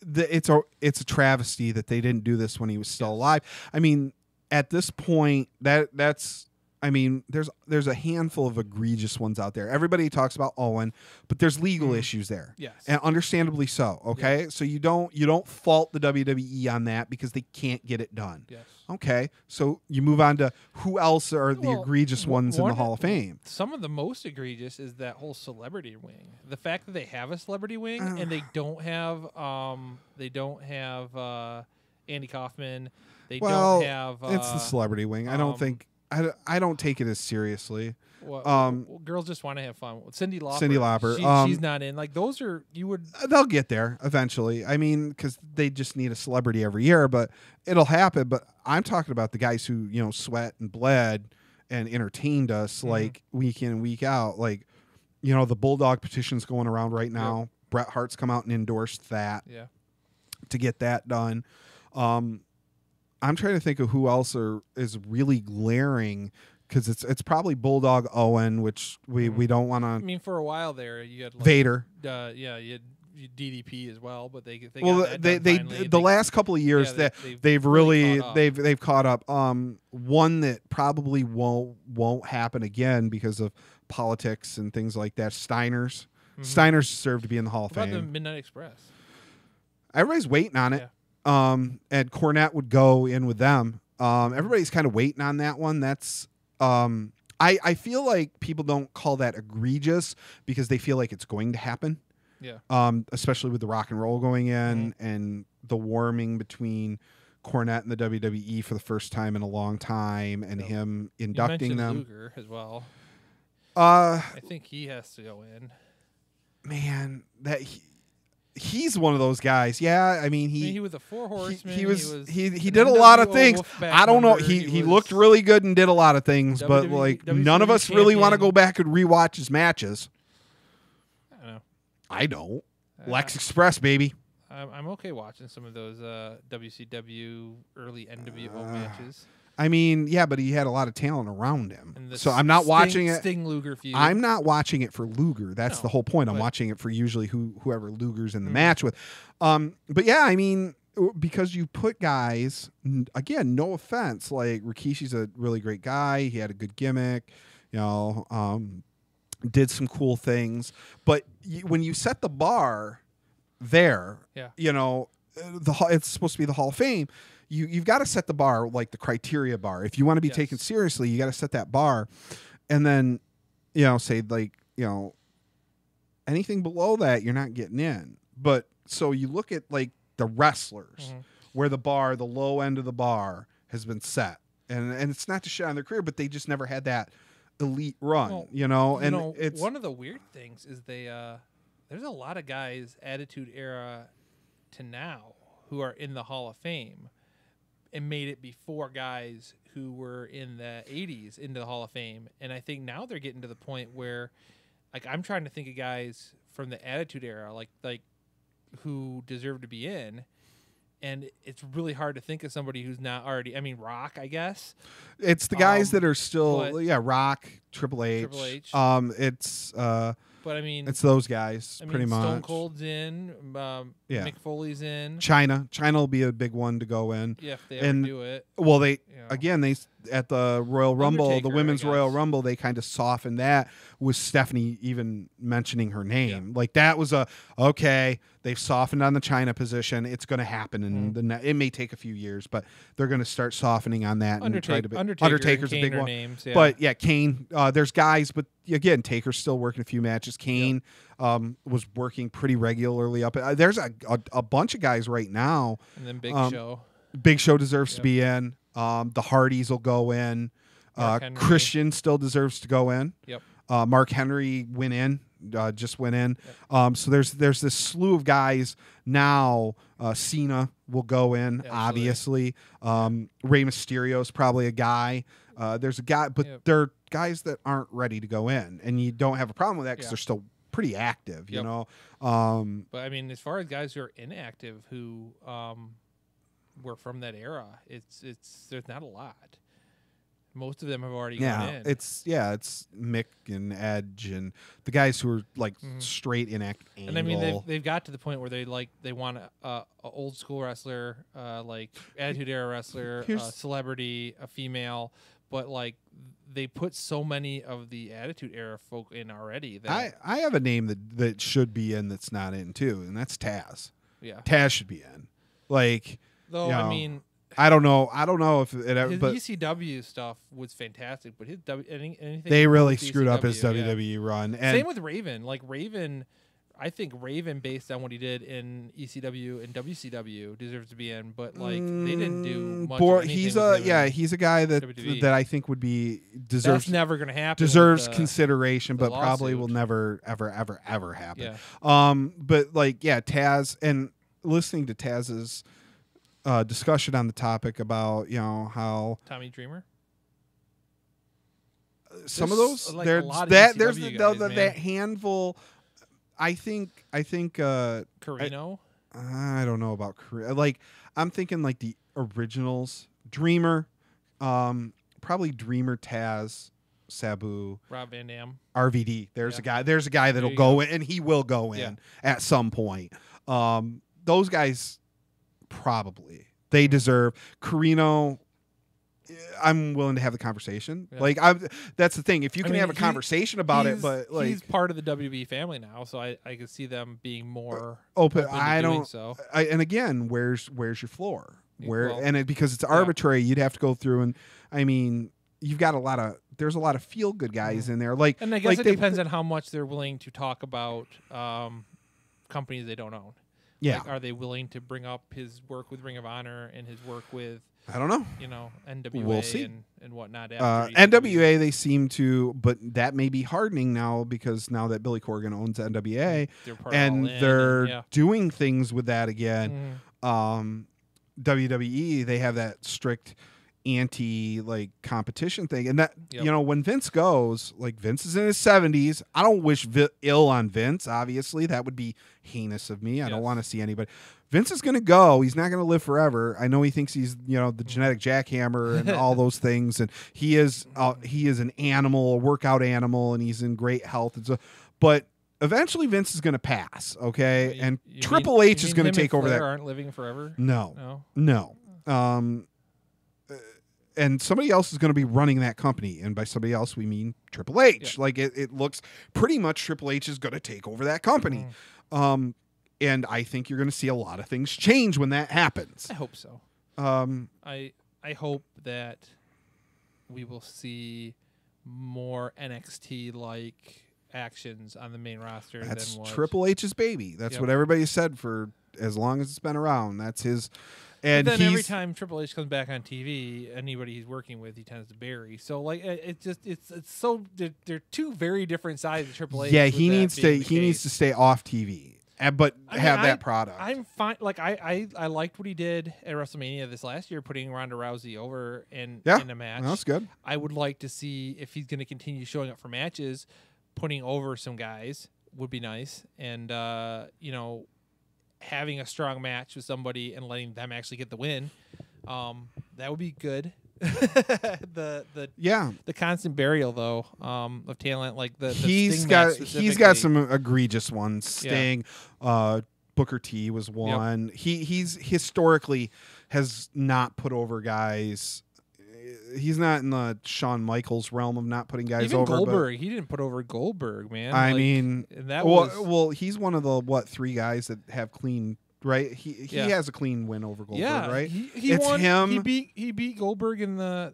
It's a travesty that they didn't do this when he was still alive. I mean, at this point, that's I mean, there's a handful of egregious ones out there. Everybody talks about Owen, but there's legal issues there. Yes. And understandably so, okay? Yeah. So you don't fault the WWE on that because they can't get it done. Yes. Okay. So you move on to who else are the egregious ones in the Hall of Fame. Some of the most egregious is that whole celebrity wing. The fact that they have a celebrity wing and they don't have Andy Kaufman. They don't have it's the celebrity wing. I don't think I don't take it as seriously. Well, girls just want to have fun. Cindy Lauper. She's not in. Like, those are, you would. They'll get there eventually. I mean, because they just need a celebrity every year, but it'll happen. But I'm talking about the guys who sweat and bled and entertained us like week in and week out. Like, you know, the Bulldog petition's going around right now. Yep. Bret Hart's come out and endorsed that to get that done. I'm trying to think of who else is really glaring, because it's probably Bulldog, Owen, which we don't want to. I mean, for a while there, you had like, Vader. You had DDP as well, but they the last couple of years they've really caught up. One that probably won't happen again because of politics and things like that. Steiner's deserve to be in the Hall of Fame. What about the Midnight Express? Everybody's waiting on it. And Cornette would go in with them. Everybody's kind of waiting on that one. That's I feel like people don't call that egregious because they feel like it's going to happen. Yeah. Especially with the Rock and Roll going in and the warming between Cornette and the WWE for the first time in a long time, and him inducting them. Luger as well. I think he has to go in. Man, he's one of those guys. Yeah, I mean he was a Four Horsemen. He did a lot of things. I don't know. He looked really good and did a lot of things, but like none of us really want to go back and rewatch his matches. I don't. Lex Express, baby. I'm okay watching some of those WCW early NWO matches. I mean, yeah, but he had a lot of talent around him. So I'm not watching it. Sting Luger feud. I'm not watching it for Luger. That's the whole point. I'm watching it for usually whoever Luger's in the match with. But yeah, I mean, because you put guys, again, no offense, like Rikishi's a really great guy. He had a good gimmick, you know, did some cool things. But when you set the bar there, you know, it's supposed to be the Hall of Fame. You've got to set the bar, like the criteria bar. If you want to be taken seriously, you got to set that bar. And then, you know, say like, you know, anything below that, you're not getting in. But so you look at like the wrestlers where the low end of the bar has been set. And it's not to shit on their career, but they just never had that elite run, you know? And it's one of the weird things is there's a lot of guys Attitude Era to now who are in the Hall of Fame and made it before guys who were in the 80s into the Hall of Fame. And I think now they're getting to the point where, like, I'm trying to think of guys from the Attitude Era, like who deserve to be in. And it's really hard to think of somebody who's not already. I mean, Rock, I guess. It's the guys that are still, Rock, Triple H. But I mean, it's those guys pretty much. Stone Cold's in. Mick Foley's in. China will be a big one to go in. Yeah, if they ever do it. Well, they at the Royal Rumble, the Women's Royal Rumble, they kind of softened that with Stephanie even mentioning her name. Yeah. Like that was they've softened on the China position. It's going to happen, and it may take a few years, but they're going to start softening on that. Undertaker's a big one. Names, But yeah, Kane. There's guys, but again, Taker's still working a few matches. Kane was working pretty regularly up. There's a bunch of guys right now. And then Big Show. Big Show deserves to be in. The Hardys will go in. Christian still deserves to go in. Yep. Mark Henry just went in. Yep. So there's this slew of guys now. Cena will go in, obviously. Rey Mysterio is probably a guy. There's a guy, but they're guys that aren't ready to go in, and you don't have a problem with that because they're still pretty active, you know. But I mean, as far as guys who are inactive who were from that era, there's not a lot. Most of them have already gone in. It's Mick and Edge and the guys who are like straight inactive. And I mean, they've got to the point where they want a old school wrestler, like Attitude Era wrestler, a celebrity, a female, but like they put so many of the Attitude Era folk in already. That I have a name that should be in that's not in too, and that's Taz. Yeah, Taz should be in. Like, though, I mean. I don't know if his but ECW stuff was fantastic, but his anything they really screwed up his WWE run. And same with Raven. Like Raven, I think Raven, based on what he did in ECW and WCW, deserves to be in. But like they didn't do much. He's a guy that I think would be deserves. That's never going to happen. Deserves consideration, but probably will never ever happen. Yeah. But like Taz, and listening to Taz's discussion on the topic about how Tommy Dreamer. some of those like there's a lot of that ECW there's guys, that handful. I think Carino. I don't know about Carino. Like I'm thinking like the originals, Dreamer, probably Dreamer, Taz, Sabu, Rob Van Dam, RVD. There's a guy. There's a guy that'll go in, and he will go in at some point. Those guys probably they deserve. Carino, I'm willing to have the conversation. Yeah. Like that's the thing. If you can have a conversation about it, but like he's part of the WB family now, so I can see them being more open. I don't. So. And again, where's your floor? Because it's arbitrary, you'd have to go through and I mean, you've got there's a lot of feel good guys in there. Like, and I guess it depends on how much they're willing to talk about companies they don't own. Yeah, like, are they willing to bring up his work with Ring of Honor and his work with? I don't know. NWA we'll see. and whatnot. NWA, they seem to, but that may be hardening now because now that Billy Corgan owns NWA, they're doing things with that again. WWE, they have that strict anti competition thing, and that when Vince goes, like Vince is in his 70s. I don't wish ill on Vince. Obviously, that would be heinous of me. I don't want to see anybody. Vince is going to go. He's not going to live forever. I know he thinks he's, the genetic jackhammer and all those things, and he is an animal, a workout animal, and he's in great health. And so, but eventually Vince is going to pass, okay? And Triple H is going to take over that. Aren't living forever? No. And somebody else is going to be running that company, and by somebody else we mean Triple H. Yeah. Like it looks pretty much Triple H is going to take over that company. And I think you're going to see a lot of things change when that happens. I hope so. I hope that we will see more NXT-like actions on the main roster. That's than what Triple H's baby. That's what everybody said for as long as it's been around. That's his. And then every time Triple H comes back on TV, anybody he's working with, he tends to bury. So like it's so they're two very different sides of Triple H. Yeah, he needs to stay off TV. But that product. I'm fine. Like I liked what he did at WrestleMania this last year, putting Ronda Rousey over in a match. That's good. I would like to see if he's going to continue showing up for matches, putting over some guys would be nice, and having a strong match with somebody and letting them actually get the win, that would be good. The constant burial though of talent, like he's got some egregious ones. Sting, Booker T was one. He's historically has not put over guys. He's not in the Shawn Michaels realm of not putting guys over. Goldberg, he didn't put over Goldberg, man. I mean, well, he's one of the 3 guys that have clean. Right, he has a clean win over Goldberg. Right, it's won, him. He beat Goldberg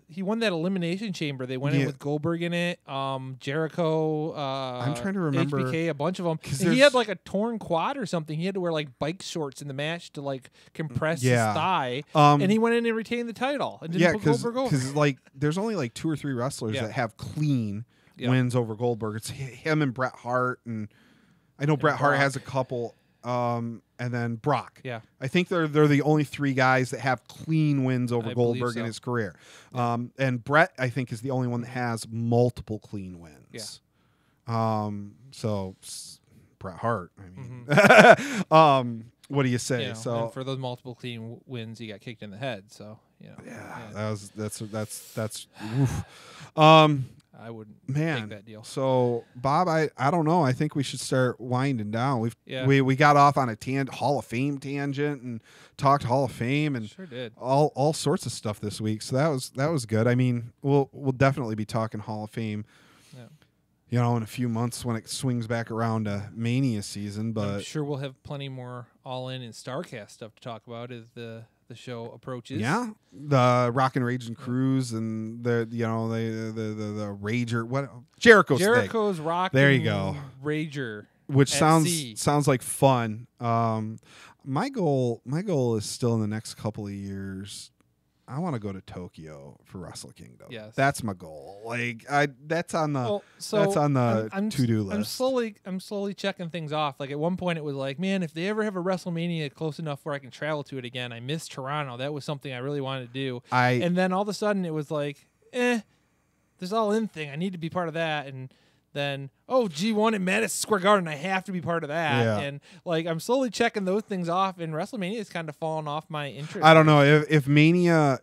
he won that Elimination Chamber. They went in with Goldberg in it. Jericho. I'm trying to remember HBK, a bunch of them. He had like a torn quad or something. He had to wear like bike shorts in the match to like compress his thigh. And he went in and retained the title. And didn't put Goldberg over. Because like there's only like 2 or 3 wrestlers that have clean wins over Goldberg. It's him and Bret Hart, and I know Bret Hart has a couple. And then Brock. Yeah. I think they're the only 3 guys that have clean wins over Goldberg in his career. And Bret, I think, is the only one that has multiple clean wins. Yeah. So Bret Hart. I mean, what do you say? And for those multiple clean wins, he got kicked in the head. So that's. Oof. I wouldn't take that deal. So, Bob, I don't know. I think we should start winding down. We got off on a Hall of Fame tangent and talked Hall of Fame and sure did. all sorts of stuff this week. So that was good. I mean, we'll definitely be talking Hall of Fame. Yeah. In a few months when it swings back around to Mania season, but I'm sure we'll have plenty more All In and Starrcast stuff to talk about as the show approaches. Yeah, the Rock and Rage and Cruise and the Rager. What Jericho's Rock. There you go. Rager, which sounds like fun. My goal is still in the next couple of years. I want to go to Tokyo for Wrestle Kingdom. Yes, that's my goal. Like that's on the to-do list. I'm slowly checking things off. Like at one point, it was like, man, if they ever have a WrestleMania close enough where I can travel to it again, I miss Toronto. That was something I really wanted to do. And then all of a sudden, it was like, this All In thing. I need to be part of that. And then, G1 in Madison Square Garden, I have to be part of that. Yeah. And like, I'm slowly checking those things off, and WrestleMania is kind of falling off my interest. I don't know if Mania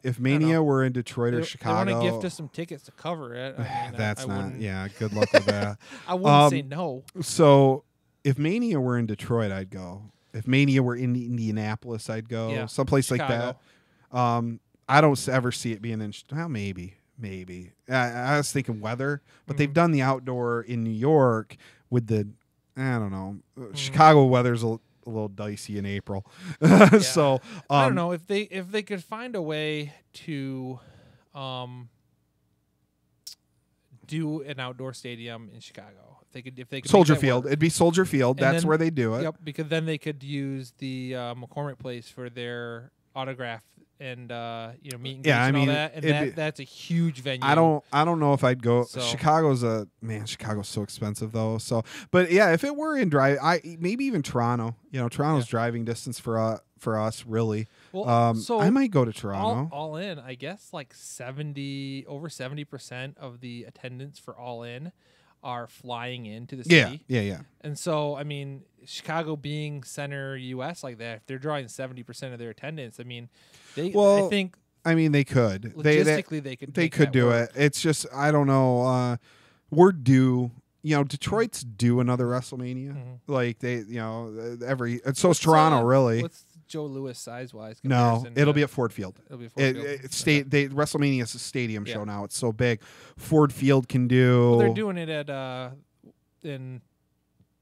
were in Detroit or Chicago. They want to gift us some tickets to cover it. I mean, that's I not. wouldn't- Yeah, good luck with that. I wouldn't say no. So if Mania were in Detroit, I'd go. If Mania were in Indianapolis, I'd go. Yeah, Someplace Chicago. like that. I don't ever see it being in. Well, maybe. I was thinking weather, but they've done the outdoor in New York with the. I don't know. Chicago weather's a little dicey in April, so I don't know if they could find a way to do an outdoor stadium in Chicago. If they could Soldier Field. It'd be Soldier Field. That's where they do it. Yep, because then they could use the McCormick Place for their autograph and meet and greets and all that. And that's a huge venue. I don't know if I'd go. So. Chicago's so expensive though. So, but yeah, if it were in maybe even Toronto. Toronto's driving distance for us really. Well, so I might go to Toronto. All In, I guess like over 70% of the attendance for All In are flying into the city. Yeah. And so, I mean, Chicago being center U.S. like that, if they're drawing 70% of their attendance, I mean, I think. I mean, they could. Logistically, they could do work. it. It's just I don't know. We're due. Detroit's due another WrestleMania. Mm-hmm. Like so is Toronto really. What's Joe Louis size wise? No, it'll be at Ford Field. It'll be at Ford Field. WrestleMania is a stadium show now. It's so big. Ford Field can do. Well, they're doing it at in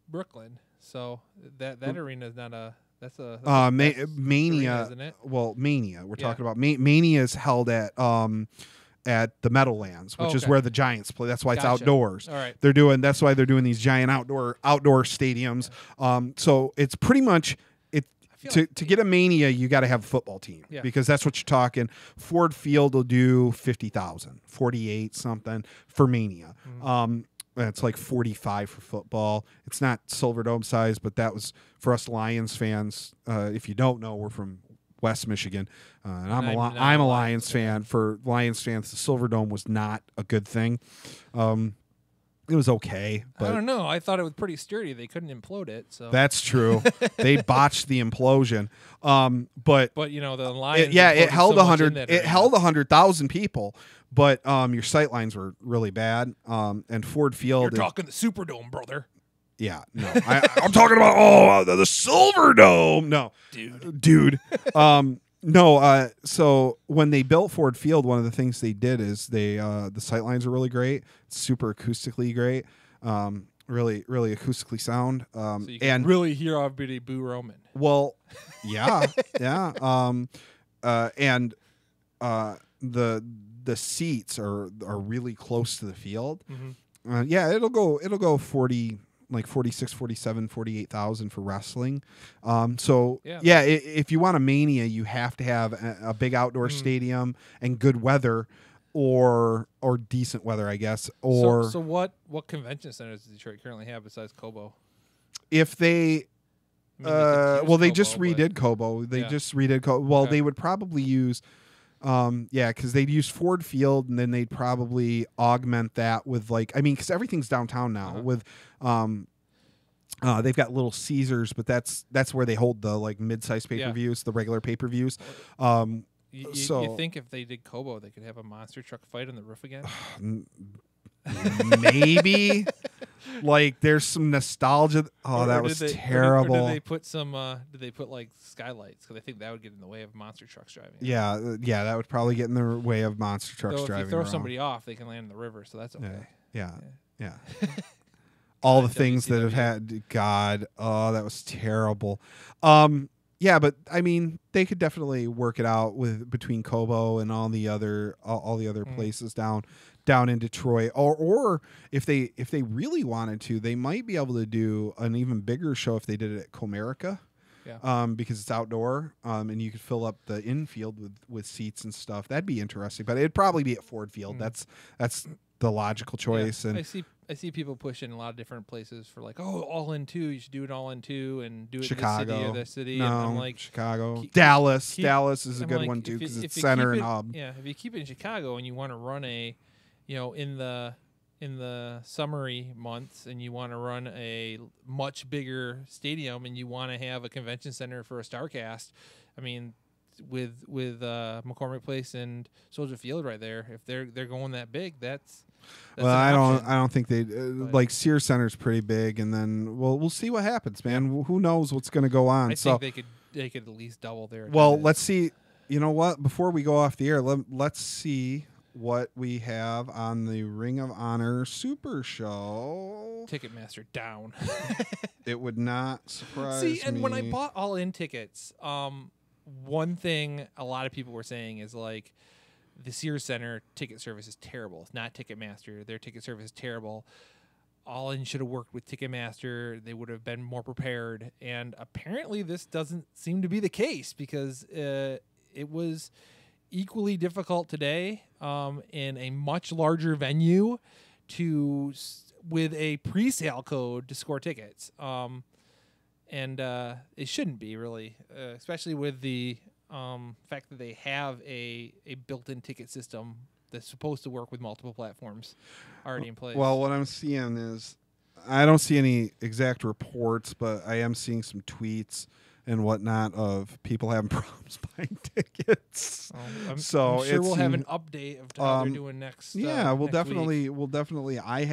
Brooklyn, so that arena is not a. That's Mania, arena, isn't it? Well, Mania. We're talking about Mania is held at the Meadowlands, which is where the Giants play. That's why it's outdoors. All right. That's why they're doing these giant outdoor stadiums. So it's pretty much to get a Mania, you got to have a football team because that's what you're talking. Ford Field will do 50,000, 48 something for Mania. Mm-hmm. It's like 45 for football. It's not Silverdome size, but that was for us Lions fans. If you don't know, we're from West Michigan, and I'm a Lions fan. For Lions fans, the Silverdome was not a good thing. It was okay, but I don't know. I thought it was pretty sturdy. They couldn't implode it. So that's true. They botched the implosion. But the Lions. It held 100. It held 100,000 people. But your sight lines were really bad. And Ford Field. You're talking the Superdome, brother. Yeah, no, I'm talking about the Silverdome. No, dude. No. So when they built Ford Field, one of the things they did is the sight lines are really great, super acoustically great, really acoustically sound. So you can really hear everybody boo Roman. Well, yeah, yeah. And the seats are really close to the field. Mm-hmm. It'll go 40. Like 46, 47, 48,000 for wrestling. If you want a Mania, you have to have a big outdoor stadium and good weather, or decent weather, I guess. Or so what convention centers does Detroit currently have besides Cobo? If they, they just redid Cobo. They just redid Cobo. Well, they would probably use. Because they'd use Ford Field, and then they'd probably augment that with because everything's downtown now. With they've got Little Caesars, but that's where they hold the mid-sized pay-per-views, the regular pay-per-views. You think if they did Cobo, they could have a monster truck fight on the roof again? Maybe. There's some nostalgia. That was terrible. Or did they put some? Did they put skylights? Because I think that would get in the way of monster trucks driving. Yeah, that would probably get in the way of monster trucks driving. If you throw somebody off, they can land in the river, so that's okay. Yeah. All the things that have had. God, that was terrible. But I mean, they could definitely work it out between Cobo and all the other places down in Detroit, or if they really wanted to, they might be able to do an even bigger show if they did it at Comerica, because it's outdoor, and you could fill up the infield with seats and stuff. That'd be interesting, but it'd probably be at Ford Field. That's the logical choice. Yeah, and I see people pushing a lot of different places for All In 2. You should do it All In 2 and do it Chicago. in the city or the city. No, and I'm like, Chicago. Dallas is a good one too because it's center and hub. Yeah, if you keep it in Chicago and you want to run a in the summery months, and you want to run a much bigger stadium, and you want to have a convention center for a StarCast. I mean, with McCormick Place and Soldier Field right there, if they're going that big, that's well, I don't think they like Sears Center's pretty big, and then we'll see what happens, man. Yeah. Who knows what's going to go on? I think they could at least double their attendance. Well, let's see. You know what? Before we go off the air, let's see what we have on the Ring of Honor Super Show. Ticketmaster down. It would not surprise me. See, and when I bought all-in tickets, one thing a lot of people were saying is like the Sears Center ticket service is terrible. It's not Ticketmaster. Their ticket service is terrible. All-in should have worked with Ticketmaster. They would have been more prepared. And apparently this doesn't seem to be the case, because it was equally difficult today in a much larger venue with a pre-sale code to score tickets. And it shouldn't be, really, especially with the fact that they have a built-in ticket system that's supposed to work with multiple platforms already in place. Well, what I'm seeing is, I don't see any exact reports, but I am seeing some tweets and whatnot of people having problems buying tickets. I'm sure we'll have an update of how they're doing next. Yeah, we'll next definitely. week. We'll definitely. I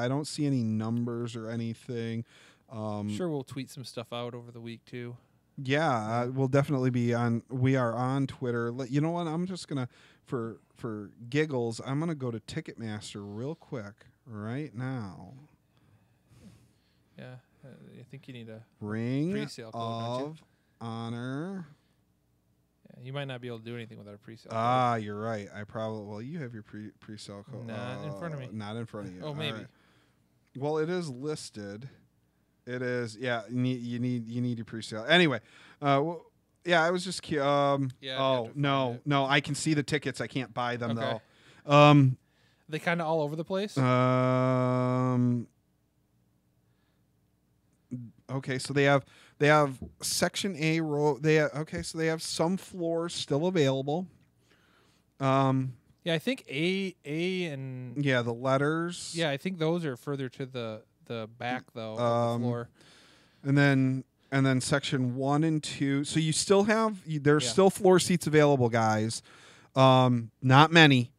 don't see any numbers or anything. Sure, we'll tweet some stuff out over the week too. Yeah, we'll definitely be on. We are on Twitter. You know what? I'm just gonna for giggles. I'm gonna go to Ticketmaster real quick right now. Yeah, I think you need a Ring pre-sale code, of Honor. Yeah, you might not be able to do anything without a pre-sale code. You're right. I probably. Well, you have your pre-sale code. Not in front of me. Not in front of you. Oh, maybe. Right. Well, it is listed. It is. Yeah, you need your pre-sale. Anyway, yeah, I was just. No, I can see the tickets. I can't buy them though. They kind of all over the place. Okay, so they have Section A row. So they have some floors still available. Yeah, I think A and the letters. Yeah, I think those are further to the back though of the floor. And then Section 1 and 2. So you still have there's still floor seats available, guys. Not many.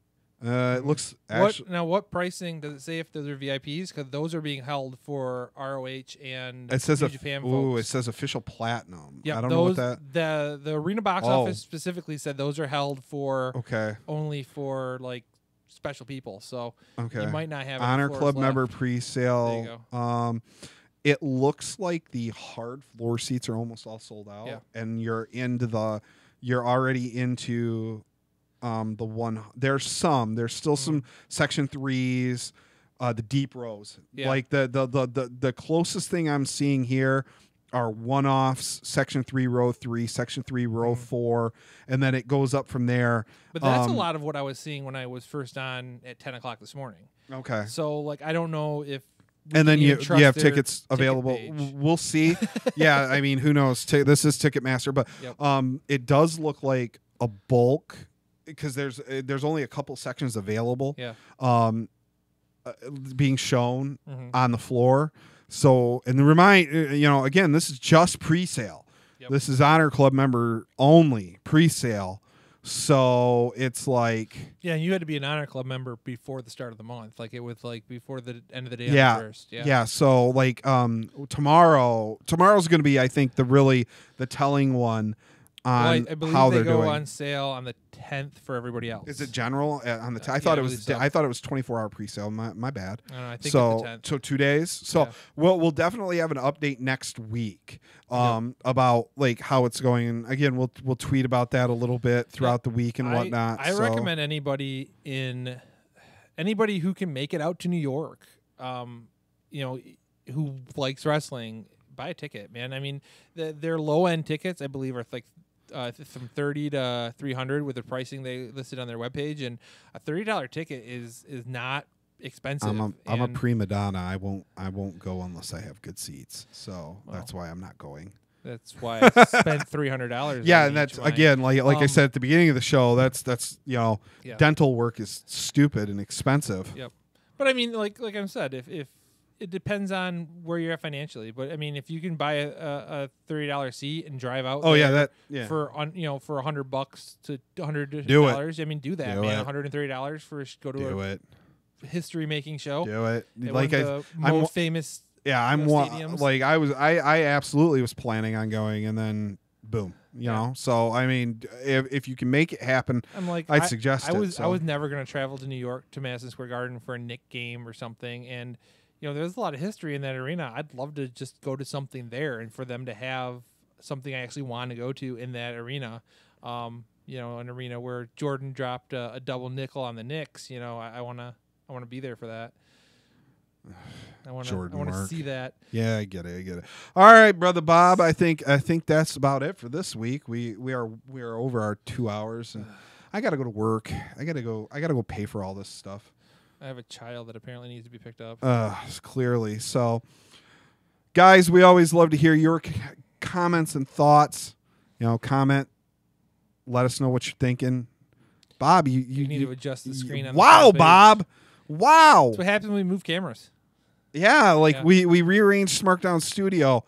It looks what pricing does it say if those are VIPs? Because those are being held for ROH and it says New Japan folks. It says official platinum. Yeah, I don't know what that. The arena box office specifically said those are held for only for like special people. So you might not have Honor Club left. member pre-sale. There you go. It looks like the hard floor seats are almost all sold out, and you're already into. The one there's still some Section 3s, the deep rows. Like the closest thing I'm seeing here are one-offs, Section 3 row 3, Section 3 row 4, and then it goes up from there. But that's a lot of what I was seeing when I was first on at 10 o'clock this morning. Okay. So like I don't know if. And then you have tickets available. We'll see. Yeah, I mean, who knows? This is Ticketmaster, but it does look like a bulk. Because there's only a couple sections available, being shown on the floor. So, and again, this is just pre-sale. Yep. This is Honor Club member only pre-sale. So it's like you had to be an Honor Club member before the start of the month, like it was like before the end of the day on the first. Yeah. So like tomorrow's going to be, I think, the telling one. I believe how they they're go doing. On sale on the 10th for everybody else. Is it general on the? I thought it was. I thought it was 24-hour pre-sale. My bad. I think so. It's the 10th. So 2 days. So we'll definitely have an update next week about like how it's going. And again, we'll tweet about that a little bit throughout the week and whatnot. I recommend anybody who can make it out to New York, who likes wrestling, buy a ticket, man. I mean, their low end tickets, I believe, are like. From $30 to $300 with the pricing they listed on their webpage, and a $30 ticket is not expensive. I'm a prima donna. I won't go unless I have good seats. So that's why I'm not going. That's why I spent $300. Yeah, and that's again, like I said at the beginning of the show, that's dental work is stupid and expensive. Yep. But I mean, like I said, if it depends on where you're at financially. But I mean, if you can buy a $30 seat and drive out, for for $100 to $100, I mean, do that, man. $130 for go to a history making show. Do it. Like the most famous. Yeah, I absolutely was planning on going, and then boom, you know. So I mean, if you can make it happen, I'd suggest it. I was never going to travel to New York to Madison Square Garden for a Knicks game or something, and there's a lot of history in that arena. I'd love to just go to something there, and for them to have something I actually want to go to in that arena. An arena where Jordan dropped a double nickel on the Knicks. I want to be there for that. I want to see that. Yeah, I get it. All right, brother Bob. I think that's about it for this week. We are over our 2 hours, and I got to go to work. I got to go pay for all this stuff. I have a child that apparently needs to be picked up. Clearly. So, guys, we always love to hear your comments and thoughts. Comment. Let us know what you're thinking. Bob, you need to adjust the screen on the Bob. Wow. That's what happens when we move cameras. Yeah, we rearranged Smarkdown Studio.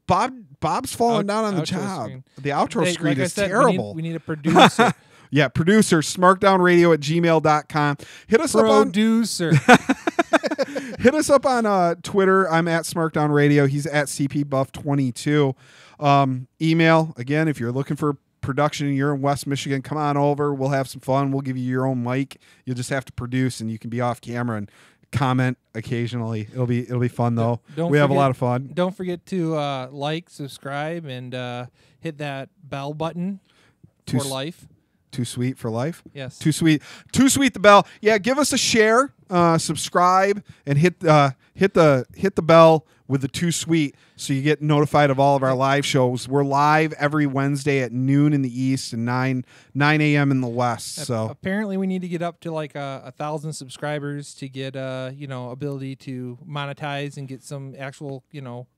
Bob's falling down on the job. Screen. The outro screen is terrible. We need a producer. Yeah, producer, smarkdownradio@gmail.com. Hit us up on Hit us up on Twitter. I'm at Smarkdown Radio. He's at CPBuff22. Email, again, if you're looking for production and you're in West Michigan, come on over. We'll have some fun. We'll give you your own mic. You'll just have to produce, and you can be off camera and comment occasionally. It'll be fun though. We have a lot of fun. Don't forget to like, subscribe, and hit that bell button for life. Too sweet for life? Yes. Too sweet the bell. Yeah, give us a share, subscribe, and hit the bell with the Too Sweet so you get notified of all of our live shows. We're live every Wednesday at noon in the East and 9 a.m. in the West. So apparently we need to get up to like 1,000 subscribers to get ability to monetize and get some actual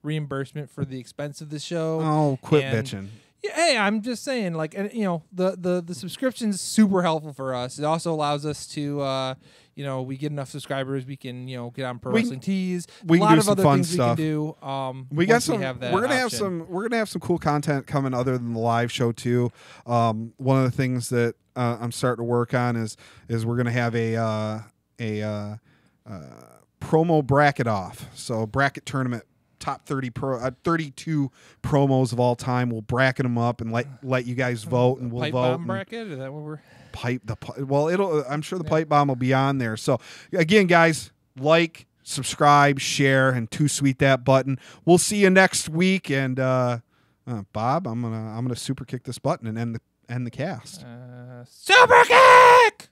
reimbursement for the expense of the show. Oh, quit bitching. Hey, I'm just saying, the subscription's super helpful for us. It also allows us to, we get enough subscribers, we can, get on Pro Wrestling Tees. We can do some fun stuff. We can do. We got some. We're gonna have some cool content coming other than the live show too. One of the things that I'm starting to work on is we're gonna have a promo bracket off. So bracket tournament. Top 32 promos of all time. We'll bracket them up and let you guys vote, and we'll pipe vote. Bomb bracket? Is that what we're I'm sure the pipe bomb will be on there. So again, guys, like, subscribe, share, and Too Sweet that button. We'll see you next week. And Bob, I'm gonna super kick this button and end the cast. Super kick.